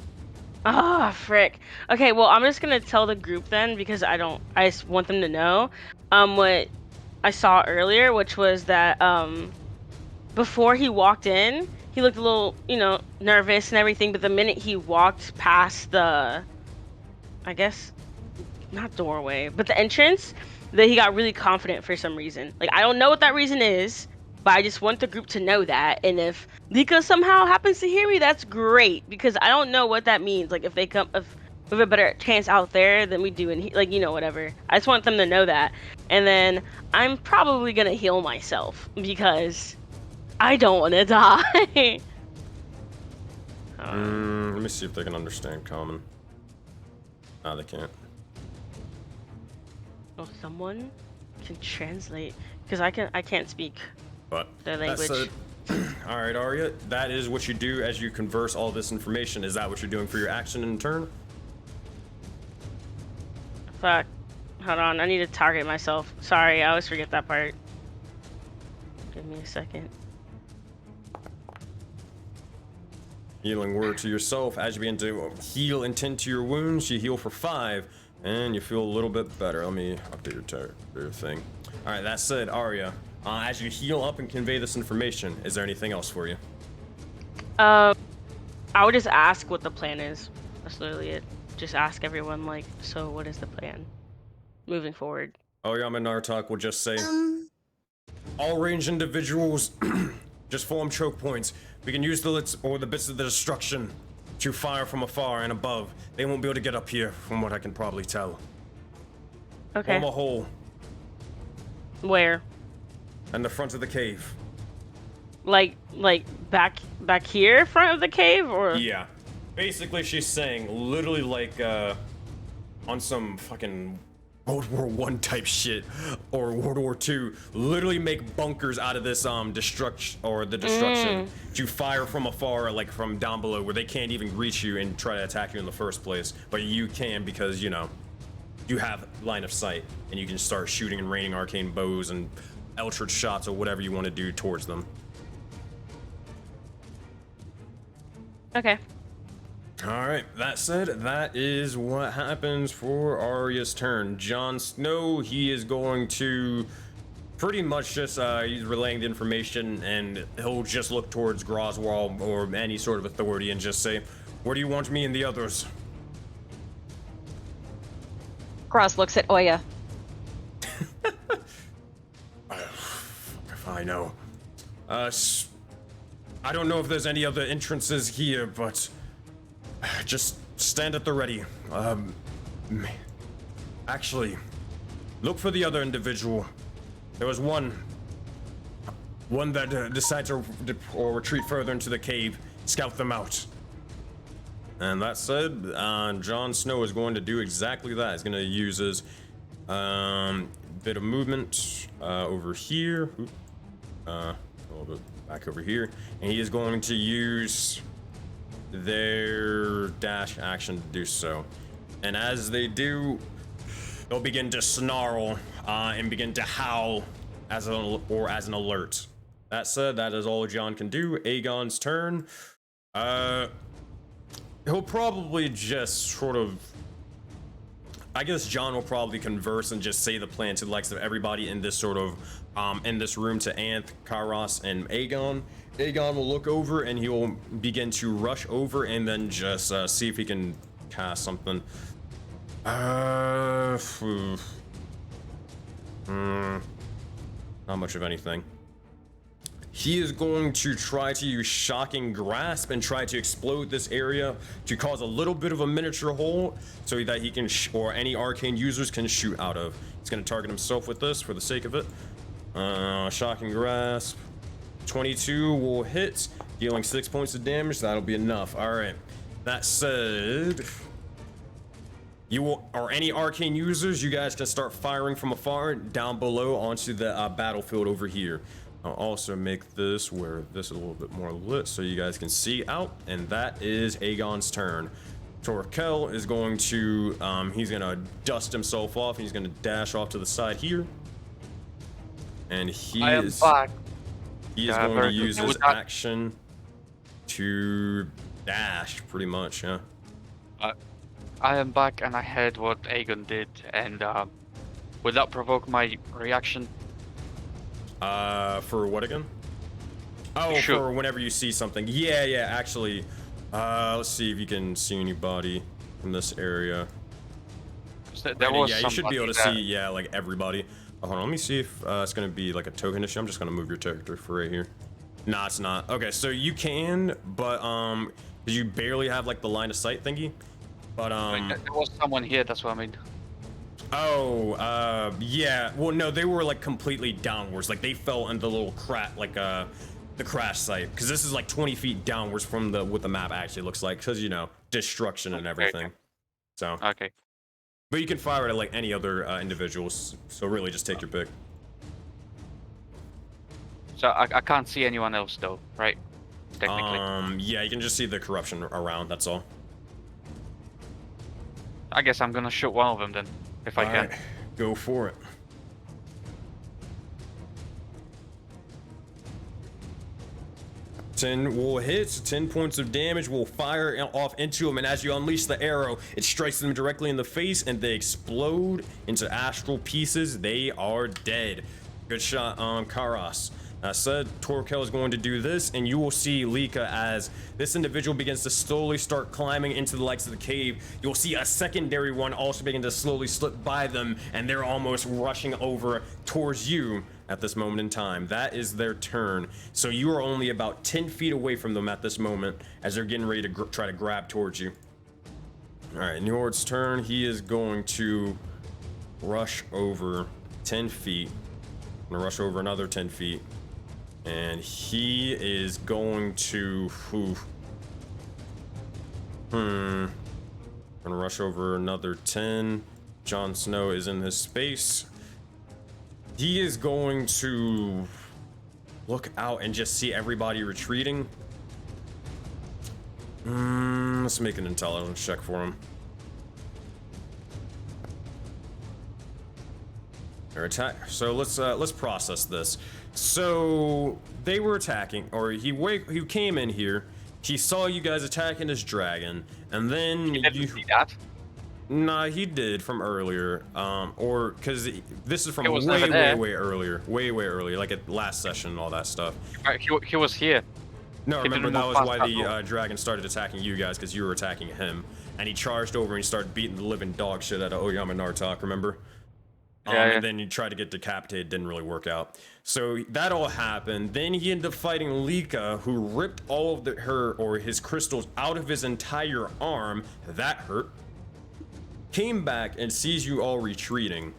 Ah, frick. Okay, well, I'm just gonna tell the group then because I just want them to know what I saw earlier, which was that before he walked in, he looked a little, nervous and everything, but the minute he walked past the, I guess, not doorway, but the entrance, that he got really confident for some reason. Like, I don't know what that reason is, but I just want the group to know that. And if Lika somehow happens to hear me, that's great, because I don't know what that means. Like, if we have a better chance out there than we do in whatever. I just want them to know that. And then I'm probably gonna heal myself because I don't want to die. Let me see if they can understand common. No, they can't. Oh, someone can translate because I can't speak But their language. All right, Arya, that is what you do as you converse all this information. Is that what you're doing for your action in turn? Fuck. Hold on, I need to target myself. Sorry, I always forget that part. Give me a second. Healing word to yourself. As you begin to heal and tend to your wounds, you heal for 5, and you feel a little bit better. Let me update your thing. All right, that said, Arya, as you heal up and convey this information, is there anything else for you? I would just ask what the plan is. That's literally it. Just ask everyone, like, so what is the plan moving forward? Oyama Nartok will just say, all ranged individuals just form choke points. We can use the lits or the bits of the destruction to fire from afar and above. They won't be able to get up here, from what I can probably tell. Okay. Form a hole Where? in the front of the cave. Like back here, front of the cave, or? Yeah. Basically, she's saying, literally like, on some fucking World War I type shit, or World War II, literally make bunkers out of this, destruction to fire from afar, like from down below, where they can't even reach you and try to attack you in the first place, but you can because, you know, you have line of sight, and you can start shooting and raining arcane bows and eldritch shots or whatever you want to do towards them. Okay. Alright, that said, that is what happens for Arya's turn. Jon Snow, he is going to pretty much just, he's relaying the information, and he'll just look towards Groswell or any sort of authority and just say, where do you want me and the others? Gros looks at Oya. If I know. I don't know if there's any other entrances here, but just stand at the ready. Actually, look for the other individual. There was one that decided to retreat further into the cave. Scout them out. And that said, Jon Snow is going to do exactly that. He's going to use his bit of movement over here. A little bit back over here. And he is going to use their dash action to do so. And as they do, they'll begin to snarl and begin to howl as an alert. That said, that is all Jon can do. Aegon's turn. He'll probably just sort of, I guess Jon will probably converse and just say the plan to the likes of everybody in this sort of in this room, to Anth, Kairos, and Aegon. Aegon will look over and he will begin to rush over and then just see if he can cast something. Not much of anything. He is going to try to use Shocking Grasp and try to explode this area to cause a little bit of a miniature hole so that he can, or any arcane users can shoot out of. He's going to target himself with this for the sake of it. Shocking Grasp. 22 will hit, dealing 6 points of damage. That'll be enough. All right. That said, you will, or any arcane users, you guys can start firing from afar down below onto the battlefield over here. I'll also make this where this is a little bit more lit so you guys can see out, and that is Aegon's turn. Torkel is going to, he's gonna dust himself off. He's gonna dash off to the side here. And he is going to use his action to dash, pretty much, yeah. I am back and I heard what Aegon did, and would that provoke my reaction? For what again? Oh, Sure. For whenever you see something. Yeah, actually. Let's see if you can see anybody from this area. There was you should be able to somebody see, yeah, like everybody. Hold on, let me see if it's gonna be like a token issue. I'm just gonna move your character for right here. Nah, it's not. Okay, so you can, but because you barely have like the line of sight thingy. But there was someone here, that's what I mean. Oh, yeah. Well, no, they were like completely downwards. Like they fell into the little crack, like the crash site. Because this is like 20 feet downwards from what the map actually looks like. Because, you know, destruction and everything. Okay. So. Okay. But you can fire it at like any other individuals. So really, just take your pick. So I can't see anyone else though, right? Technically. Yeah, you can just see the corruption around. That's all. I guess I'm gonna shoot one of them then, if I can. Right, go for it. 10 will hit, 10 points of damage will fire off into him, and as you unleash the arrow, it strikes them directly in the face, and they explode into astral pieces. They are dead. Good shot on Karas. Said Torkel is going to do this, and you will see Lika as this individual begins to slowly start climbing into the legs of the cave. You'll see a secondary one also begin to slowly slip by them, and they're almost rushing over towards you at this moment in time. That is their turn. So you are only about 10 feet away from them at this moment as they're getting ready to try to grab towards you. All right, Njord's turn. He is going to rush over 10 feet. I'm gonna rush over another 10 feet. And he is going to gonna rush over another 10. Jon Snow is in this space. He is going to look out and just see everybody retreating. Let's make an intelligence check for him. Their attack. So let's process this. So they were attacking, or he came in here. He saw you guys attacking his dragon, and then You didn't see that? Nah, he did from earlier. Or because this is from It was way never there. earlier, way earlier, like at last session and all that stuff. He was here. No, He remember didn't that move was past why that the door. dragon started attacking you guys, because you were attacking him, and he charged over and he started beating the living dog shit out of Oyama Nartok. Remember? Yeah. And then you tried to get decapitated, didn't really work out. So that all happened. Then he ended up fighting Lika, who ripped all of his crystals out of his entire arm. That hurt. Came back and sees you all retreating,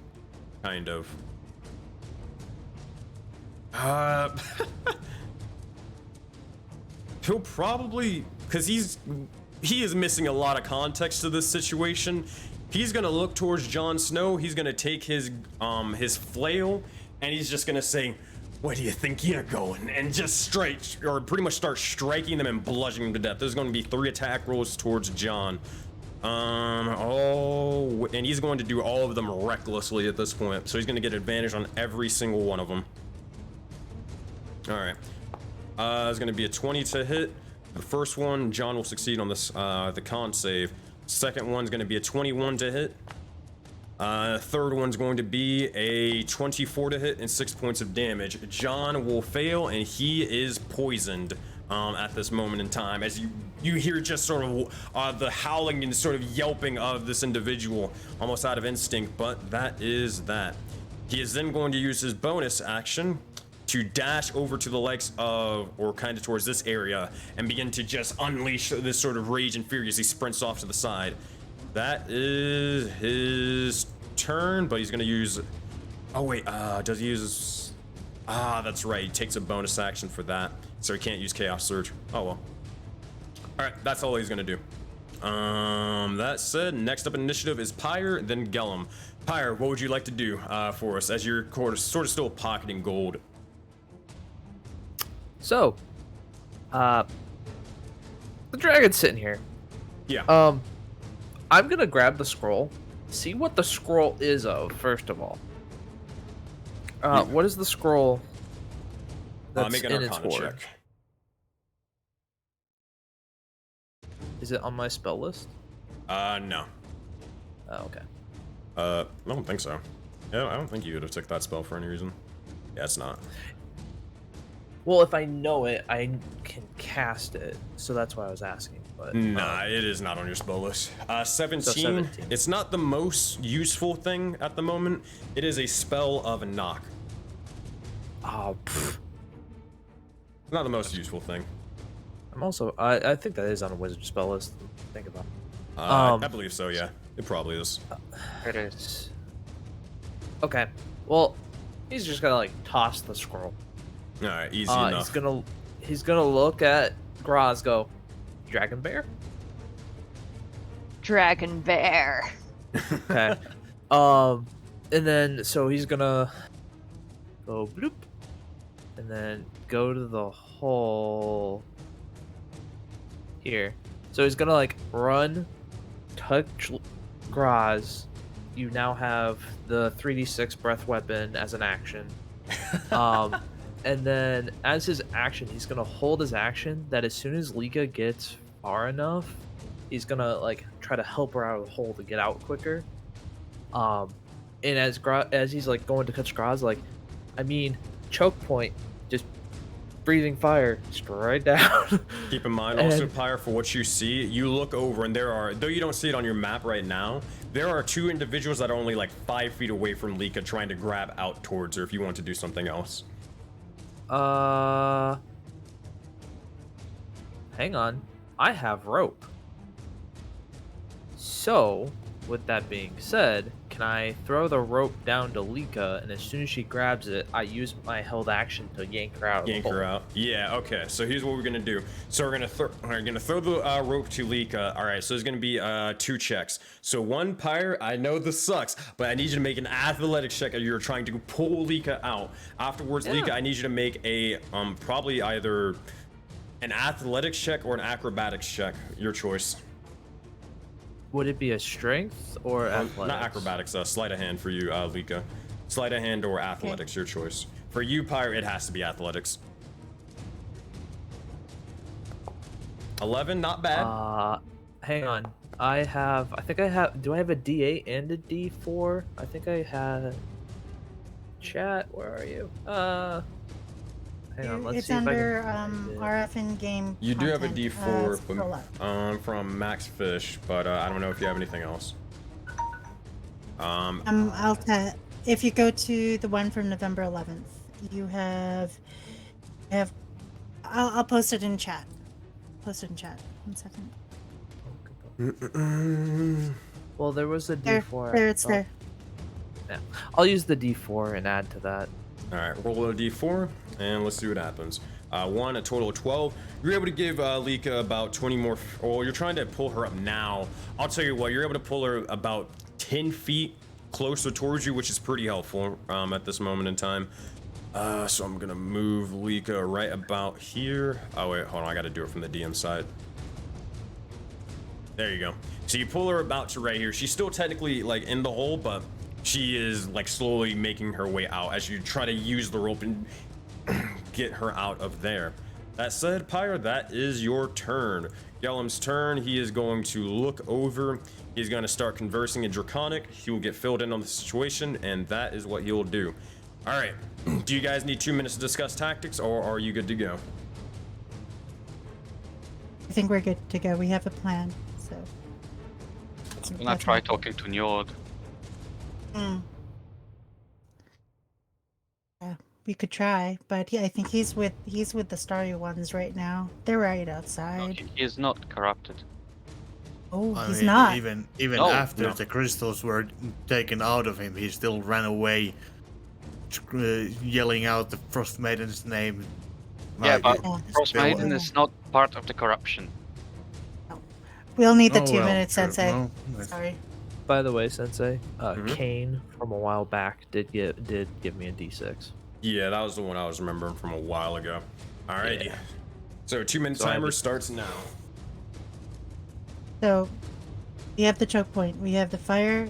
kind of. He'll probably, because he is missing a lot of context to this situation. He's gonna look towards Jon Snow. He's gonna take his flail, and he's just gonna say, "Where do you think you're going?" And just strike, or pretty much start striking them and bludgeoning them to death. There's gonna be 3 attack rolls towards Jon. And he's going to do all of them recklessly at this point. So he's gonna get advantage on every single one of them. All right. It's gonna be a 20 to hit. The first one, Jon will succeed on this the con save. Second one's going to be a 21 to hit. Third one's going to be a 24 to hit and 6 points of damage. Jon will fail, and he is poisoned at this moment in time. As you hear just sort of the howling and sort of yelping of this individual, almost out of instinct, but that is that. He is then going to use his bonus action to dash over to the legs of, or kind of towards this area, and begin to just unleash this sort of rage and fury as he sprints off to the side. That is his turn, but he's gonna use, oh wait, does he use, that's right, he takes a bonus action for that, so he can't use Chaos Surge. Oh well. Alright, that's all he's gonna do. That said, next up in initiative is Pyre, then Gellum. Pyre, what would you like to do for us, as you're sort of still pocketing gold? So, the dragon's sitting here. Yeah. I'm gonna grab the scroll, see what the scroll is of, first of all. What is the scroll that's Make an in its Arcana hoard? check. Is it on my spell list? No. Oh, okay. I don't think so. Yeah, I don't think you would have took that spell for any reason. Yeah, it's not. Well, if I know it, I can cast it, so that's why I was asking. But Nah, it is not on your spell list. 17, So 17. It's not the most useful thing at the moment. It is a spell of a knock. Oh, Not the most useful thing. I'm also. I think that is on a wizard spell list. Think about. I believe so, yeah. It probably is. It is. Okay. Well, he's just gonna like toss the scroll. Alright, easy enough. He's gonna look at Graz, go, Dragon Bear. Dragon bear. Okay. And then so he's gonna go bloop, and then go to the hole here. So he's gonna like run, touch Graz. You now have the 3d6 breath weapon as an action. And then as his action, he's gonna hold his action that as soon as Lika gets far enough, he's gonna like try to help her out of the hole to get out quicker. And as he's like going to touch Graz, like, I mean, choke point, just breathing fire straight down. Keep in mind also, Pyre, for what you see, you look over and there are, though you don't see it on your map right now, there are 2 individuals that are only like 5 feet away from Lika trying to grab out towards her if you want to do something else. Hang on. I have rope. So, with that being said, can I throw the rope down to Lika, and as soon as she grabs it, I use my held action to yank her out. Yank her out. Yeah. Okay. So here's what we're gonna do. So we're gonna throw the rope to Lika. All right. So there's gonna be 2 checks. So one, Pyre, I know this sucks, but I need you to make an athletics check as you're trying to pull Lika out. Afterwards, Yeah. Lika, I need you to make a probably either an athletics check or an acrobatics check. Your choice. Would it be a strength or athletics? Not acrobatics. Sleight of hand for you, Lika. Sleight of hand or athletics, your choice. For you, Pyre, it has to be athletics. 11, not bad. Hang on. Do I have a D8 and a D4? I think I had. Chat, where are you? Hang on, let's It's see if under I can find it. RF in-game. You do have a content. D4 Scroll up. from Max Fish, but I don't know if you have anything else. I'll tell. If you go to the one from November 11th, you have. I'll post it in chat. Post it in chat. 1 second. Well, there was a There, D4. there, it's there. Yeah. I'll use the D4 and add to that. All right, roll a D4, and let's see what happens. 1, a total of 12. You're able to give Lika about 20 more. Well, you're trying to pull her up now. I'll tell you what, you're able to pull her about 10 feet closer towards you, which is pretty helpful at this moment in time. So I'm gonna move Lika right about here. Oh wait, hold on, I gotta do it from the DM side. There you go. So you pull her about to right here. She's still technically like in the hole, but she is like slowly making her way out as you try to use the rope and get her out of there. That said, Pyre, that is your turn. Gellum's turn. He is going to look over. He's going to start conversing in Draconic. He will get filled in on the situation, and that is what he'll do. All right. Do you guys need 2 minutes to discuss tactics, or are you good to go? I think we're good to go. We have a plan. So. I'm gonna try talking to Njord. Yeah, we could try, but I think he's with the starry ones right now. They're right No, outside. he is not corrupted. Oh, I he's mean, not. Even No, after no. the crystals were taken out of him, he still ran away, yelling out the Frostmaiden's name. Yeah, Like, but Oh, Frostmaiden yeah. is not part of the corruption. We'll need the oh, 2 well, minutes, sure, Sensei. well, that's- Sorry. By the way, Sensei, Mhm. Kane from a while back did give me a D6. Yeah, that was the one I was remembering from a while ago. Alrighty. Yeah. So 2-minute So I timer would- starts now. So, we have the choke point. We have the fire.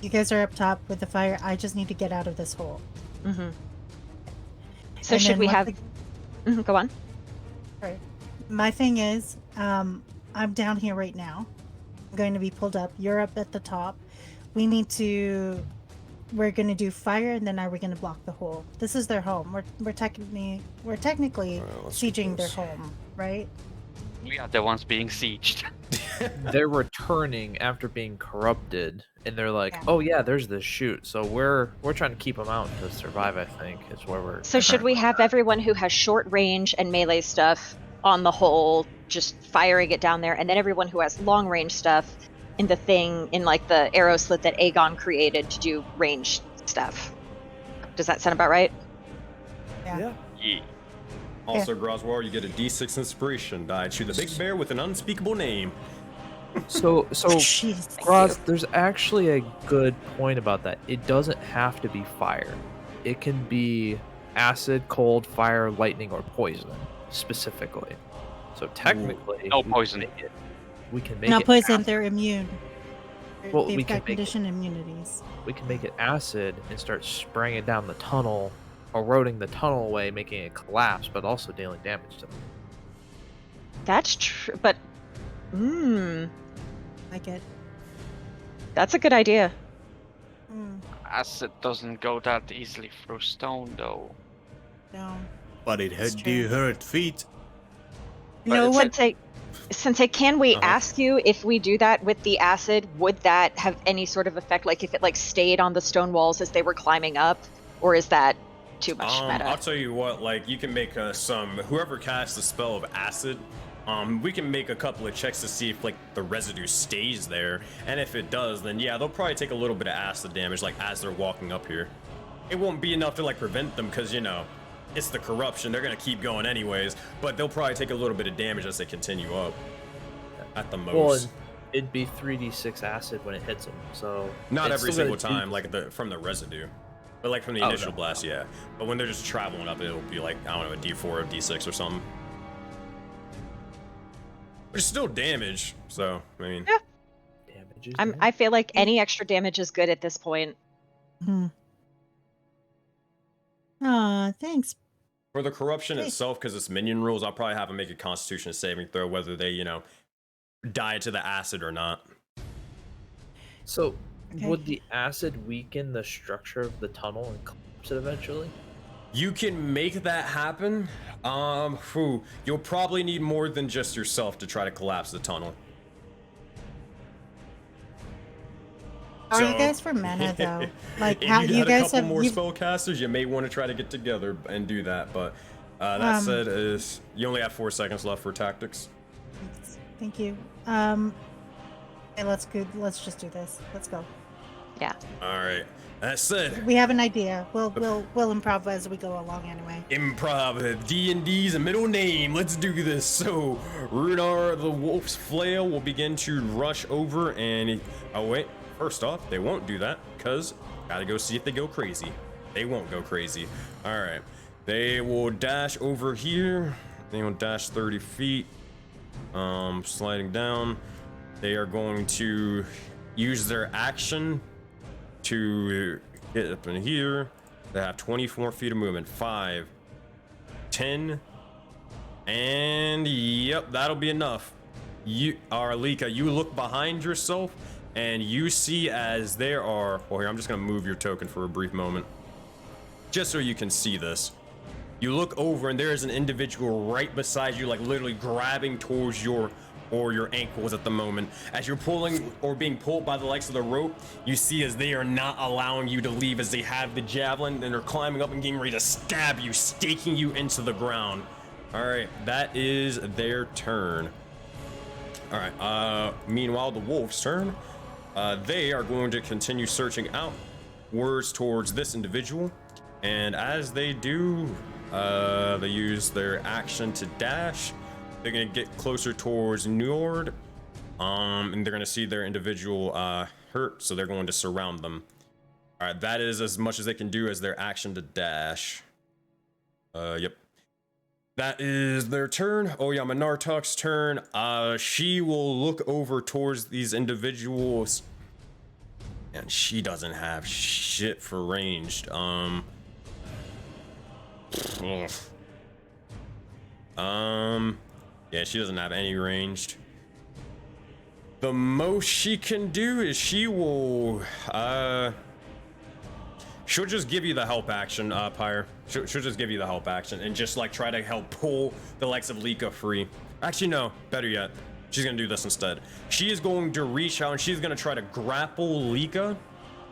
You guys are up top with the fire. I just need to get out of this hole. Mm-hmm. So And should then we once have? Mhm, go on. Right. My thing is, I'm down here right now. I'm going to be pulled up. You're up at the top. We're going to do fire, and then we're going to block the hole. This is their home. We're technically Alright, let's do sieging their this. home, right? We are the ones being sieged. They're returning after being corrupted, and they're like, Yeah. "Oh yeah, there's this chute." So we're trying to keep them out to survive. I think is where we're. So should we have everyone who has short range and melee stuff on the hole, just firing it down there, and then everyone who has long range stuff in the thing in like the arrow slit that Aegon created to do range stuff? Does that sound about right? Yeah. Yeah. Also, Groswell, you get a D6 inspiration die to the big bear with an unspeakable name. So Jeez. Ross, there's actually a good point about that. It doesn't have to be fire. It can be acid, cold, fire, lightning, or poison specifically. So technically, No we can poison. we can make No it poison. acid. They're immune. Well, They've we can got make it- condition immunities. We can make it acid and start spraying it down the tunnel eroding the tunnel away, making it collapse, but also dealing damage to them. That's true, but Like it. that's a good idea. Mm, Acid doesn't go that easily through stone, though. no. But it It's had you true. hurt feet. You know what? Sensei, can we Uh-huh. ask you if we do that with the acid, would that have any sort of effect? Like if it like stayed on the stone walls as they were climbing up, or is that too much meta? I'll tell you what, like, you can make whoever casts the spell of acid, we can make a couple of checks to see if, like, the residue stays there, and if it does, then yeah, they'll probably take a little bit of acid damage, like, as they're walking up here. It won't be enough to, like, prevent them, because, you know, it's the corruption, they're gonna keep going anyways, but they'll probably take a little bit of damage as they continue up, at the most. Well, and it'd be 3d6 acid when it hits them, so Not it's every still single gonna do- time, like from the residue. But like from the Oh, initial no. blast, yeah. But when they're just traveling up, it'll be like, I don't know, a D4 or a D6 or something. But it's still damage, so, I mean. Yeah. Damage is I feel like any extra damage is good at this point. Aw, thanks. For the corruption Okay. itself, because it's minion rules, I'll probably have them make a constitution saving throw, whether they, you know, die to the acid or not. So, Okay. would the acid weaken the structure of the tunnel and collapse it eventually? You can make that happen. You'll probably need more than just yourself to try to collapse the tunnel. How are you So- guys for mana though? Like if how you you got guys a couple have more you've- spellcasters, you may want to try to get together and do that. But that said, is you only have 4 seconds left for tactics. Thank you. Okay, let's just do this. Let's go. Yeah. All right. That said, We have an idea. We'll improv as we go along anyway. improv. D&D's a middle name. Let's do this. So, Runar the Wolf's Flail will begin to rush over and... Oh, wait. First off, they won't do that because gotta go see if they go crazy. They won't go crazy. All right. They will dash over here. They will dash 30 feet. Sliding down. They are going to use their action to get up in here. They have 24 feet of movement. 5, 10, and yep, that'll be enough. You, Arlika, you look behind yourself and you see as there are. Well, here, I'm just gonna move your token for a brief moment, just so you can see this. You look over and there is an individual right beside you, like literally grabbing towards your ankles at the moment. As you're pulling or being pulled by the likes of the rope, you see as they are not allowing you to leave, as they have the javelin and they're climbing up and getting ready to stab you, staking you into the ground. All right, that is their turn. All right, meanwhile, the wolf's turn. They are going to continue searching outwards towards this individual. And as they do, they use their action to dash. They're gonna get closer towards Njord, and they're gonna see their individual hurt, so they're going to surround them. All right, that is as much as they can do as their action to dash. Yep. That is their turn. Oh yeah, Minartuk's turn. She will look over towards these individuals, and she doesn't have shit for ranged. Yeah, she doesn't have any ranged. The most she can do is she will, she'll just give you the help action, Pyre. She'll just give you the help action and just like try to help pull the likes of Lika free. Actually, no, better yet. She's gonna do this instead. She is going to reach out and she's gonna try to grapple Lika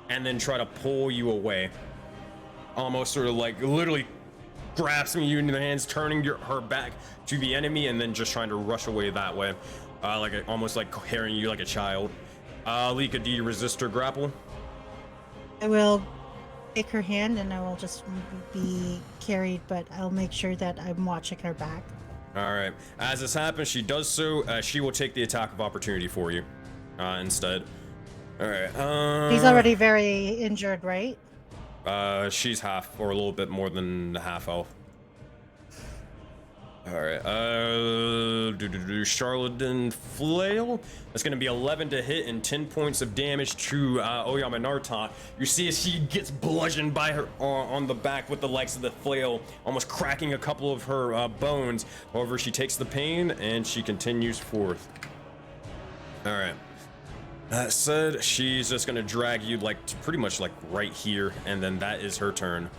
and then try to pull you away. Almost sort of like literally grasping you in the hands, turning her back to the enemy, and then just trying to rush away that way. Almost like carrying you like a child. Lika, do you resist her grapple? I will take her hand and I will just be carried, but I'll make sure that I'm watching her back. All right. As this happens, she does so. She will take the attack of opportunity for you instead. All right. He's already very injured, right? She's half or a little bit more than half health. All right. Charlatan Flail. That's gonna be 11 to hit and 10 points of damage to Oyama Nartok. You see as she gets bludgeoned by her on the back with the likes of the flail, almost cracking a couple of her bones. However, she takes the pain and she continues forth. All right. That said, she's just gonna drag you like pretty much like right here, and then that is her turn.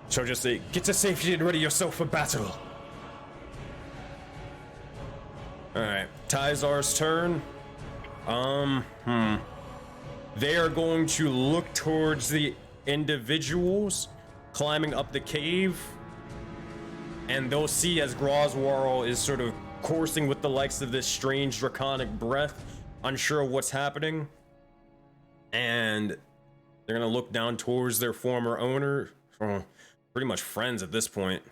So just say, get to safety and ready yourself for battle. Alright, Tizar's turn. They are going to look towards the individuals climbing up the cave, and they'll see as Groswarl is sort of coursing with the likes of this strange draconic breath, unsure of what's happening, and they're gonna look down towards their former owner, pretty much friends at this point.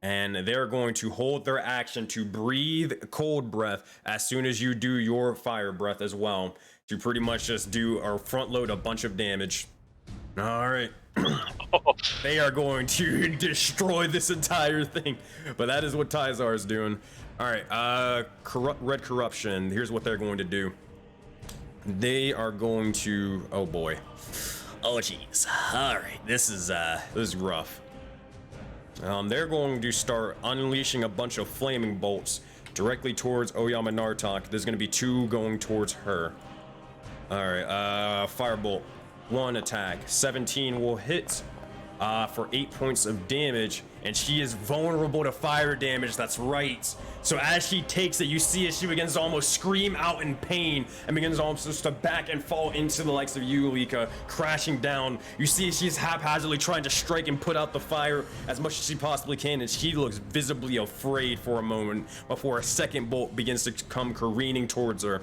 And they're going to hold their action to breathe cold breath as soon as you do your fire breath as well, to pretty much just do or front load a bunch of damage. All right. They are going to destroy this entire thing, but that is what Tizar is doing. All right, Red Corruption, here's what they're going to do. They are going to, oh boy. Oh geez. All right, this is rough. They're going to start unleashing a bunch of flaming bolts directly towards Oyama Nartok. There's going to be 2 going towards her. All right, Firebolt, 1 attack, 17 will hit for 8 points of damage, and she is vulnerable to fire damage. That's right. So as she takes it, you see as she begins to almost scream out in pain and begins almost to back and fall into the likes of you, Lika, crashing down. You see as she's haphazardly trying to strike and put out the fire as much as she possibly can, and she looks visibly afraid for a moment before a second bolt begins to come careening towards her.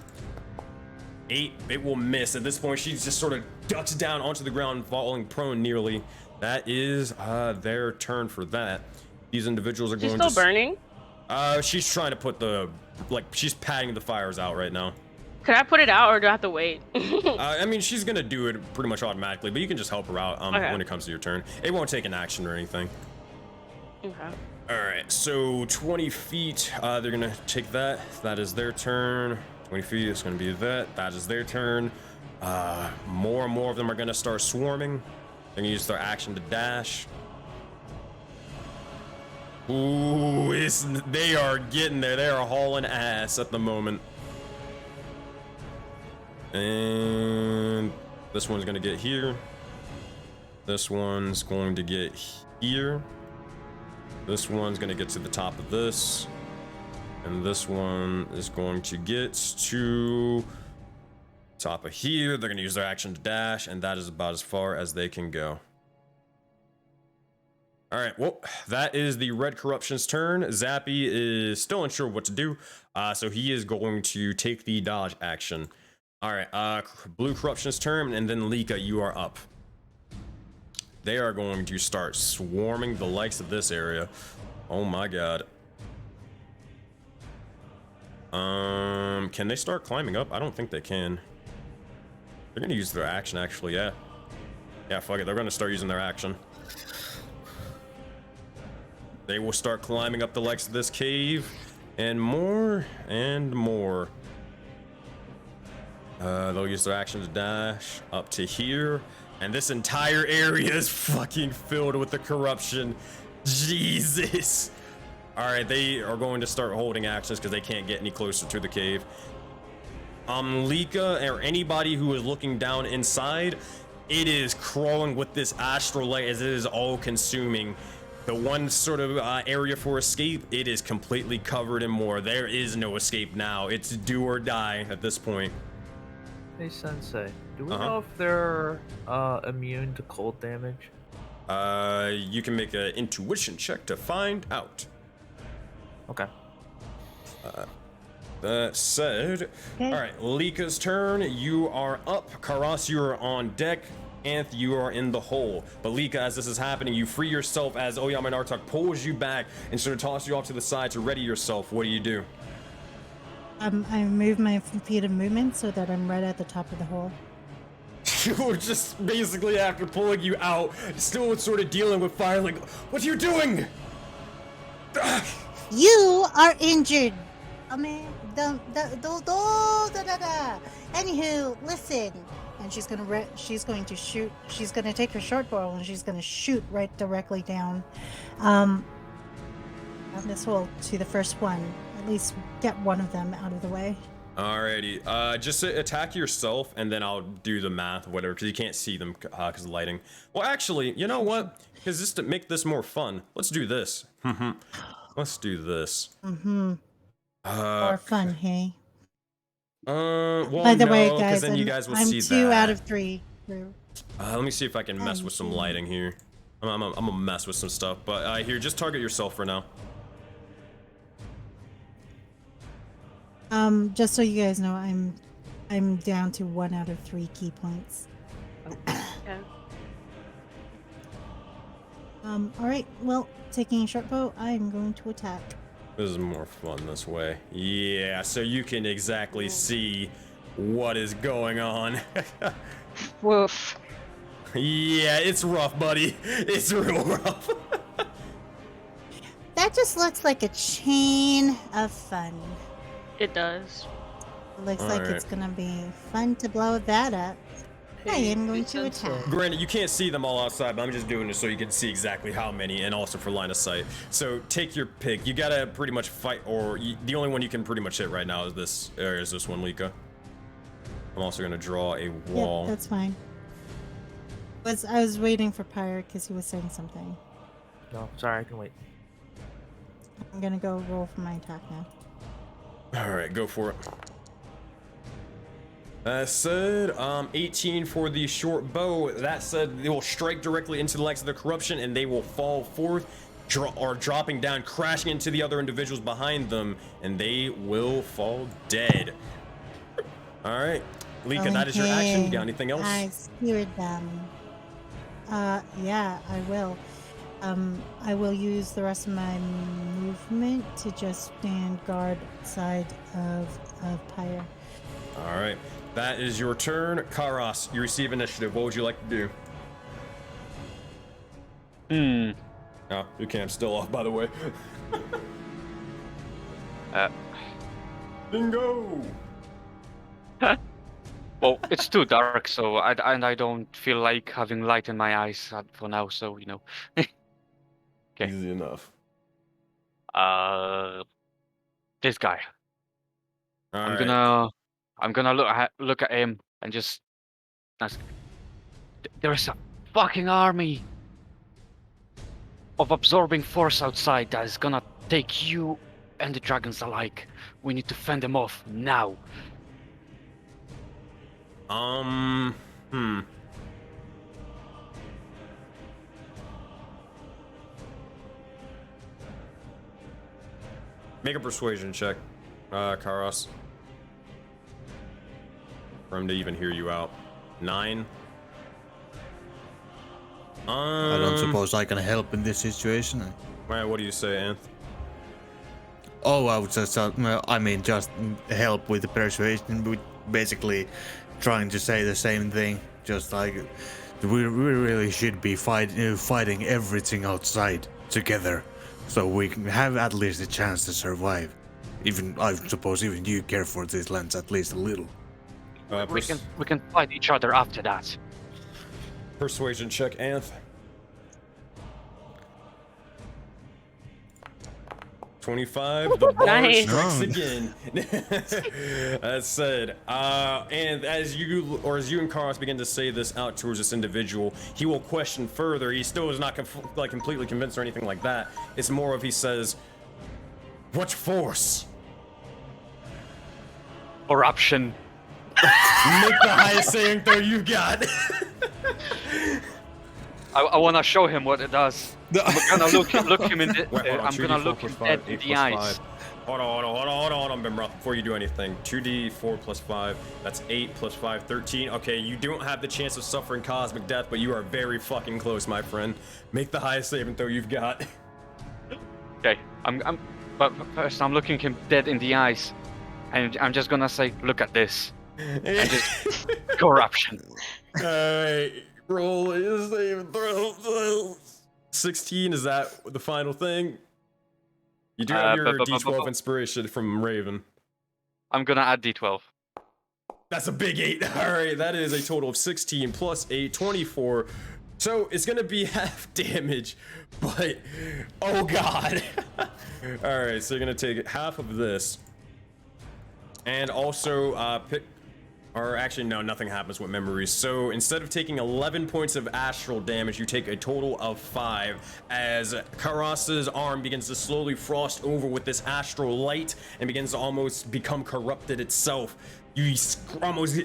8, it will miss. At this point, she just sort of ducks down onto the ground, falling prone nearly. That is their turn for that. These individuals are going to... She's still burning? She's trying to put the... like, she's patting the fires out right now. Could I put it out, or do I have to wait? I mean, she's gonna do it pretty much automatically, but you can just help her out Okay. when it comes to your turn. It won't take an action or anything. Okay. Alright, so 20 feet, they're gonna take that. That is their turn. 20 feet, it's gonna be that. That is their turn. More and more of them are gonna start swarming. They're gonna use their action to dash. Ooh, they are getting there. They are hauling ass at the moment. And this one's gonna get here. This one's going to get here. This one's gonna get to the top of this. And this one is going to get to top of here. They're gonna use their action to dash, and that is about as far as they can go. All right, well, that is the Red Corruption's turn. Zappy is still unsure what to do, so he is going to take the dodge action. All right, Blue Corruption's turn, and then Lika, you are up. They are going to start swarming the likes of this area. Oh my god. Can they start climbing up? I don't think they can. They're gonna use their action, actually, yeah. Yeah, fuck it, they're gonna start using their action. They will start climbing up the likes of this cave, and more and more. They'll use their action to dash up to here, and this entire area is fucking filled with the corruption. Jesus. All right, they are going to start holding actions because they can't get any closer to the cave. Lika, or anybody who is looking down inside, it is crawling with this astral light as it is all consuming. The one sort of area for escape, it is completely covered in more. There is no escape now. It's do or die at this point. Hey, Sensei, do we know if they're immune to cold damage? You can make an intuition check to find out. Okay. That said, all right, Lika's turn. You are up. Karas, you are on deck. Anth, you are in the hole. But Lika, as this is happening, you free yourself as Oyama Nartok pulls you back and sort of tosses you off to the side to ready yourself. What do you do? I move my feet of movement so that I'm right at the top of the hole. You're just basically, after pulling you out, still sort of dealing with fire, like, what are you doing? You are injured. I mean, don't. Anywho, listen. And she's going to shoot. She's gonna take her short bow and she's gonna shoot right directly down. This will to the first one. At least get one of them out of the way. Alrighty, just attack yourself, and then I'll do the math, whatever, because you can't see them because of lighting. Well, actually, you know what? Because just to make this more fun, let's do this. Let's do this. More fun, hey? Well, By the no, way, because guys, then you guys will I'm see 2 that. out of 3. Let me see if I can mess with some lighting here. I'm gonna mess with some stuff, but here, just target yourself for now. Just so you guys know, I'm down to 1 out of 3 key points. Yeah. All right. Well, taking a short bow, I'm going to attack. This is more fun this way. Yeah, so you can exactly see what is going on. Woof. Yeah, it's rough, buddy. It's real rough. That just looks like a chain of fun. It does. Looks like it's gonna be fun to blow that up. I am going to attack. Granted, you can't see them all outside, but I'm just doing it so you can see exactly how many, and also for line of sight. So take your pick. You gotta pretty much fight, or the only one you can pretty much hit right now is this one, Lika. I'm also gonna draw a wall. Yeah, that's fine. I was waiting for Pyre because he was saying something. No, sorry, I can wait. I'm gonna go roll for my attack now. All right, go for it. That said, 18 for the short bow. That said, they will strike directly into the legs of the corruption, and they will fall forth, dropping down, crashing into the other individuals behind them, and they will fall dead. All right, Lika, that is your action. You got anything else? I skewered them. Yeah, I will. I will use the rest of my movement to just stand guard side of Pyre. All right, that is your turn. Karas, you receive initiative. What would you like to do? Oh, your camp's still off, by the way. Bingo! Well, it's too dark, so I don't feel like having light in my eyes for now. So you know. Okay. Easy enough. This guy. All I'm right. gonna look at him and just ask. There's a fucking army of absorbing force outside that is gonna take you and the dragons alike. We need to fend them off now. Make a persuasion check, Karas. For him to even hear you out. 9. I don't suppose I can help in this situation. Alright, what do you say, Anth? Oh, I would just, just help with the persuasion, with basically trying to say the same thing. Just like, we really should be fighting everything outside together, so we can have at least a chance to survive. Even, I suppose, even you care for these lands at least a little. We can fight each other after that. Persuasion check, Anth. 25. The bar Nice. strikes again. That said, and as you and Carlos begin to say this out towards this individual, he will question further. He still is not completely convinced or anything like that. It's more of he says, "What force?" Corruption. Make the highest saving throw you've got. I want to show him what it does. I'm gonna look him in the. Wait, hold on, I'm gonna 2d4 look plus him 5, dead 8 in the plus eyes. 5. Hold on, Bimroth, before you do anything. 2d4 plus 5, that's 8 plus 5, 13. Okay, you don't have the chance of suffering cosmic death, but you are very fucking close, my friend. Make the highest saving throw you've got. Okay, but first I'm looking him dead in the eyes, and I'm just gonna say, look at this. And just corruption. Alright, roll is saving throw. 16, is that the final thing? You do have your but- D12 inspiration from Raven. I'm gonna add D12. That's a big 8. Alright, that is a total of 16 plus 8, 24. So it's gonna be half damage, but oh god. Alright, so you're gonna take half of this. And also pick, or actually no, nothing happens with memories. So instead of taking 11 points of astral damage, you take a total of 5 as Karas's arm begins to slowly frost over with this astral light and begins to almost become corrupted itself. You almost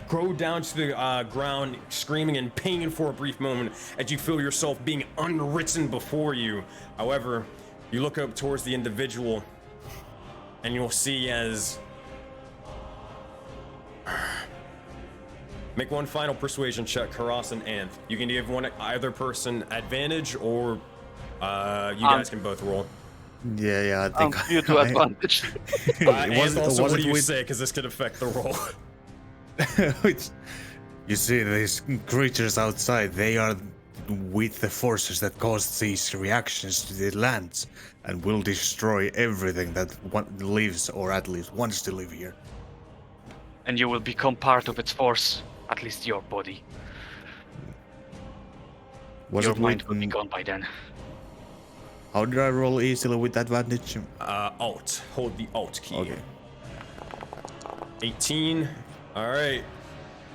go down to the ground, screaming in pain for a brief moment as you feel yourself being unwritten before you. However, you look up towards the individual and you'll see as... Make one final persuasion check, Karas and Anth. You can give either person advantage, or you guys can both roll. Yeah, I think You do advantage. And also, what do you say? Because this could affect the roll. You see, these creatures outside, they are with the forces that cause these reactions to the lands and will destroy everything that lives, or at least wants to live here. And you will become part of its force, at least your body. Your mind will be gone by then. How did I roll easily with advantage? Alt. Hold the Alt key. Okay. 18. Alright.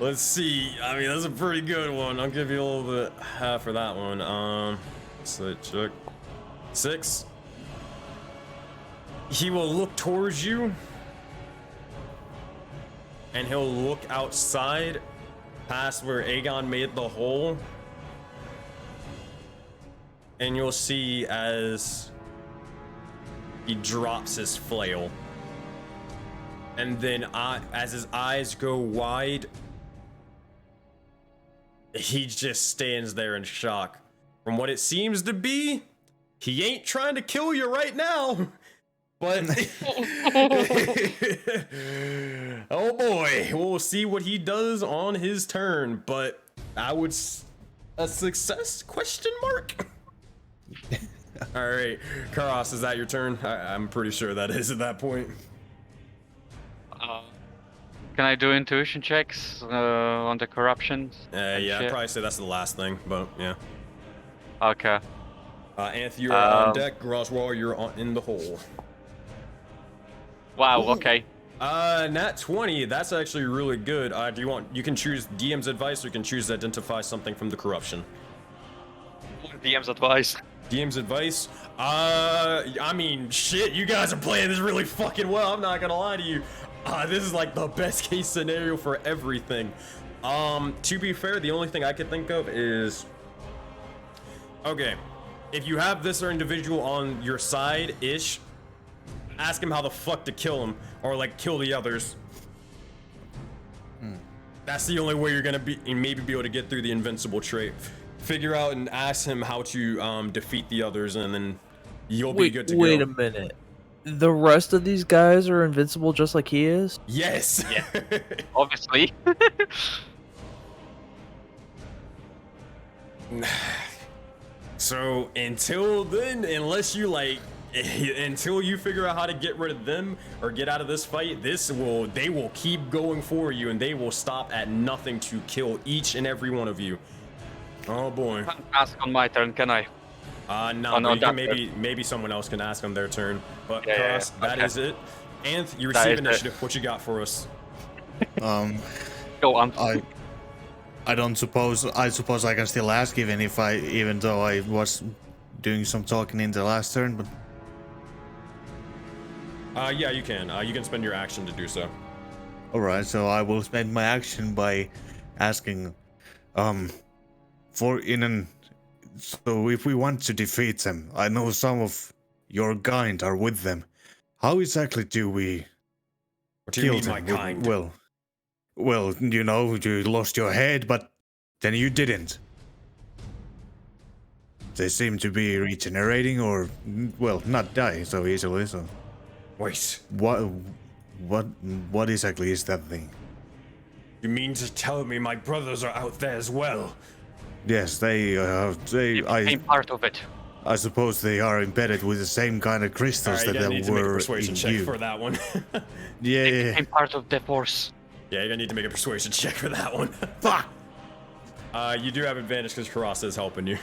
Let's see. I mean, that's a pretty good one. I'll give you a little bit half for that one. So check. 6. He will look towards you. And he'll look outside past where Aegon made the hole. And you'll see as he drops his flail. And then as his eyes go wide, he just stands there in shock. From what it seems to be, he ain't trying to kill you right now. But oh boy, we'll see what he does on his turn. But I would a success? Question mark. All right, Karas, is that your turn? I'm pretty sure that is at that point. Can I do intuition checks on the corruption? Yeah, I'd probably say that's the last thing, but yeah. Okay. Anth, you're on deck. Groswell, you're in the hole. Wow. Ooh. Okay. Nat 20. That's actually really good. Do you want? You can choose DM's advice, or you can choose to identify something from the corruption. DM's advice. DM's advice. I mean, shit. You guys are playing this really fucking well. I'm not gonna lie to you. This is like the best case scenario for everything. To be fair, the only thing I could think of is, okay, if you have this individual on your side-ish, ask him how the fuck to kill him, or like kill the others. That's the only way you're gonna maybe be able to get through the invincible trait. Figure out and ask him how to defeat the others, and then you'll be good to go. Wait a minute. The rest of these guys are invincible just like he is? Yes. Yeah. Obviously. So until then, unless you until you figure out how to get rid of them or get out of this fight, they will keep going for you, and they will stop at nothing to kill each and every one of you. Oh boy. Can't ask on my turn, can I? No, Oh, no, but that's maybe someone else can ask on their turn. But Yeah, Karas, that okay. is it. Anth, you That receive is it. initiative. What you got for us? Go on. I don't suppose. I suppose I can still ask, even though I was doing some talking in the last turn. But Yeah, you can. You can spend your action to do so. all right, so I will spend my action by asking, so if we want to defeat them, I know some of your kind are with them. How exactly do we What do you kill mean, them? my kind? Well, you know, you lost your head, but then you didn't. They seem to be regenerating, or well, not die so easily. So Wait, what exactly is that thing? you mean to tell me my brothers are out there as well? Yes, You became part of it. I suppose they are embedded with the same kind of crystals Alright, you're that gonna need to make a were persuasion in check you. for that one. Yeah, They yeah. became part of the force. Yeah, you're gonna need to make a persuasion check for that one. Fuck! You do have advantage because Karasa is helping you.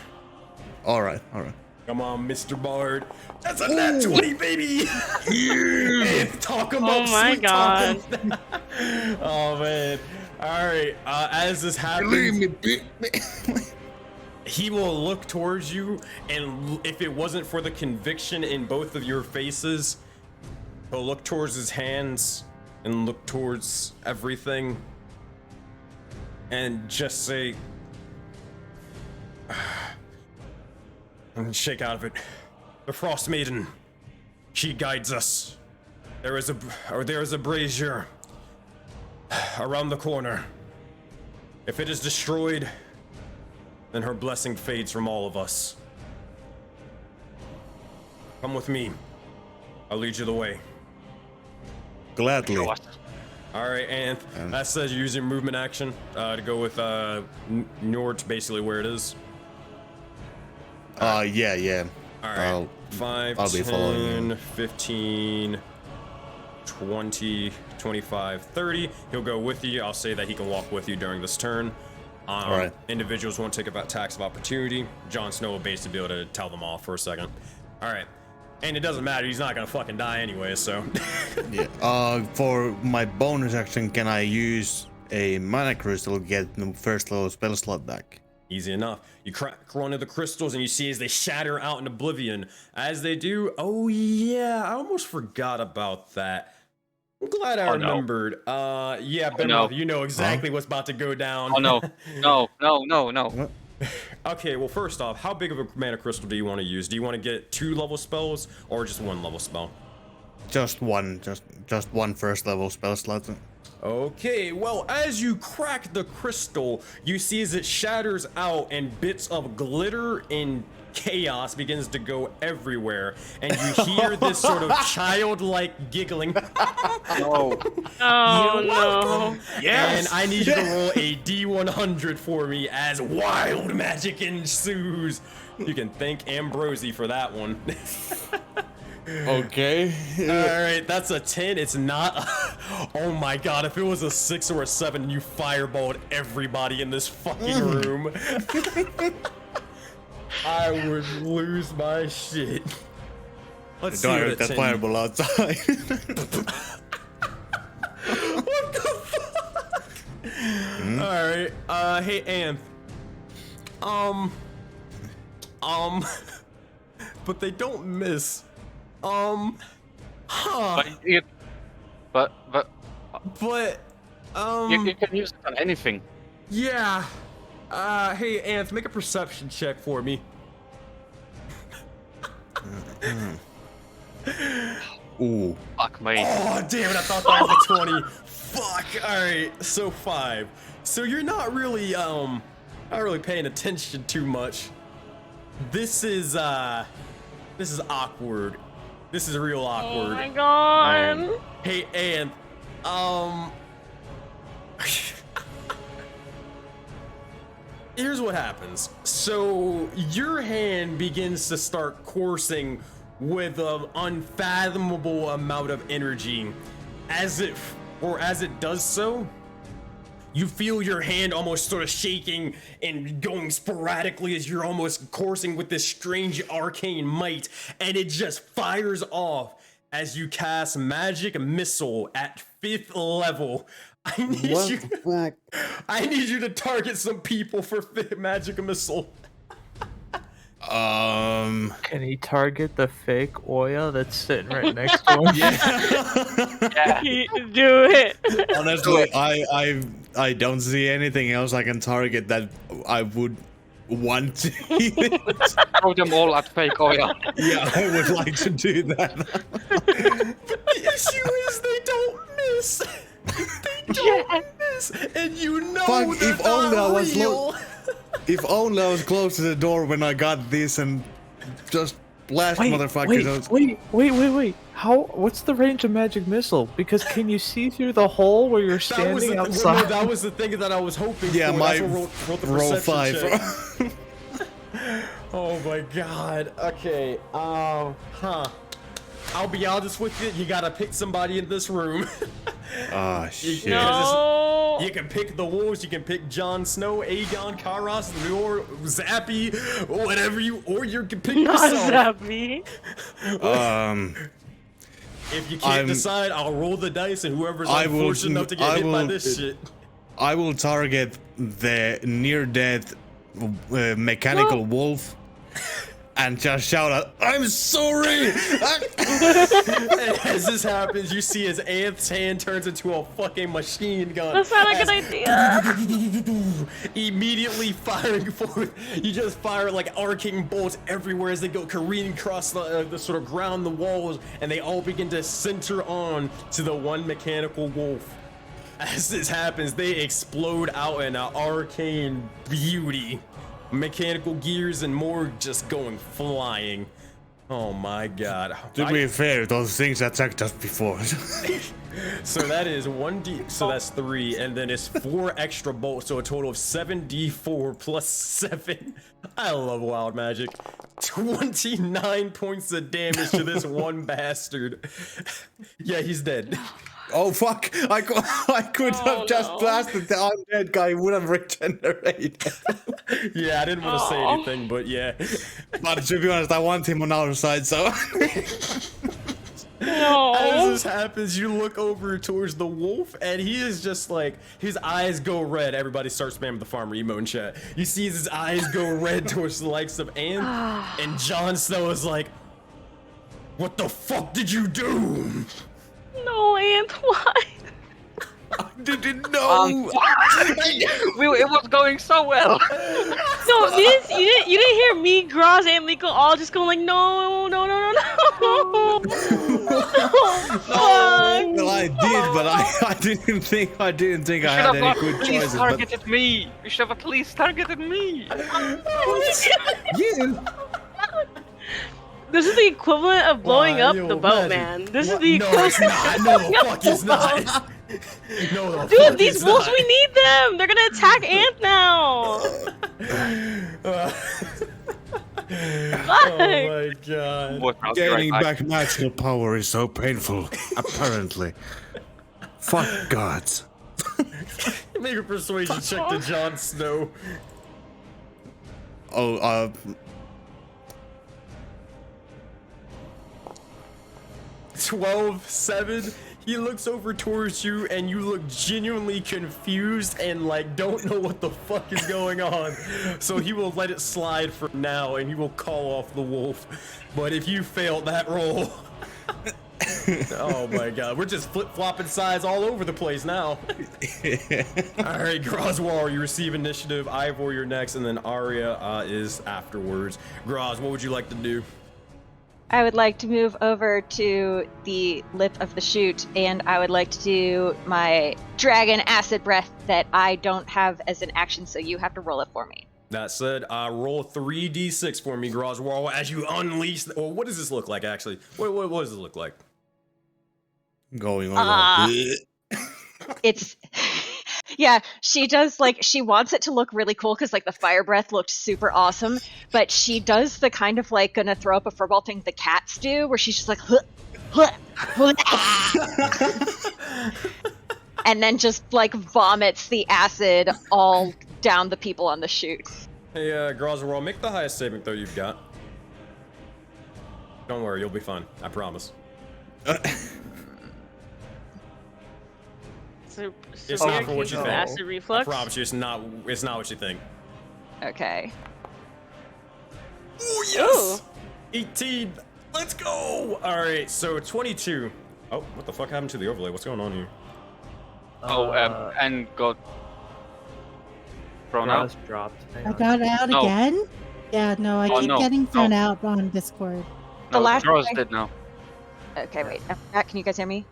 Alright, alright. Come on, Mr. Bard. That's a nat 20, baby! Yeah! Talk him Oh up, my sweet talk God. him. Oh, man. Alright, as this happens, he will look towards you, and if it wasn't for the conviction in both of your faces, he'll look towards his hands and look towards everything and just say, and shake out of it. The Frostmaiden, she guides us. There is a brazier around the corner. If it is destroyed, then her blessing fades from all of us. Come with me. I'll lead you the way. Gladly. All right, and that says you're using movement action to go with north, basically where it is. Yeah. All right, I'll 5, I'll be 10, following you. 15, 20, 25, 30. He'll go with you. I'll say that he can walk with you during this turn. All right. Individuals won't take about attacks of opportunity. Jon Snow will basically be able to tell them off for a second. All right. And it doesn't matter. He's not going to fucking die anyway, so. Yeah. For my bonus action, can I use a mana crystal to get the first level spell slot back? Easy enough. You crack one of the crystals and you see as they shatter out in oblivion. As they do, oh yeah, I almost forgot about that. I'm glad I remembered. Yeah, Ben, no. you know exactly what's about to go down. Oh no. Okay, well first off, how big of a mana crystal do you want to use? Do you want to get 2 level spells or just 1 level spell? Just one first level spell slot. Okay, well, as you crack the crystal, you see as it shatters out and bits of glitter and chaos begins to go everywhere, and you hear this sort of childlike giggling. Oh no. Yes! And I need you to roll a D100 for me as wild magic ensues. You can thank Ambrosi for that one. Okay. Alright, that's a 10. It's not. Oh my god, if it was a 6 or a 7, you fireballed everybody in this fucking room. I would lose my shit. Let's see what that 10 fireball outside. What the fuck? Alright, hey Anth. But they don't miss. But you can use it on anything. Yeah. Hey Anth, make a perception check for me. Ooh. Fuck me. Oh, damn it, I thought that was a 20. Fuck, alright, so 5. So you're not really paying attention too much. This is awkward. This is real awkward. Oh my god. Hey, Anth, here's what happens. So your hand begins to start coursing with an unfathomable amount of energy. As it does so, you feel your hand almost sort of shaking and going sporadically as you're almost coursing with this strange arcane might, and it just fires off as you cast Magic Missile at 5th level. I need you to target some people for Magic Missile. Can he target the fake Oya that's sitting right next to him? Yeah. Do it. Honestly, I don't see anything else I can target that I would want to hit. Throw them all at fake oil. Yeah, I would like to do that. The issue is they don't miss. They don't miss, and you know Fuck, they're if only not I was real. If only I was close to the door when I got this and just blast motherfuckers. Wait. What's the range of magic missile? Because can you see through the hole where you're standing outside? That was the thing that I was hoping Yeah, for. my That's what roll the roll perception 5. check. Oh my god. Okay. I'll be honest with you. You gotta pick somebody in this room. Ah, shit. No. You can pick the wolves. You can pick Jon Snow, Aegon, Kairos, or Zappy, whatever or you can pick Not yourself. Zappy. If you can't decide, I'll roll the dice, and whoever's unfortunate enough to get hit by this shit. I will target the near-death mechanical wolf and just shout out, "I'm sorry!" And as this happens, you see as Anth's hand turns into a fucking machine gun. That's not a good idea. Immediately firing forth. You just fire like arcing bolts everywhere as they go careening across the sort of ground, the walls, and they all begin to center on to the one mechanical wolf. As this happens, they explode out in an arcane beauty. Mechanical gears and more just going flying. Oh my god. To be fair, those things attacked us before. So that is 1d, so that's 3, and then it's 4 extra bolts, so a total of 7d4 plus 7. I love wild magic. 29 points of damage to this one bastard. Yeah, he's dead. Oh fuck! I could have just blasted the undead guy. He would have regenerated. Yeah, I didn't want to say anything, but yeah. But to be honest, I want him on our side, so. No. As this happens, you look over towards the wolf, and he is just like, his eyes go red. Everybody starts spamming the farmer emo in chat. You see his eyes go red towards the likes of Anne, and Jon Snow is like, "What the fuck did you do?" No, Ant, why? I didn't know. It was going so well. No, you didn't hear me, Groz, and Liko all just go like, no. Well, I did, but I didn't think I had any good choices. Please targeted me. You should have at least targeted me. You. This is the equivalent of blowing up yo, the boat, imagine. man. This is What? the No, equivalent. it's not. No, the fuck it's not. No, the Dude, fuck these it's wolves, not. we need them. They're gonna attack Ant now. Oh my god. Gaining back magical power is so painful, apparently. Fuck gods. Make a persuasion check to Jon Snow. Oh, 12-7. He looks over towards you, and you look genuinely confused and like don't know what the fuck is going on. So he will let it slide for now, and he will call off the wolf. But if you fail that roll, oh my god, we're just flip-flopping sides all over the place now. All right, Groswar, you receive initiative. Ivor, you're next, and then Arya is afterwards. Gros, what would you like to do? I would like to move over to the lip of the chute, and I would like to do my dragon acid breath that I don't have as an action, so you have to roll it for me. That said, roll 3d6 for me, Groswar, as you unleash. Well, what does this look like, actually? What does it look like? going on. It's yeah, she does, like, she wants it to look really cool because like the fire breath looked super awesome, but she does the kind of like gonna throw up a furball thing the cats do, where she's just like and then just like vomits the acid all down the people on the chute. Hey, Groswar, make the highest saving throw you've got. Don't worry, you'll be fine. I promise. It's not for what you think. Acid I reflux. promise you, it's not what you think. Okay. Oh yes! 18. Let's go! Alright, so 22. Oh, what the fuck happened to the overlay? What's going on here? And got thrown out. Dropped. Hang I on. got out No. again? Yeah, no, I Oh, keep no, getting thrown no. out on Discord. The last Gross time- did now. Okay, wait. Matt, can you guys hear me?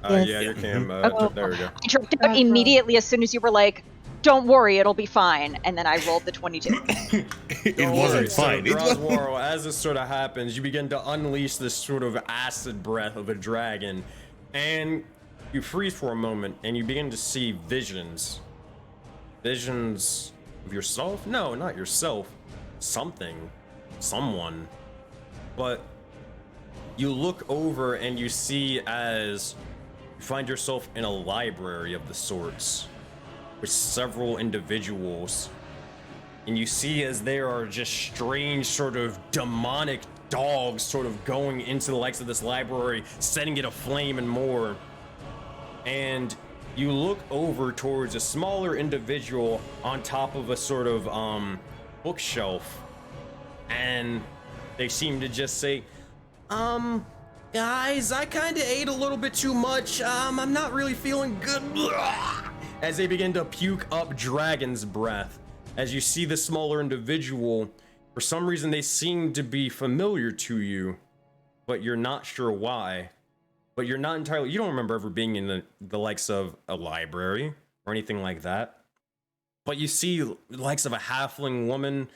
Yes. Yeah, your cam, Okay. there we go. I dropped out immediately as soon as you were like, "Don't worry, it'll be fine," and then I rolled the 22. It Don't wasn't worry. fine. So, It was- Groswar, as this sort of happens, you begin to unleash this sort of acid breath of a dragon, and you freeze for a moment, and you begin to see visions. Visions of yourself? No, not yourself. Something. someone, but you look over and you see as you find yourself in a library of the sorts with several individuals, and you see as there are just strange sort of demonic dogs sort of going into the likes of this library, setting it aflame and more. And you look over towards a smaller individual on top of a sort of bookshelf, and they seem to just say, guys, I kind of ate a little bit too much. I'm not really feeling good. As they begin to puke up dragon's breath. As you see the smaller individual, for some reason they seem to be familiar to you, but you're not sure why. But you're not entirely, you don't remember ever being in the likes of a library or anything like that. But you see the likes of a halfling woman,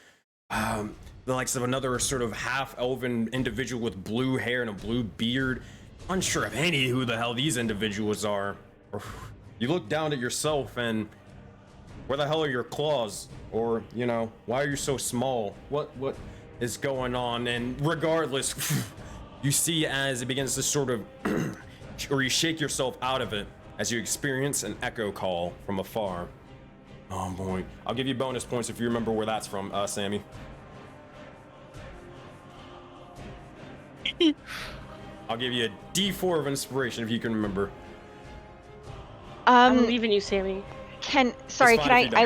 the likes of another sort of half-elven individual with blue hair and a blue beard. Unsure of any who the hell these individuals are. You look down at yourself and where the hell are your claws? Or, you know, why are you so small? What is going on? And regardless, you see as it begins to sort of, or you shake yourself out of it as you experience an echo call from afar. Oh boy. I'll give you bonus points if you remember where that's from, Sammy. I'll give you a D4 of inspiration if you can remember. I believe in you, Sammy. Sorry, can I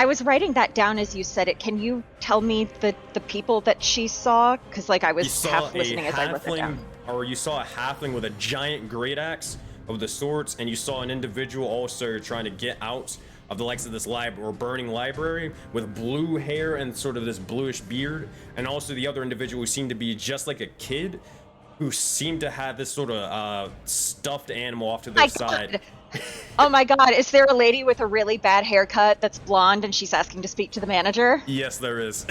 was writing that down as you said it. Can you tell me the people that she saw? Because like I was half listening as I wrote it down. Or you saw a halfling with a giant great axe of the sorts, and you saw an individual also trying to get out of the likes of this burning library with blue hair and sort of this bluish beard, and also the other individual who seemed to be just like a kid who seemed to have this sort of stuffed animal off to their side. Oh my god, is there a lady with a really bad haircut that's blonde and she's asking to speak to the manager? Yes, there is.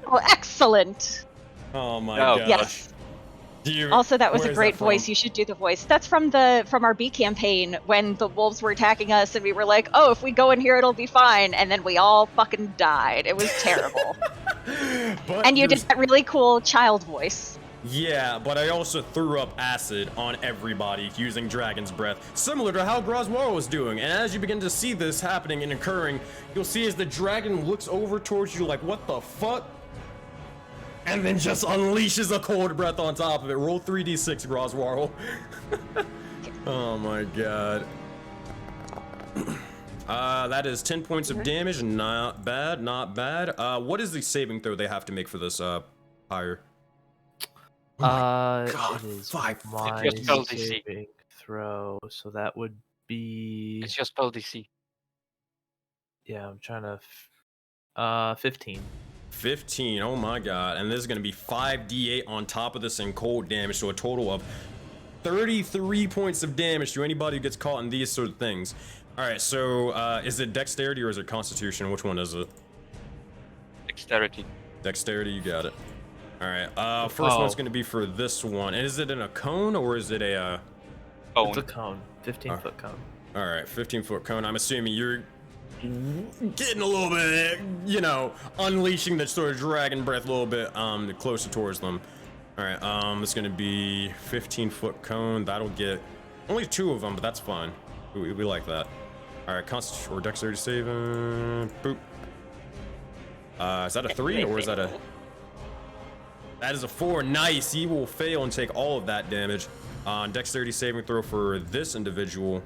Oh, excellent. Oh my gosh. Yes. Also, that was a great voice. You should do the voice. That's from our B campaign when the wolves were attacking us and we were like, oh, if we go in here, it'll be fine. And then we all fucking died. It was terrible. And you did that really cool child voice. Yeah, but I also threw up acid on everybody using Dragon's Breath, similar to how Groswar was doing. And as you begin to see this happening and occurring, you'll see as the dragon looks over towards you like, what the fuck? And then just unleashes a cold breath on top of it. Roll 3d6, Groswar. Oh my god. That is 10 points of damage. Not bad, not bad. What is the saving throw they have to make for this higher? God, it is five. my It's just spell DC. saving throw, so that would be. It's your spell DC. Yeah, I'm trying to. 15. 15. Oh my god! And this is gonna be 5d8 on top of this in cold damage, so a total of 33 points of damage to anybody who gets caught in these sort of things. All right, so is it dexterity or is it constitution? Which one is it? Dexterity. Dexterity, you got it. All right, first one's gonna be for this one. And is it in a cone or is it a Cone. It's a cone. 15-foot cone. All right, 15-foot cone. I'm assuming you're getting a little bit, you know, unleashing the sort of dragon breath a little bit closer towards them. All right, it's gonna be 15-foot cone. That'll get only 2 of them, but that's fine. We like that. All right, constitution or dexterity saving. Boop. Is that a 3 or is that a? That is a 4. Nice. He will fail and take all of that damage. Dexterity saving throw for this individual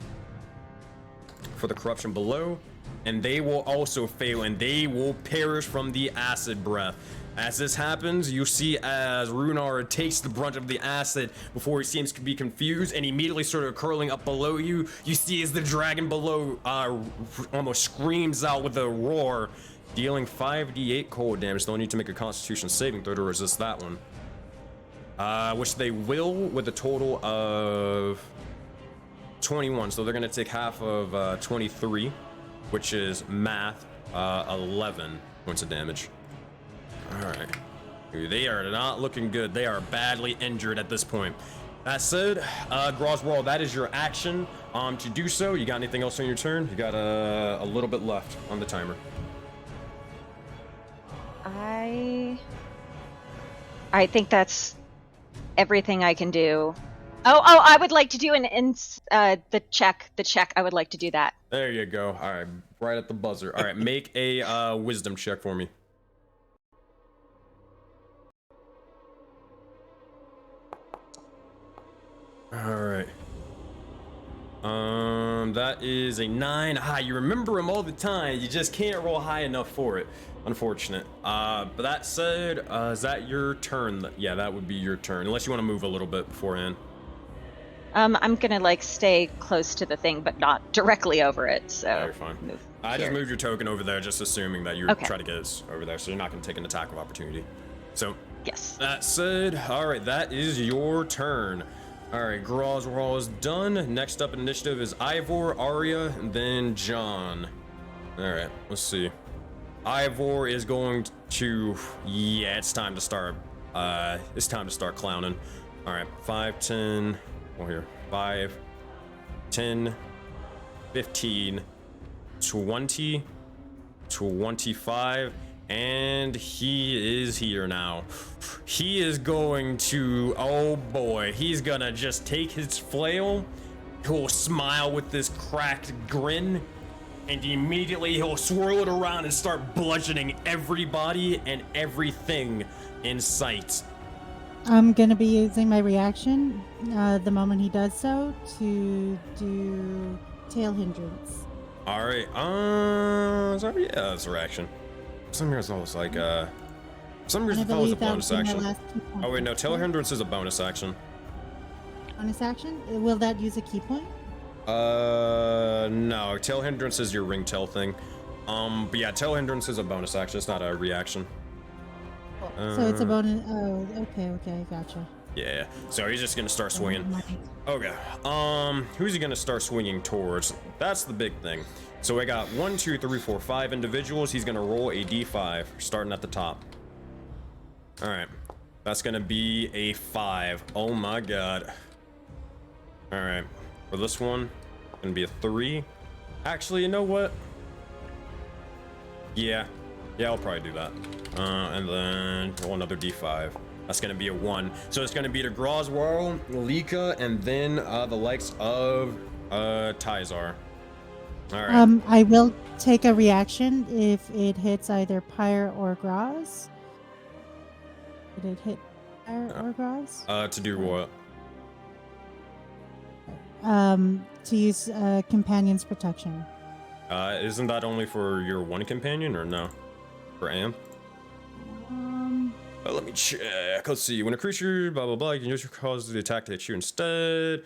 for the corruption below, and they will also fail and they will perish from the acid breath. As this happens, you see as Runar takes the brunt of the acid before he seems to be confused and immediately sort of curling up below you. You see as the dragon below almost screams out with a roar, dealing 5d8 cold damage. They'll need to make a constitution saving throw to resist that one. Which they will with a total of 21. So they're going to take half of 23, which is math, 11 points of damage. All right. They are not looking good. They are badly injured at this point. That said, Groswar, that is your action. To do so, you got anything else on your turn? You got a little bit left on the timer. I think that's everything I can do. Oh, I would like to do the check. The check. I would like to do that. There you go. All right, right at the buzzer. All right, make a wisdom check for me. All right. That is a 9. You remember him all the time. You just can't roll high enough for it. Unfortunate. But that said, is that your turn? Yeah, that would be your turn. Unless you want to move a little bit beforehand. I'm gonna like stay close to the thing, but not directly over it. So Yeah, you're fine. move I just here. moved your token over there, just assuming that you're Okay. trying to get us over there, so you're not going to take an attack of opportunity. So, Yes. that said, alright, that is your turn. Alright, Groswell is done. Next up in initiative is Ivor, Arya, and then John. Alright, let's see. Ivor is going to... Yeah, it's time to start. It's time to start clowning. Alright, 5, 10... Well, here. 5, 10, 15... 20, 25, and he is here now. He is going to, oh boy, he's gonna just take his flail, he'll smile with this cracked grin, and immediately he'll swirl it around and start bludgeoning everybody and everything in sight. I'm gonna be using my reaction the moment he does so to do tail hindrance. All right, sorry, yeah, that's a reaction. Some years I was like, some years I thought it was a bonus action. Oh wait, no, tail hindrance is a bonus action. Bonus action? Will that use a key point? No, tail hindrance is your ringtail thing. But yeah, tail hindrance is a bonus action, it's not a reaction. So it's a bonus. Oh, okay, gotcha. Yeah, so he's just gonna start swinging. Right. Okay, who's he gonna start swinging towards? That's the big thing. So we got 1, 2, 3, 4, 5 individuals. He's gonna roll a d5, starting at the top. All right, that's gonna be a 5. Oh my god. All right, for this one, gonna be a 3. Actually, you know what? Yeah, I'll probably do that. And then roll another d5. That's gonna be a 1. So it's gonna be to Groswell, Lika, and then the likes of Tizar. All right. I will take a reaction if it hits either Pyre or Graz. Did it hit Pyre or Graz? To do what? To use Companion's Protection. Isn't that only for your one companion or no? For Am? Let me check. Let's see. When a creature, blah blah blah, you can use your cause the attack to hit you instead.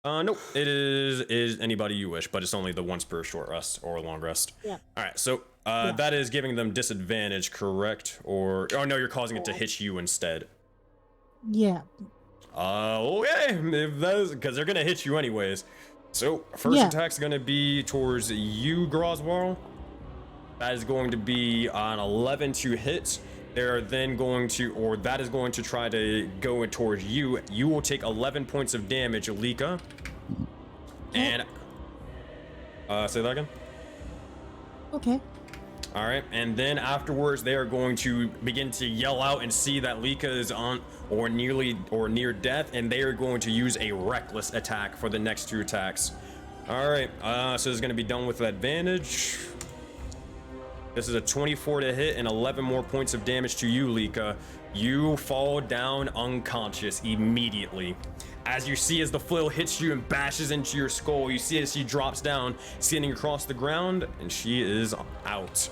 Nope. It is anybody you wish, but it's only the once per short rest or long rest. Yeah. All right. So that is giving them disadvantage, correct? Or oh no, you're causing it to hit you instead. Yeah. Okay. If that is because they're gonna hit you anyways. So first attack's gonna be towards you, Groswell. That is going to be an 11 to hit. They're then going to, or that is going to try to go towards you. You will take 11 points of damage, Alika. And, say that again? Okay. All right, and then afterwards, they are going to begin to yell out and see that Lika is on, or near death, and they are going to use a reckless attack for the next 2 attacks. All right, so it's going to be done with advantage. This is a 24 to hit and 11 more points of damage to you, Lika. You fall down unconscious immediately. As you see as the flail hits you and bashes into your skull, you see as she drops down, standing across the ground, and she is out.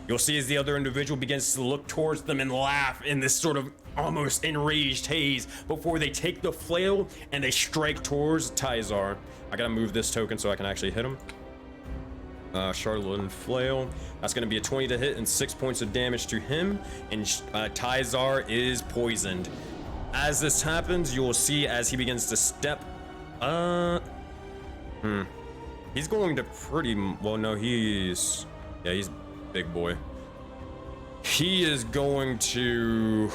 You'll see as the other individual begins to look towards them and laugh in this sort of almost enraged haze before they take the flail and they strike towards Tizar. I gotta move this token so I can actually hit him. Charlotte and Flail. That's going to be a 20 to hit and 6 points of damage to him. And Tizar is poisoned. As this happens, you will see as he begins to step. He's going to pretty. Well, no, he's. Yeah, he's big boy. He is going to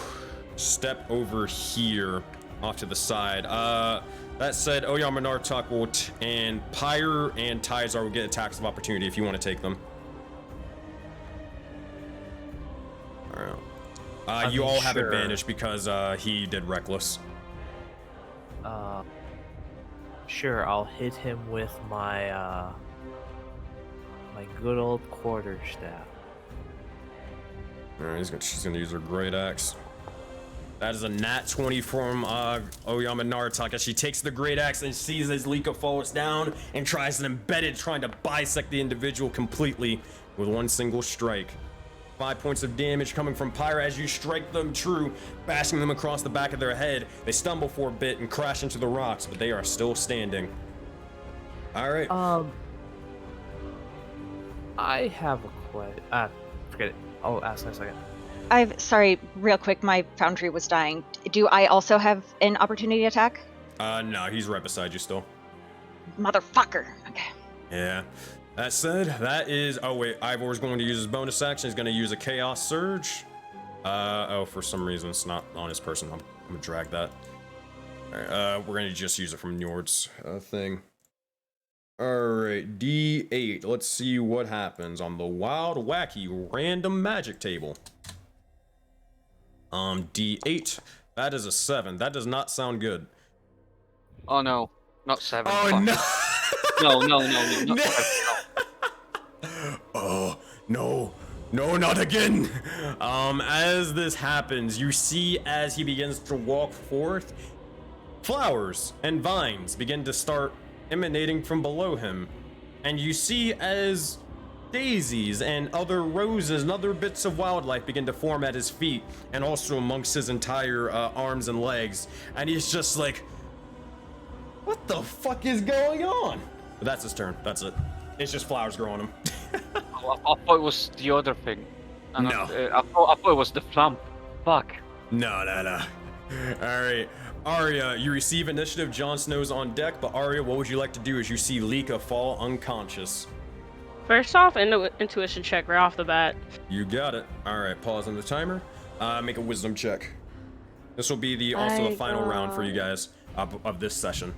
step over here off to the side. That said, Oyama Nartok will and Pyre and Tizar will get attacks of opportunity if you want to take them. Alright. You all have sure. advantage because he did reckless. Sure, I'll hit him with my my good old quarterstaff. Alright, she's gonna use her great axe. That is a nat 20 from Oyama Naruto as she takes the great axe and sees as Lika falls down and tries to embed it, trying to bisect the individual completely with one single strike. 5 points of damage coming from Pyra as you strike them true, bashing them across the back of their head. They stumble for a bit and crash into the rocks, but they are still standing. Alright. I have a question. Forget it. I'll ask in a second. Sorry, real quick, my foundry was dying. Do I also have an opportunity attack? No, he's right beside you still. Motherfucker. Okay. Yeah. That said, that is... Oh, wait. Ivor's going to use his bonus action. He's going to use a Chaos Surge. For some reason, it's not on his person. I'm going to drag that. Alright, we're going to just use it from Njord's thing. Alright, D8. Let's see what happens on the wild, wacky, random magic table. D8. That is a 7. That does not sound good. Oh no, not 7. Oh, fuck. no! No, not 7. Oh, no. No, not again! As this happens, you see as he begins to walk forth, flowers and vines begin to start emanating from below him. And you see as daisies and other roses and other bits of wildlife begin to form at his feet and also amongst his entire arms and legs. And he's just like, what the fuck is going on? But that's his turn. That's it. It's just flowers growing him. I thought it was the other thing. No. I thought it was the flump. Fuck. No. Alright. Arya, you receive initiative. Jon Snow's on deck, but Arya, what would you like to do as you see Lika fall unconscious? First off, intuition check right off the bat. You got it. Alright, pause on the timer. Make a wisdom check. This will be the final round for you guys of this session.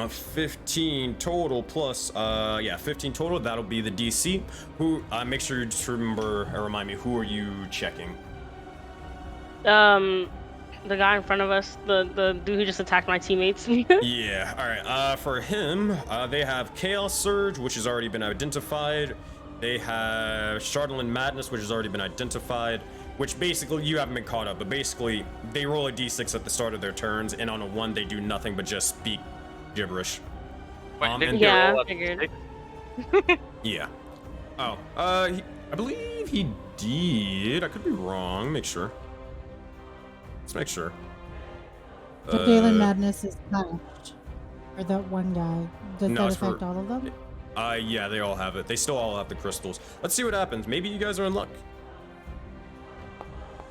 15 total plus 15 total. That'll be the DC. Who make sure you just remind me, who are you checking? The guy in front of us, the dude who just attacked my teammates. Yeah, alright. For him, they have Chaos Surge, which has already been identified. They have Shardolin Madness, which has already been identified. Which basically, you haven't been caught up, but basically, they roll a d6 at the start of their turns, and on a 1, they do nothing but just speak gibberish. Yeah, I figured. Yeah. Oh, I believe he did. I could be wrong. Make sure. Let's make sure. The Galen Madness is punished. Or that one guy. Does that affect all of them? Yeah, they all have it. They still all have the crystals. Let's see what happens. Maybe you guys are in luck.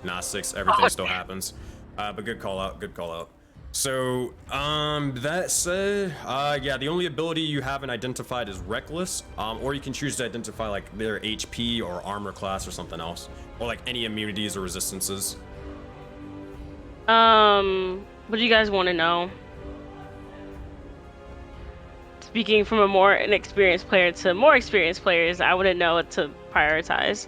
Nah, 6. Everything still happens. But good call out. Good call out. So, that said, yeah, the only ability you haven't identified is Reckless, or you can choose to identify, like, their HP or armor class or something else, or, like, any immunities or resistances. What do you guys want to know? Speaking from a more inexperienced player to more experienced players, I wouldn't know what to prioritize.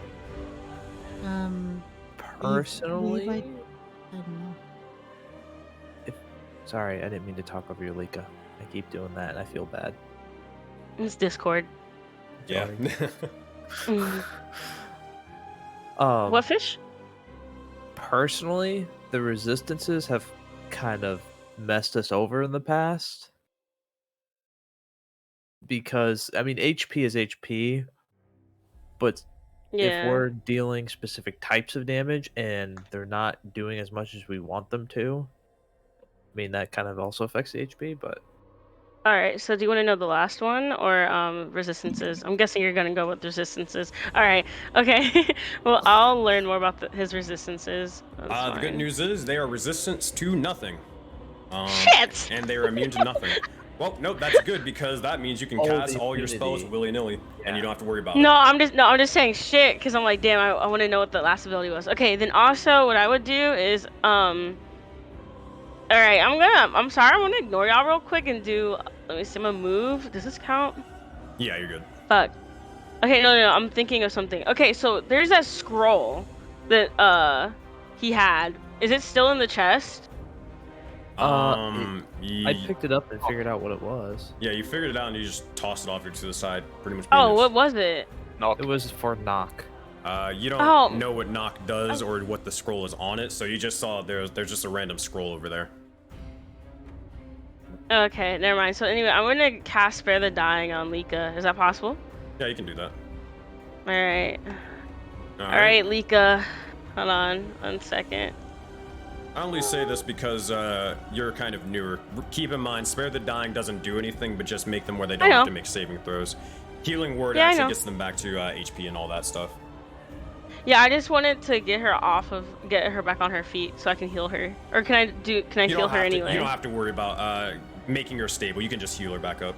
Personally, I don't know. Sorry, I didn't mean to talk over you, Lika. I keep doing that, and I feel bad. It's Discord. Yeah. What fish? Personally, the resistances have kind of messed us over in the past. Because, I mean, HP is HP, but if we're dealing specific types of damage and they're not doing as much as we want them to, I mean, that kind of also affects the HP, but... Alright, so do you want to know the last one, or resistances? I'm guessing you're going to go with resistances. Alright, okay. Well, I'll learn more about his resistances. The good news is they are resistant to nothing. Shit! And they are immune to nothing. Well, no, that's good, because that means you can cast all your spells willy-nilly, and you don't have to worry about it. I'm just saying shit, because I'm like, damn, I want to know what the last ability was. Okay, then also what I would do is, alright, I'm sorry, I'm gonna ignore y'all real quick and do, let me see, I'm gonna move. Does this count? Yeah, you're good. Fuck. Okay, no, I'm thinking of something. Okay, so there's that scroll that he had. Is it still in the chest? I picked it up and figured out what it was. Yeah, you figured it out and you just tossed it off to the side, pretty much. Oh, what was it? Knock. It was for knock. You don't Oh. know what knock does or what the scroll is on it, so you just saw there's just a random scroll over there. Okay, never mind. So anyway, I'm gonna cast Spare the Dying on Lika. Is that possible? Yeah, you can do that. All right. All right, Lika. Hold on 1 second. I only say this because you're kind of newer. Keep in mind, Spare the Dying doesn't do anything but just make them where they don't have to make saving throws. Healing Word actually gets them back to HP and all that stuff. Yeah, I just wanted to get her back on her feet so I can heal her. Or can I heal her anyway? You don't have to worry about making her stable. You can just heal her back up.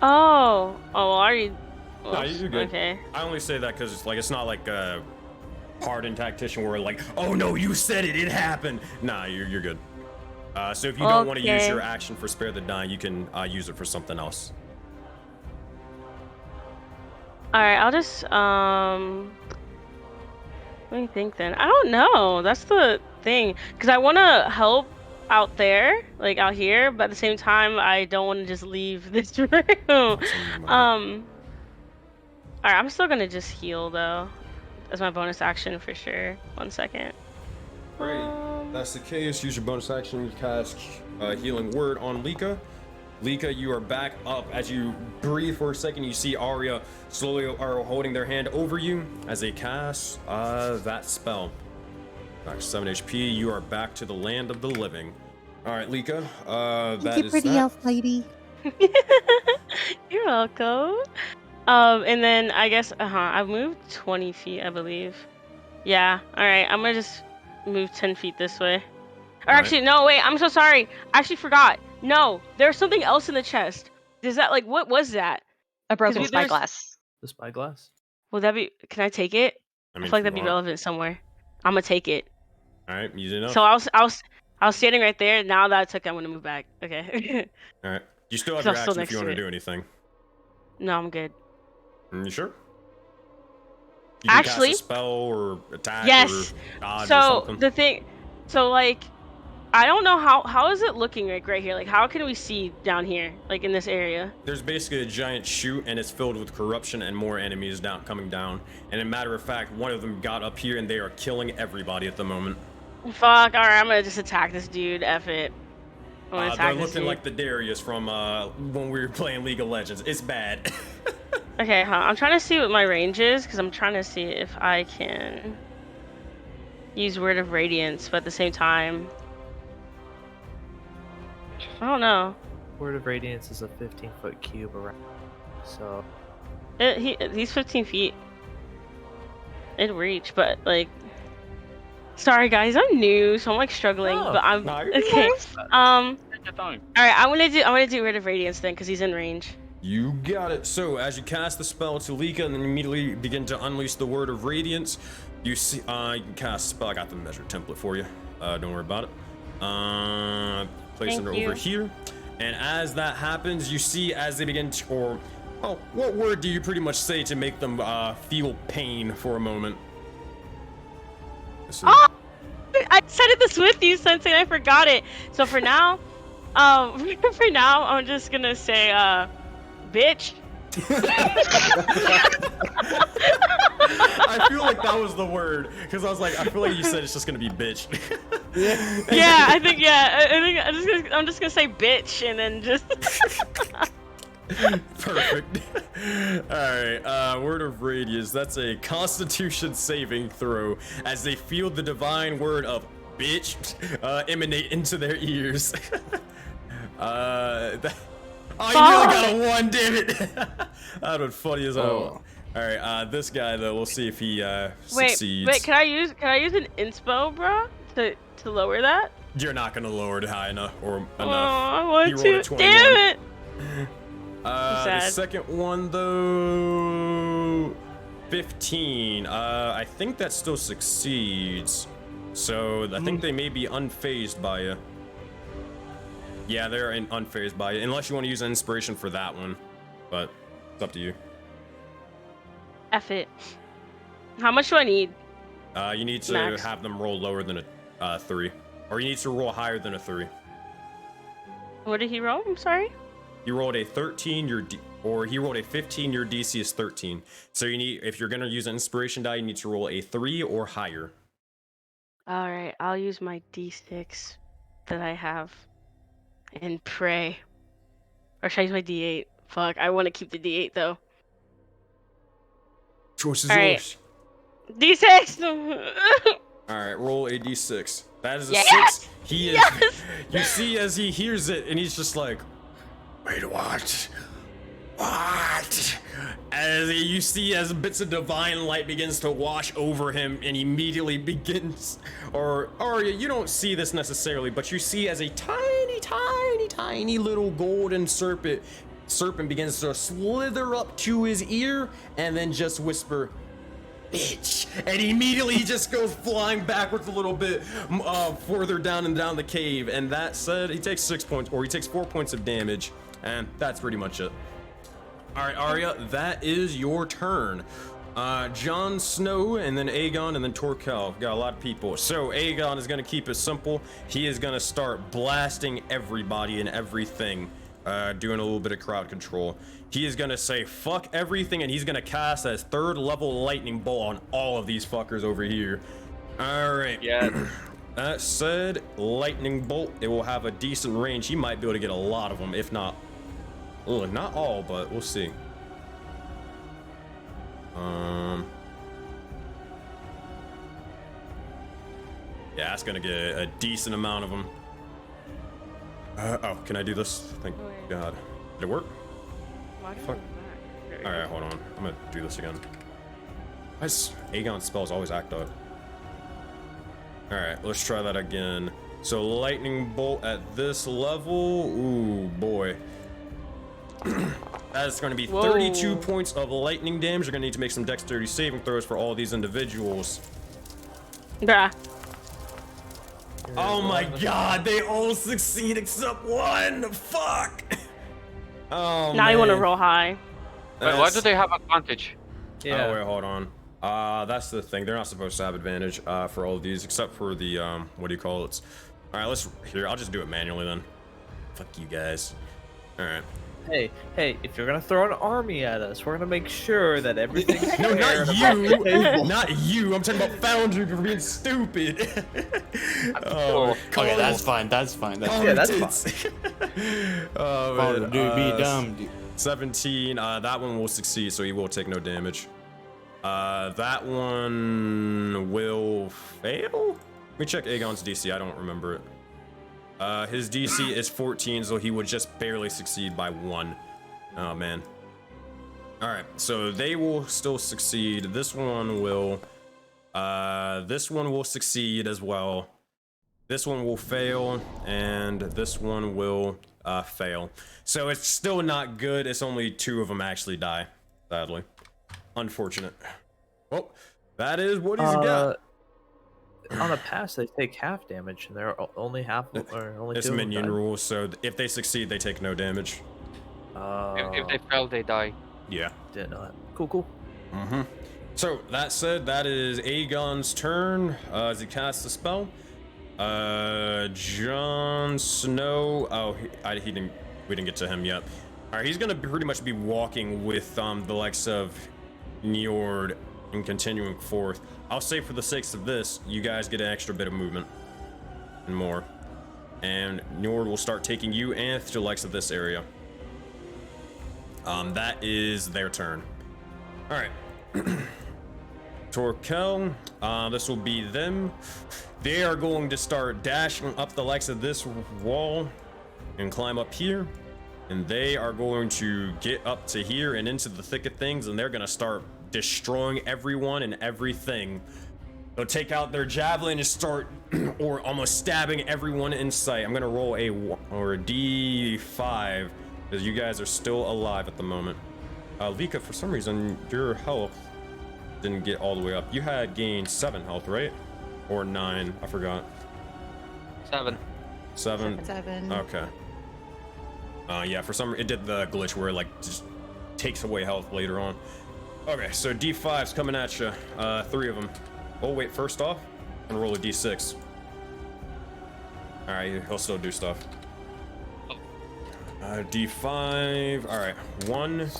Oh, are you? No, you're good. Okay. I only say that because it's not like a hardened tactician where like, oh no, you said it happened. Nah, you're good. So if you don't want to use your action for Spare the Dying, you can use it for something else. All right, I'll just let me think then. I don't know. That's the thing, because I want to help out there, like out here, but at the same time, I don't want to just leave this room. All right, I'm still gonna just heal though, as my bonus action for sure. 1 second. Great. That's the case. Use your bonus action. You cast Healing Word on Lika. Lika, you are back up. As you breathe for a second, you see Arya slowly are holding their hand over you as they cast that spell. Back 7 HP. You are back to the land of the living. All right, Lika. Thank you, pretty elf lady. You're welcome. And then I guess I've moved 20 feet, I believe. Yeah. All right. I'm gonna just move 10 feet this way. Or actually, no, wait. I'm so sorry. I actually forgot. No, there's something else in the chest. Is that what was that? A broken spyglass. The spyglass? Will that be? Can I take it? I feel like that'd be relevant somewhere. I'm gonna take it. All right, use it up. So I was standing right there. Now that I took it, I'm gonna move back. Okay. All right. You still have your action if you want to do anything. No, I'm good. You sure? You can cast a spell or attack or dodge or something. The thing, I don't know how is it looking like right here? Like, how can we see down here, like in this area? There's basically a giant chute, and it's filled with corruption and more enemies coming down. And a matter of fact, one of them got up here, and they are killing everybody at the moment. Fuck! All right, I'm gonna just attack this dude. F it. They're looking like the Darius from when we were playing League of Legends. It's bad. Okay, I'm trying to see what my range is, because I'm trying to see if I can use Word of Radiance, but at the same time, I don't know. Word of Radiance is a 15-foot cube around, so... He's 15 feet. It'd reach, but, like... Sorry, guys, I'm new, so I'm, like, struggling, but I'm... Okay, alright, I'm gonna do Word of Radiance then, because he's in range. You got it. So, as you cast the spell to Lika and then immediately begin to unleash the Word of Radiance, you see... you can cast a spell. I got the measure template for you. Don't worry about it. Place it over here, and as that happens, you see as they begin to, what word do you pretty much say to make them feel pain for a moment? I said this with you, Sensei, and I forgot it. So for now, I'm just gonna say, bitch. I feel like that was the word, because I was like, I feel like you said it's just gonna be bitch. I think I'm just gonna say bitch and then just Perfect. Alright, Word of Radiance, that's a Constitution saving throw as they feel the divine word of bitch emanate into their ears. You nearly got a 1, damn it! That was funny as hell. Alright, this guy though, we'll see if he succeeds. Wait, can I use an inspo, bro, to lower that? You're not gonna lower it high enough or enough. Oh, I want to. Damn it! The second one though, 15. I think that still succeeds. So I think they may be unfazed by you. Yeah, they're unfazed by you, unless you want to use an inspiration for that one. But it's up to you. F it. How much do I need? You need to Max. have them roll lower than a 3. Or you need to roll higher than a 3. What did he roll? I'm sorry. You rolled a 13, or he rolled a 15, your DC is 13. So you need, if you're gonna use an inspiration die, you need to roll a 3 or higher. All right, I'll use my D6 that I have and pray. Or should I use my D8? Fuck, I want to keep the D8 though. Choice is All right. yours. D6. All right, roll a d6. That is a Yes! 6. He is. Yes! You see as he hears it, and he's just like, "Wait, what? What?" As you see, as bits of divine light begins to wash over him, and immediately begins, or you don't see this necessarily, but you see as a tiny little golden serpent begins to slither up to his ear, and then just whisper, "Bitch," and immediately he just goes flying backwards a little bit further down the cave. And that said, he takes 6 points, or he takes 4 points of damage, and that's pretty much it. All right, Arya, that is your turn. Jon Snow, and then Aegon, and then Torkel. Got a lot of people. So Aegon is gonna keep it simple. He is gonna start blasting everybody and everything, doing a little bit of crowd control. He is gonna say fuck everything, and he's gonna cast his 3rd level lightning bolt on all of these fuckers over here. All right. Yeah. That said, lightning bolt, it will have a decent range. He might be able to get a lot of them, if not, not all, but we'll see. Yeah, that's gonna get a decent amount of them. Oh, can I do this? Thank God. Did it work? Fuck. All right, hold on. I'm gonna do this again. Why does Aegon spells always act up? All right, let's try that again. So lightning bolt at this level. Ooh, boy. That's going to be 32 points of lightning damage. You're going to need to make some dexterity saving throws for all these individuals. Bruh. Oh my God, they all succeed except one. Fuck. Oh, Now you want to roll high. Wait, why do they have advantage? Yeah. Oh wait, hold on. That's the thing. They're not supposed to have advantage for all of these, except for the what do you call it? All right, I'll just do it manually then. Fuck you guys. All right. Hey, if you're gonna throw an army at us, we're gonna make sure that everything's No, fair not and above the you. table. Not you. I'm talking about Foundry for being stupid. Okay, that's fine. That's fine. That's Yeah, that's fine. Oh, fine. man, Dude, be dumb, dude. 17. That one will succeed, so he will take no damage. That one will fail? Let me check Aegon's DC. I don't remember it. His DC is 14, so he would just barely succeed by 1. Oh, man. All right, so they will still succeed. This one will succeed as well. This one will fail, and this one will fail. So it's still not good. It's only 2 of them actually die, sadly. Unfortunate. Well, that is what he's got. On a pass, they take half damage, and they're only half, or only It's two of them minion die. rules, so if they succeed, they take no damage. If they fail, they die. Yeah. Didn't know that. Cool. Mm-hmm. So that said, that is Aegon's turn as he casts the spell. Jon Snow. Oh, he didn't. We didn't get to him yet. All right, he's gonna pretty much be walking with the likes of Njord and continuing forth. I'll say for the sakes of this, you guys get an extra bit of movement and more. And Njord will start taking you and to the likes of this area. That is their turn. All right. Torkel, this will be them. They are going to start dashing up the likes of this wall and climb up here. And they are going to get up to here and into the thick of things, and they're going to start destroying everyone and everything. They'll take out their javelin and start or almost stabbing everyone in sight. I'm going to roll a D5 because you guys are still alive at the moment. Lika, for some reason, your health didn't get all the way up. You had gained 7 health, right? Or 9, I forgot. 7. 7? 7. Okay. Yeah, for some it did the glitch where it like just takes away health later on. Okay, so D5's coming at you. 3 of them. Oh wait, first off, I'm gonna roll a D6. All right, he'll still do stuff. D5. All right, 1.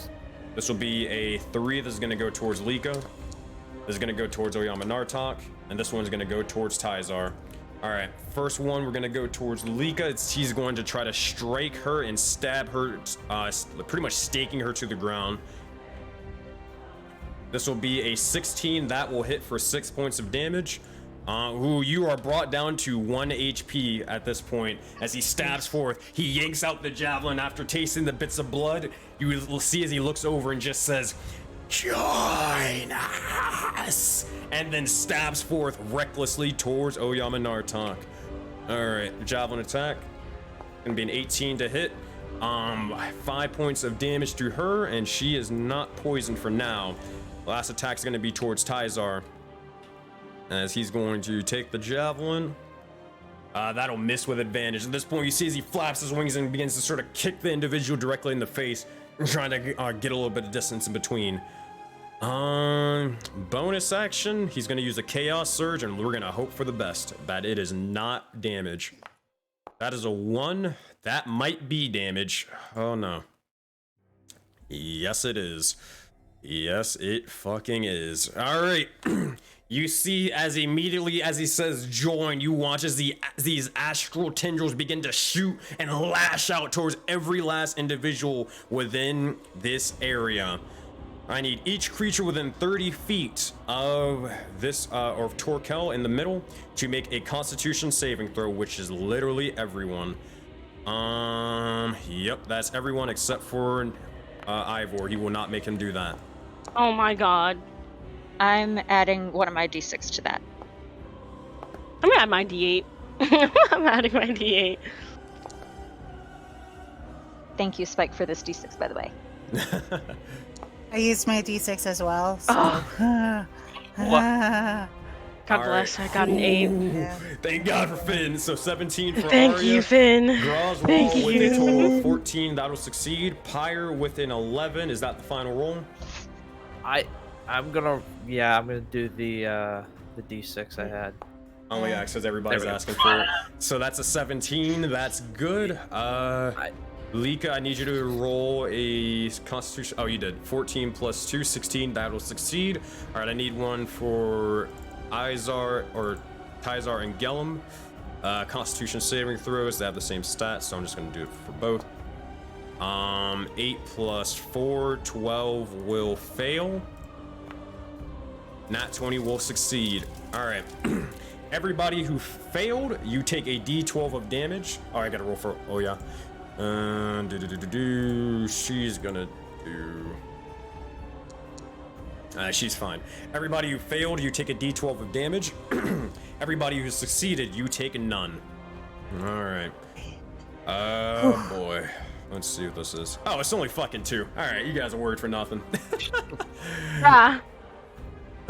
This will be a 3. This is gonna go towards Lika. This is gonna go towards Oyama Nartok, and this one's gonna go towards Tizar. All right, first one, we're gonna go towards Lika. He's going to try to strike her and stab her, pretty much staking her to the ground. This will be a 16. That will hit for 6 points of damage. You are brought down to 1 HP at this point. As he stabs forth, he yanks out the javelin after tasting the bits of blood. You will see as he looks over and just says, "Join us!" and then stabs forth recklessly towards Oyama Nartok. Alright, javelin attack. Gonna be an 18 to hit. 5 points of damage to her, and she is not poisoned for now. Last attack is gonna be towards Tizar, as he's going to take the javelin. That'll miss with advantage. At this point, you see as he flaps his wings and begins to sort of kick the individual directly in the face, trying to get a little bit of distance in between. Bonus action, he's gonna use a Chaos Surge, and we're gonna hope for the best that it is not damage. That is a 1. That might be damage. Oh no. Yes, it is. Yes, it fucking is. All right. You see, as immediately as he says join, you watch as these astral tendrils begin to shoot and lash out towards every last individual within this area. I need each creature within 30 feet of this, or Torkel in the middle, to make a Constitution saving throw, which is literally everyone. Yep, that's everyone except for Ivor. He will not make him do that. Oh my god. I'm adding one of my d6 to that. I'm gonna add my d8. I'm adding my d8. Thank you, Spike, for this d6, by the way. I used my d6 as well. So. God bless, right. I got an 8. Yeah. Thank God for Finn. So 17 for Thank Arya. you, Finn. Graz Thank roll with you. a total of 14. That'll succeed. Pyre with an 11. Is that the final roll? I'm gonna do the D6 I had. Oh yeah, because everybody's asking for it. So that's a 17. That's good. Lika, I need you to roll a Constitution. Oh, you did. 14 plus 2, 16. That'll succeed. All right, I need one for Tizar and Gellum. Constitution saving throws. They have the same stats, so I'm just gonna do it for both. 8 plus 4, 12 will fail. Nat 20 will succeed. All right. Everybody who failed, you take a D12 of damage. Oh, I gotta roll for. Oh yeah. She's gonna do. She's fine. Everybody who failed, you take a D12 of damage. Everybody who succeeded, you take none. All right. Oh boy. Let's see what this is. Oh, it's only fucking 2. All right, you guys are worried for nothing.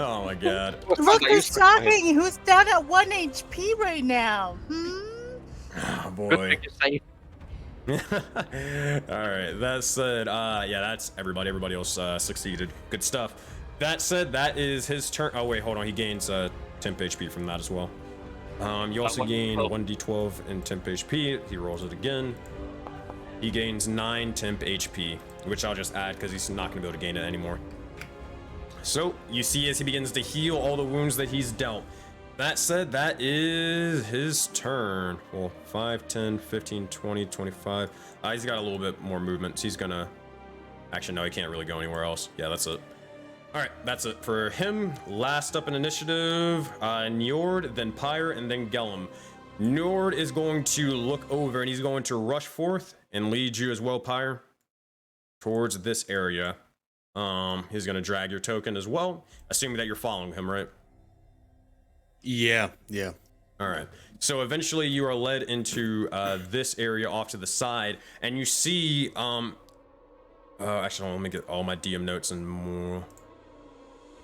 Oh my god. Look who's talking! Who's down at 1 HP right now? Oh boy. Alright, that said, yeah, that's everybody. Everybody else succeeded. Good stuff. That said, that is his turn. Oh wait, hold on. He gains temp HP from that as well. You also gain 1d12 and temp HP. He rolls it again. He gains 9 temp HP, which I'll just add because he's not going to be able to gain it anymore. So, you see as he begins to heal all the wounds that he's dealt. That said, that is his turn. Well, 5, 10, 15, 20, 25. He's got a little bit more movement, so he's going to... Actually, no, he can't really go anywhere else. Yeah, that's it. Alright, that's it for him. Last up in initiative, Njord, then Pyre, and then Gellum. Njord is going to look over, and he's going to rush forth and lead you as well, Pyre, towards this area. He's gonna drag your token as well, assuming that you're following him, right? Yeah. All right. So eventually you are led into this area off to the side, and you see, actually, let me get all my DM notes and more.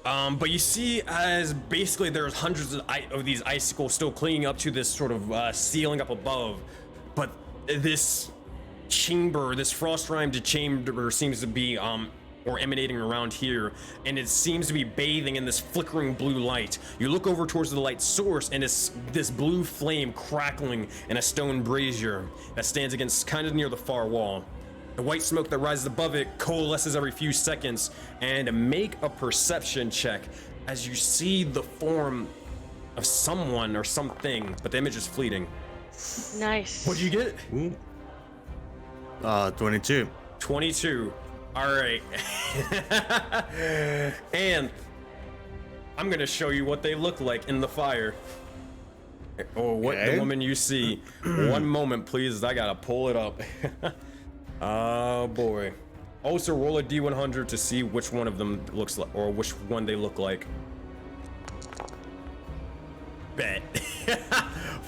But you see as basically there's hundreds of these icicles still clinging up to this sort of ceiling up above, but this chamber, this frost-rimed chamber seems to be or emanating around here, and it seems to be bathing in this flickering blue light. You look over towards the light source, and it's this blue flame crackling in a stone brazier that stands against kind of near the far wall. The white smoke that rises above it coalesces every few seconds, and make a perception check as you see the form of someone or something, but the image is fleeting. Nice. What'd you get? 22. 22. All right. And I'm gonna show you what they look like in the fire, or what the woman you see. One moment, please. I gotta pull it up. Oh boy. Also, roll a d100 to see which one of them looks like, or which one they look like. Bet.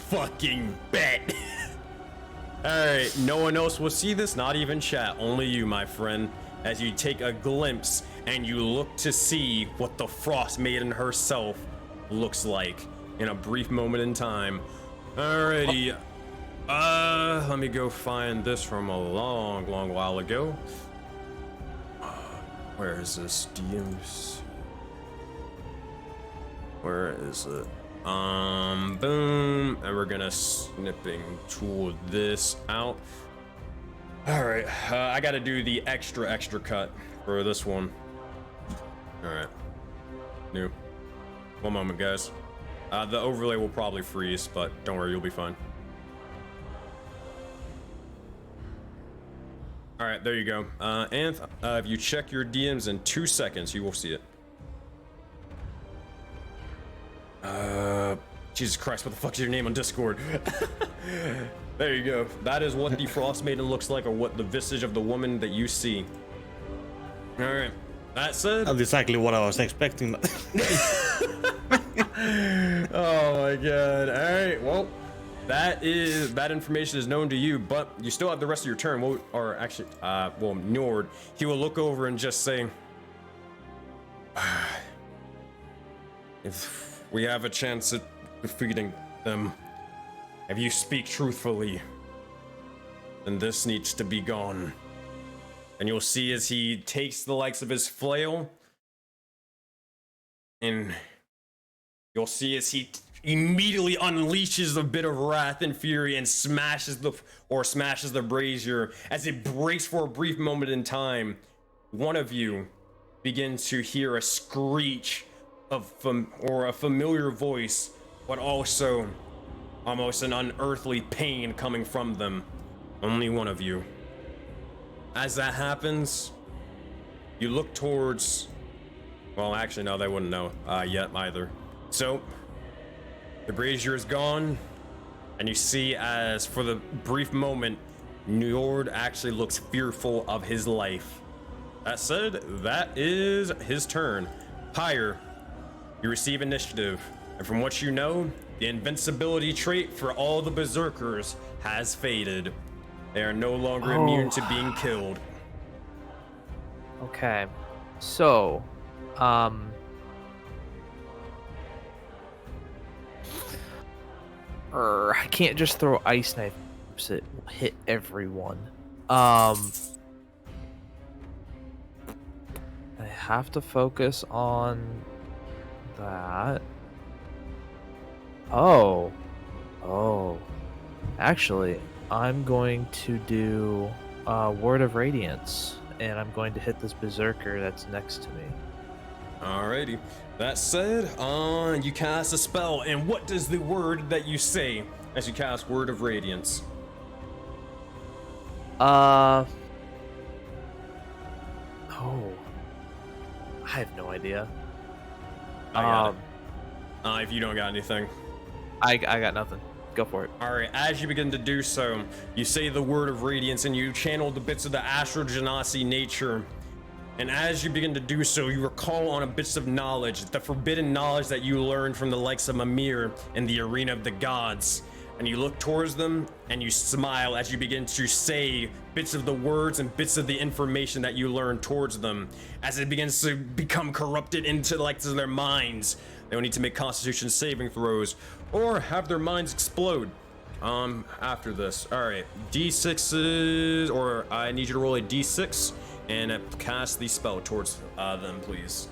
Fucking bet. Alright, no one else will see this, not even chat, only you, my friend, as you take a glimpse and you look to see what the Frostmaiden herself looks like in a brief moment in time. Alrighty, let me go find this from a long while ago. Where is this? DMs? Where is it? Boom, and we're gonna snipping tool this out. All right, I gotta do the extra cut for this one. All right, new. One moment, guys. The overlay will probably freeze, but don't worry, you'll be fine. All right, there you go. And if you check your DMs in 2 seconds, you will see it. Jesus Christ, what the fuck is your name on Discord? There you go. That is what the Frostmaiden looks like, or what the visage of the woman that you see. Alright, that said... That's exactly what I was expecting. Oh my god. Alright, well, that information is known to you, but you still have the rest of your turn. Well, or actually, Njord, he will look over and just say... If we have a chance at defeating them, if you speak truthfully, then this needs to be gone. And you'll see as he takes the likes of his flail, and you'll see as he immediately unleashes a bit of wrath and fury and smashes the brazier. As it breaks for a brief moment in time, one of you begins to hear a screech of a familiar voice, but also almost an unearthly pain coming from them. Only one of you. As that happens, you look towards... Well, actually, no, they wouldn't know yet either. So, the brazier is gone, and you see as, for the brief moment, Njord actually looks fearful of his life. That said, that is his turn. Pyre, you receive initiative, and from what you know, the invincibility trait for all the berserkers has faded. They are no longer immune to being killed. Okay, so, I can't just throw ice knives that will hit everyone. I have to focus on that. Oh. Actually, I'm going to do Word of Radiance, and I'm going to hit this berserker that's next to me. Alrighty. That said, you cast a spell, and what does the word that you say as you cast Word of Radiance? Oh. I have no idea. I got it. If you don't got anything. I got nothing. Go for it. Alright, as you begin to do so, you say the Word of Radiance, and you channel the bits of the Astral Genasi nature. And as you begin to do so, you recall on a bits of knowledge, the forbidden knowledge that you learned from the likes of Mimir in the Arena of the Gods. And you look towards them, and you smile as you begin to say bits of the words and bits of the information that you learned towards them. As it begins to become corrupted into their minds, they will need to make Constitution saving throws, or have their minds explode. After this. Alright, D6s, or I need you to roll a D6. and cast the spell towards them, please.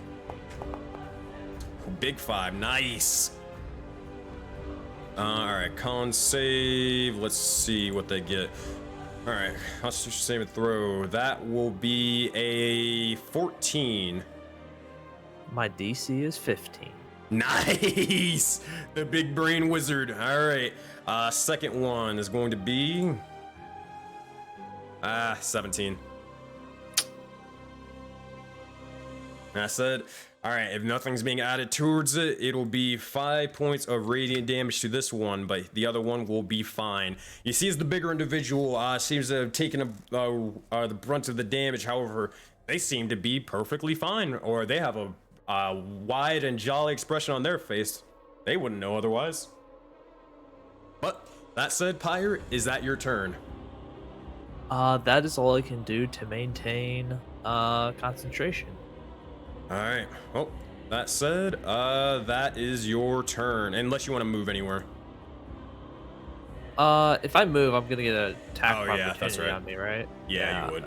Big 5, nice. All right, con save. Let's see what they get. All right, Constitution saving throw. That will be a 14. My DC is 15. Nice, the big brain wizard. All right, second one is going to be 17. That's it. All right, if nothing's being added towards it, it'll be 5 points of radiant damage to this one, but the other one will be fine. You see, as the bigger individual seems to have taken the brunt of the damage. However, they seem to be perfectly fine, or they have a wide and jolly expression on their face. They wouldn't know otherwise. But that said, Pyre, is that your turn? That is all I can do to maintain concentration. All right. Well, that said, that is your turn, unless you want to move anywhere. If I move, I'm gonna get an attack opportunity that's right. on me, right? Yeah, you would.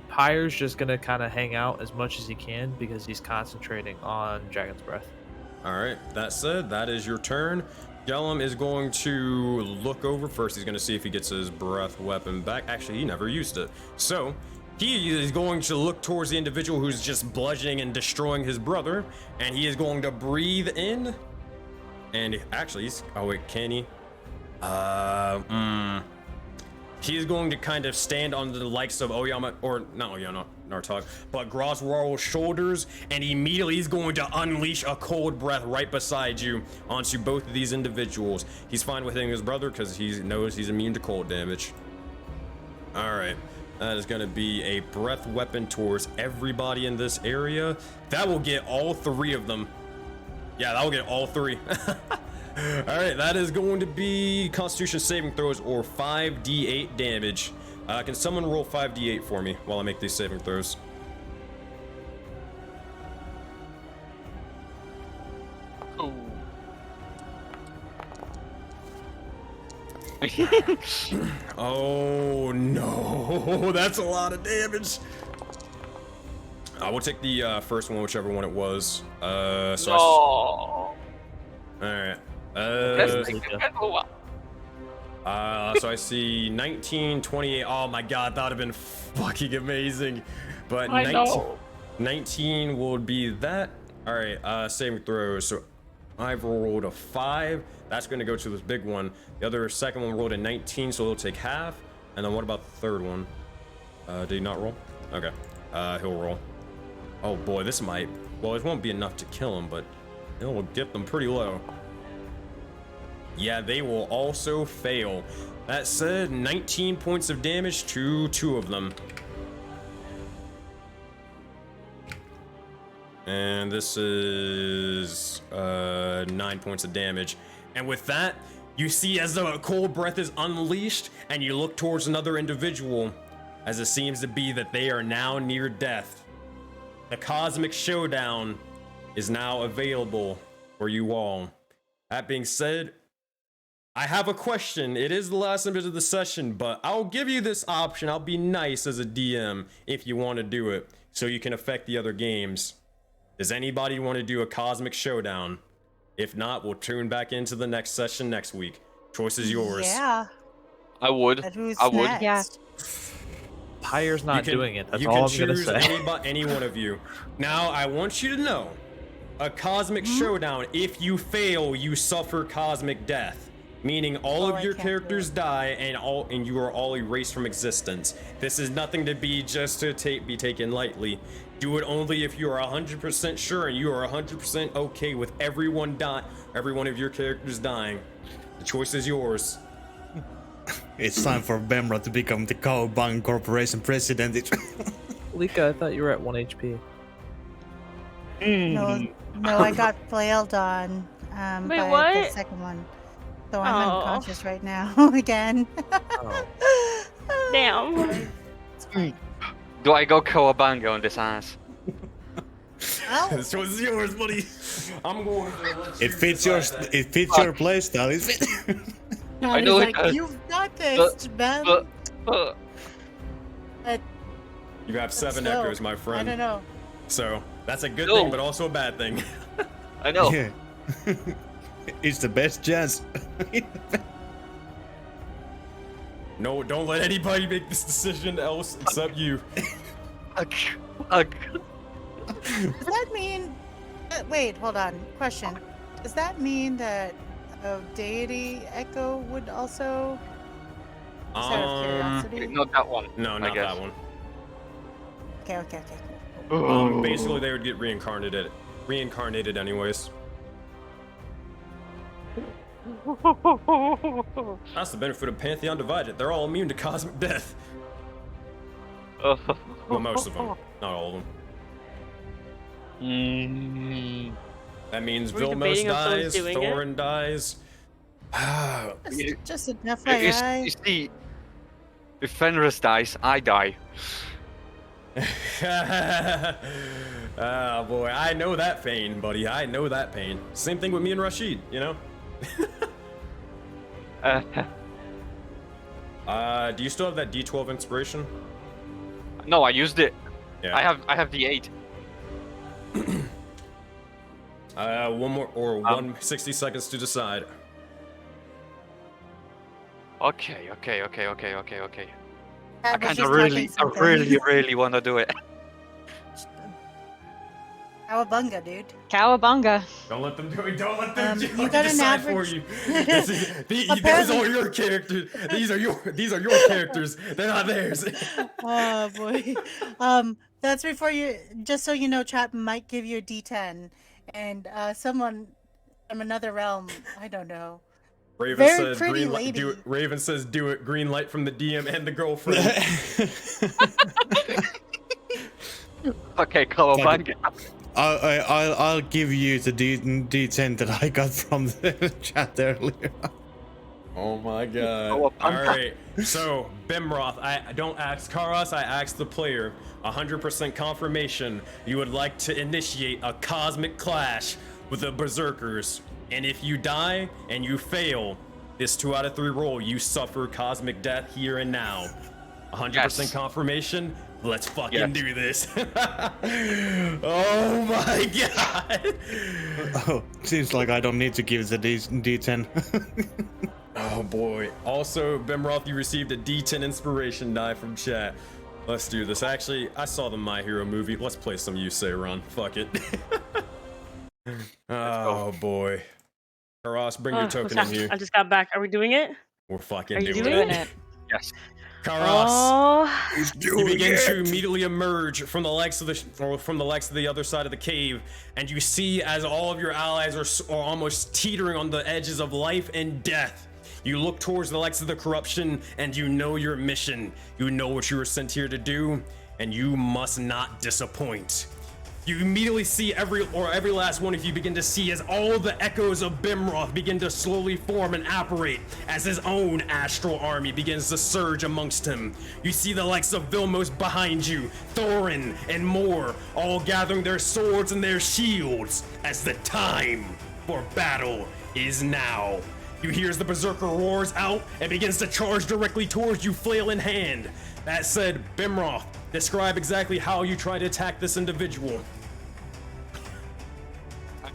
Pyre's just gonna kind of hang out as much as he can because he's concentrating on Dragon's Breath. All right. That said, that is your turn. Gellum is going to look over first. He's going to see if he gets his breath weapon back. Actually, he never used it. So he is going to look towards the individual who's just bludgeoning and destroying his brother, and he is going to breathe in. And actually, oh wait, can he? He is going to kind of stand on the likes of Oyama, or not Oyama, Nartok, but Groswarl's shoulders, and immediately he's going to unleash a cold breath right beside you onto both of these individuals. He's fine with hitting his brother because he knows he's immune to cold damage. All right, that is going to be a breath weapon towards everybody in this area. That will get all 3 of them. Yeah, that will get all 3. All right, that is going to be Constitution saving throws or 5d8 damage. Can someone roll 5d8 for me while I make these saving throws? Oh. Oh no, that's a lot of damage. I will take the first one, whichever one it was. All right. So I see 19, 28. Oh my god, that would have been fucking amazing. But 19 would be that. All right, saving throws. So I've rolled a 5. That's going to go to this big one. The other second one rolled a 19, so it'll take half. And then what about the third one? Did he not roll? Okay, he'll roll. Oh boy, this might. Well, it won't be enough to kill him, but it will get them pretty low. Yeah, they will also fail. That said, 19 points of damage to 2 of them. And this is 9 points of damage. And with that, you see as the cold breath is unleashed, and you look towards another individual, as it seems to be that they are now near death. The Cosmic Showdown is now available for you all. That being said, I have a question. It is the last bit of the session, but I'll give you this option. I'll be nice as a DM if you want to do it, so you can affect the other games. Does anybody want to do a Cosmic Showdown? If not, we'll tune back into the next session next week. Choice is yours. Yeah. I would. Who's I would. next? Yeah. Pyre's not doing it. That's you all can I'm gonna choose say. any one of you. Now, I want you to know, a Cosmic Showdown, if you fail, you suffer cosmic death. Meaning all of your characters die and you are all erased from existence. This is nothing to be just to be taken lightly. Do it only if you are 100% sure and you are 100% okay with every one of your characters dying. The choice is yours. It's time for Bemra to become the Cowbang Corporation president. Lika, I thought you were at 1 HP. No, I got flailed on Wait, by what? the second one. So I'm Oh. unconscious right now again. Oh. Damn. It's fine. Do I go Cowabunga on this ass? Oh, The choice is yours, buddy. I'm going for It fits your playstyle. It fits. I he's know it like, does. you've got this, Ben. Uh, But You have 7 Still, echoes, my friend. I don't know. So that's a good No. thing, but also a bad thing. I know. Yeah. It's the best chance. No, don't let anybody make this decision else except you. Ugh. Ugh. Does that mean? Wait, hold on. Question. Does that mean that a deity echo would also? Just out of curiosity. Not that one. No, I not guess. that one. Okay. Basically, they would get reincarnated anyways. That's the benefit of Pantheon Divided. They're all immune to cosmic death. Well, most of them, not all of them. That means Were we Vilmos debating if someone's dies, doing it? Thorin dies. Just an You FYI. see, if Fenris dies, I die. Ah, boy, I know that pain, buddy. I know that pain. Same thing with me and Rashid, you know? Do you still have that D12 inspiration? No, I used it. Yeah. I have the 8. One more, or 60 seconds to decide. Okay. I I was kind just of really, talking I something. really want to do it. Cowabunga, dude. Cowabunga. Don't let them do it. Don't let them You got an decide average- for you. These are your characters. These are your characters. They're not theirs. Oh boy. That's before you. Just so you know, chat might give you a D10, and someone from another realm. I don't know. Raven Very says pretty green light. Do lady. it. Raven says do it. Green light from the DM and the girlfriend. Okay, Cowabunga. I'll give you the D10 that I got from the chat earlier. Oh my god. Oh, a pump. Alright, so Bimroth, I don't ask Karas, I ask the player. 100% confirmation you would like to initiate a cosmic clash with the Berserkers. And if you die and you fail this 2 out of 3 roll, you suffer cosmic death here and now. 100% Yes. confirmation. Let's fucking Yes. do this. Oh my god. Oh, seems like I don't need to give the D10. Oh boy. Also, Bimroth, you received a D10 inspiration die from chat. Let's do this. Actually, I saw the My Hero movie. Let's play some You Say Run. Fuck it. Oh boy. Karas, bring your token in here. I just got back. Are we doing it? We're fucking Are you doing doing it. it? Yes. Karas, Oh, you begin to immediately emerge from the legs of the other side of the cave, and you see as all of your allies are almost teetering on the edges of life and death. You look towards the legs of the corruption, and you know your mission. You know what you were sent here to do, and you must not disappoint. You immediately see every last one of you begin to see as all the echoes of Bimroth begin to slowly form and apparate as his own astral army begins to surge amongst him. You see the likes of Vilmos behind you, Thorin, and more, all gathering their swords and their shields as the time for battle is now. You hear as the Berserker roars out and begins to charge directly towards you, flail in hand. That said, Bimroth, describe exactly how you try to attack this individual.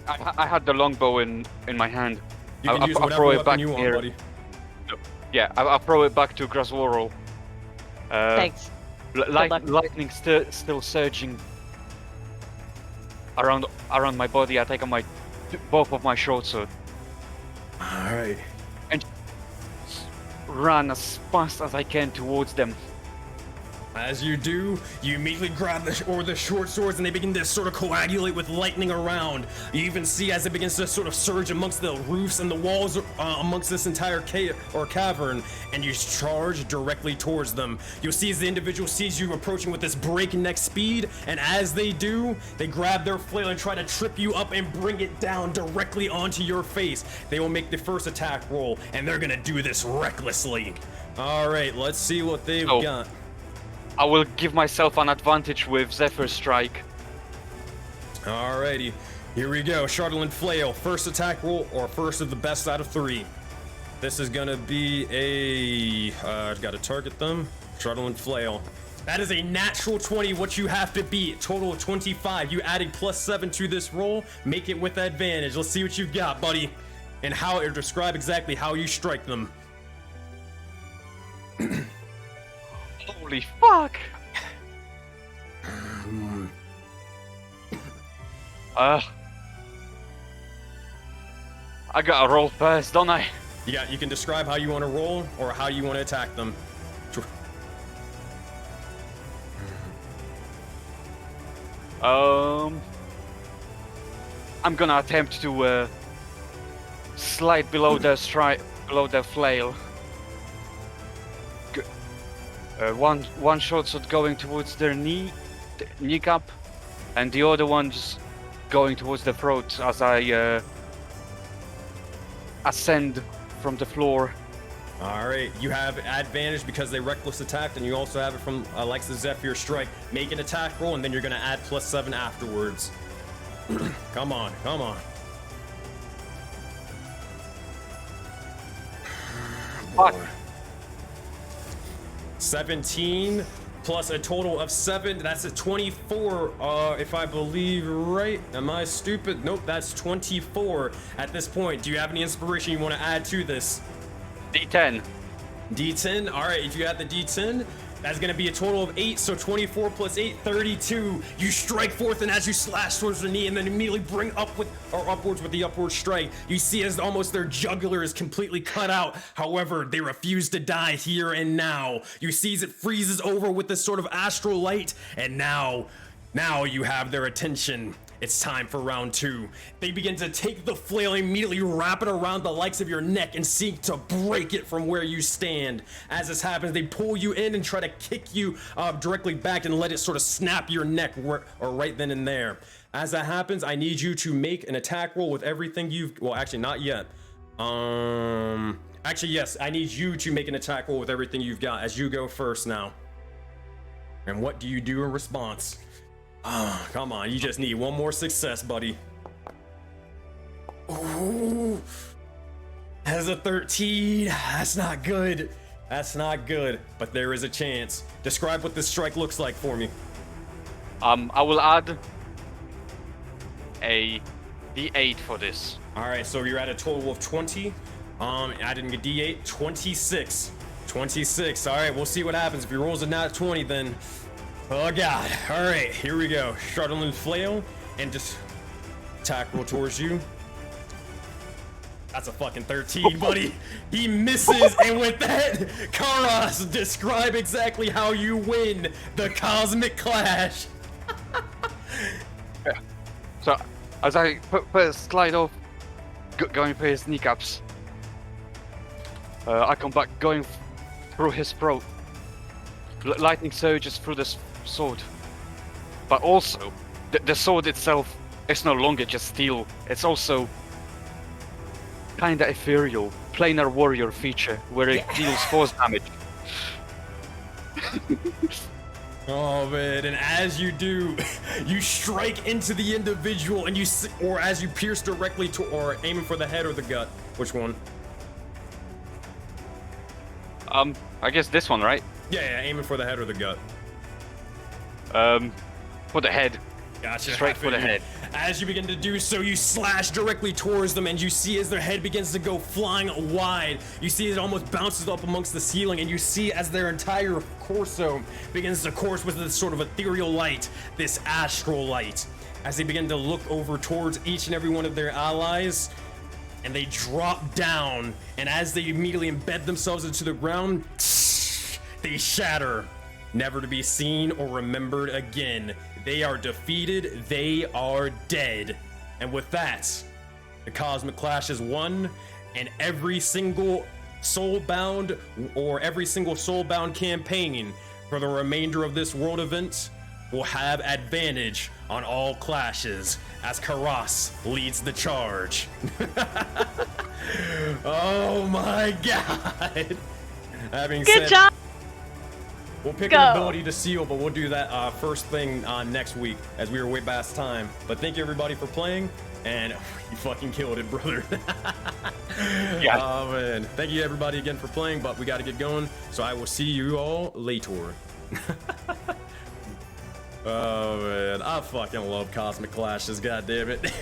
I had the longbow in my hand. You can use I'll whatever throw it weapon back you want, here. buddy. Yeah, I'll throw it back to Grasworo. Thanks. luck. Lightning still surging around my body. I take on both of my short sword All right. and run as fast as I can towards them. As you do, you immediately grab the short swords and they begin to sort of coagulate with lightning around. You even see as it begins to sort of surge amongst the roofs and the walls amongst this entire cavern, and you charge directly towards them. You'll see as the individual sees you approaching with this breakneck speed, and as they do, they grab their flail and try to trip you up and bring it down directly onto your face. They will make the first attack roll, and they're gonna do this recklessly. All right, let's see what they've So- got. I will give myself an advantage with Zephyr Strike. Alrighty, here we go. Charlatan Flail, first attack roll or first of the best out of 3. This is gonna be a, gotta target them. Charlatan Flail. That is a natural 20, what you have to beat. Total of 25. You added +7 to this roll. Make it with advantage. Let's see what you've got, buddy. And how, or describe exactly how you strike them. Holy fuck! I gotta roll first, don't I? You can describe how you want to roll or how you want to attack them. I'm gonna attempt to slide below the flail. One shot's going towards their kneecap, and the other one's going towards the throat as I ascend from the floor. Alright, you have advantage because they reckless attacked, and you also have it from like the Zephyr Strike. Make an attack roll, and then you're gonna add +7 afterwards. Come on, come on. Fuck. 17 plus a total of 7. That's a 24, if I believe right. Am I stupid? Nope, that's 24 at this point. Do you have any inspiration you want to add to this? D10. D10? Alright, if you add the D10, that's going to be a total of 8, so 24 plus 8, 32. You strike forth, and as you slash towards the knee and then immediately bring upwards with the upward strike, you see as almost their jugular is completely cut out. However, they refuse to die here and now. You see as it freezes over with this sort of astral light, and now you have their attention. It's time for round 2. They begin to take the flail and immediately wrap it around the likes of your neck and seek to break it from where you stand. As this happens, they pull you in and try to kick you directly back and let it sort of snap your neck right then and there. As that happens, I need you to make an attack roll with everything you've... Well, actually, not yet. Actually, yes, I need you to make an attack roll with everything you've got as you go first now. And what do you do in response? Oh, come on, you just need one more success, buddy. Ooh, that's a 13. That's not good. That's not good, but there is a chance. Describe what this strike looks like for me. I will add a D8 for this. All right, so you're at a total of 20. Adding a D8, 26. 26. All right, we'll see what happens. If he rolls a nat 20, then... Oh god. Alright, here we go. Shuttling flail and just attack roll towards you. That's a fucking 13, buddy. He misses, and with that, Karas, describe exactly how you win the Cosmic Clash. Yeah. So, as I put a slide off, going for his kneecaps, I come back going through his throat. Lightning surges through this sword, but also the sword itself is no longer just steel. It's also kinda ethereal, planar warrior feature where it deals force damage. Oh man, and as you do, you strike into the individual, and or as you pierce directly to, or aiming for the head or the gut. Which one? I guess this one, right? Yeah, aiming for the head or the gut. For the head. Gotcha. Straight for the head. As you begin to do so, you slash directly towards them, and you see as their head begins to go flying wide. You see it almost bounces up amongst the ceiling, and you see as their entire torso begins to course with this sort of ethereal light, this astral light. As they begin to look over towards each and every one of their allies, and they drop down, and as they immediately embed themselves into the ground, they shatter, never to be seen or remembered again. They are defeated, they are dead. And with that, the Cosmic Clash is won, and every single Soulbound campaign for the remainder of this world event will have advantage on all clashes as Karas leads the charge. Oh my god. Having Good said, job. we'll pick Go. an ability to seal, but we'll do that first thing next week as we are way past time. But thank you everybody for playing, and you fucking killed it, brother. Yeah. Oh man. Thank you everybody again for playing, but we got to get going. So I will see you all later. Oh man, I fucking love Cosmic Clashes, goddammit.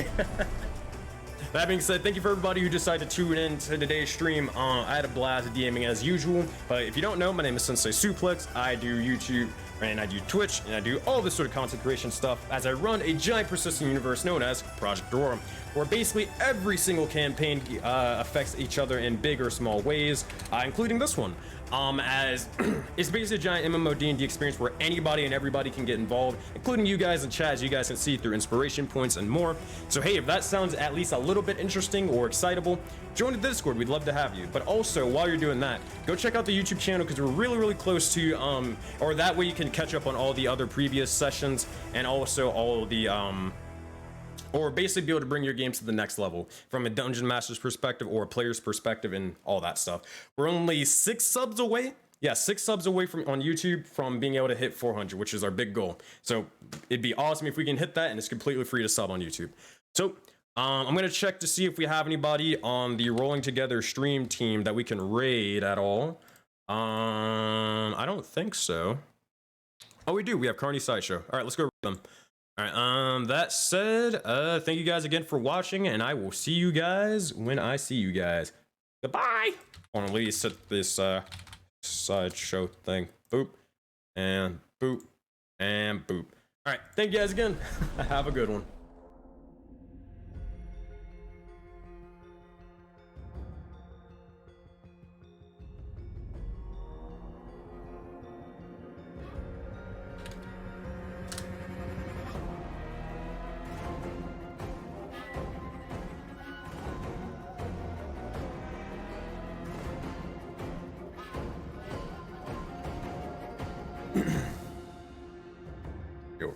That being said, thank you for everybody who decided to tune in to today's stream. I had a blast DMing as usual, but if you don't know, my name is SenseiSuplex. I do YouTube, and I do Twitch, and I do all this sort of content creation stuff as I run a giant persistent universe known as Project Aurora, where basically every single campaign affects each other in big or small ways, including this one. As it's basically a giant MMO D&D experience where anybody and everybody can get involved, including you guys in chat, as you guys can see through inspiration points and more. So hey, if that sounds at least a little bit interesting or excitable, join the Discord. We'd love to have you. But also, while you're doing that, go check out the YouTube channel because we're really close to or that way you can catch up on all the other previous sessions and also all the or basically be able to bring your games to the next level from a dungeon master's perspective or a player's perspective and all that stuff. We're only 6 subs away. Yeah, 6 subs away from on YouTube from being able to hit 400, which is our big goal. So it'd be awesome if we can hit that, and it's completely free to sub on YouTube. So I'm gonna check to see if we have anybody on the Rolling Together stream team that we can raid at all. I don't think so. Oh, we do. We have Carney Sideshow. All right, let's go with them. All right, that said, thank you guys again for watching, and I will see you guys when I see you guys. Goodbye! I want to at least set this sideshow thing. Boop, and boop, and boop. All right, thank you guys again. Have a good one. Yo.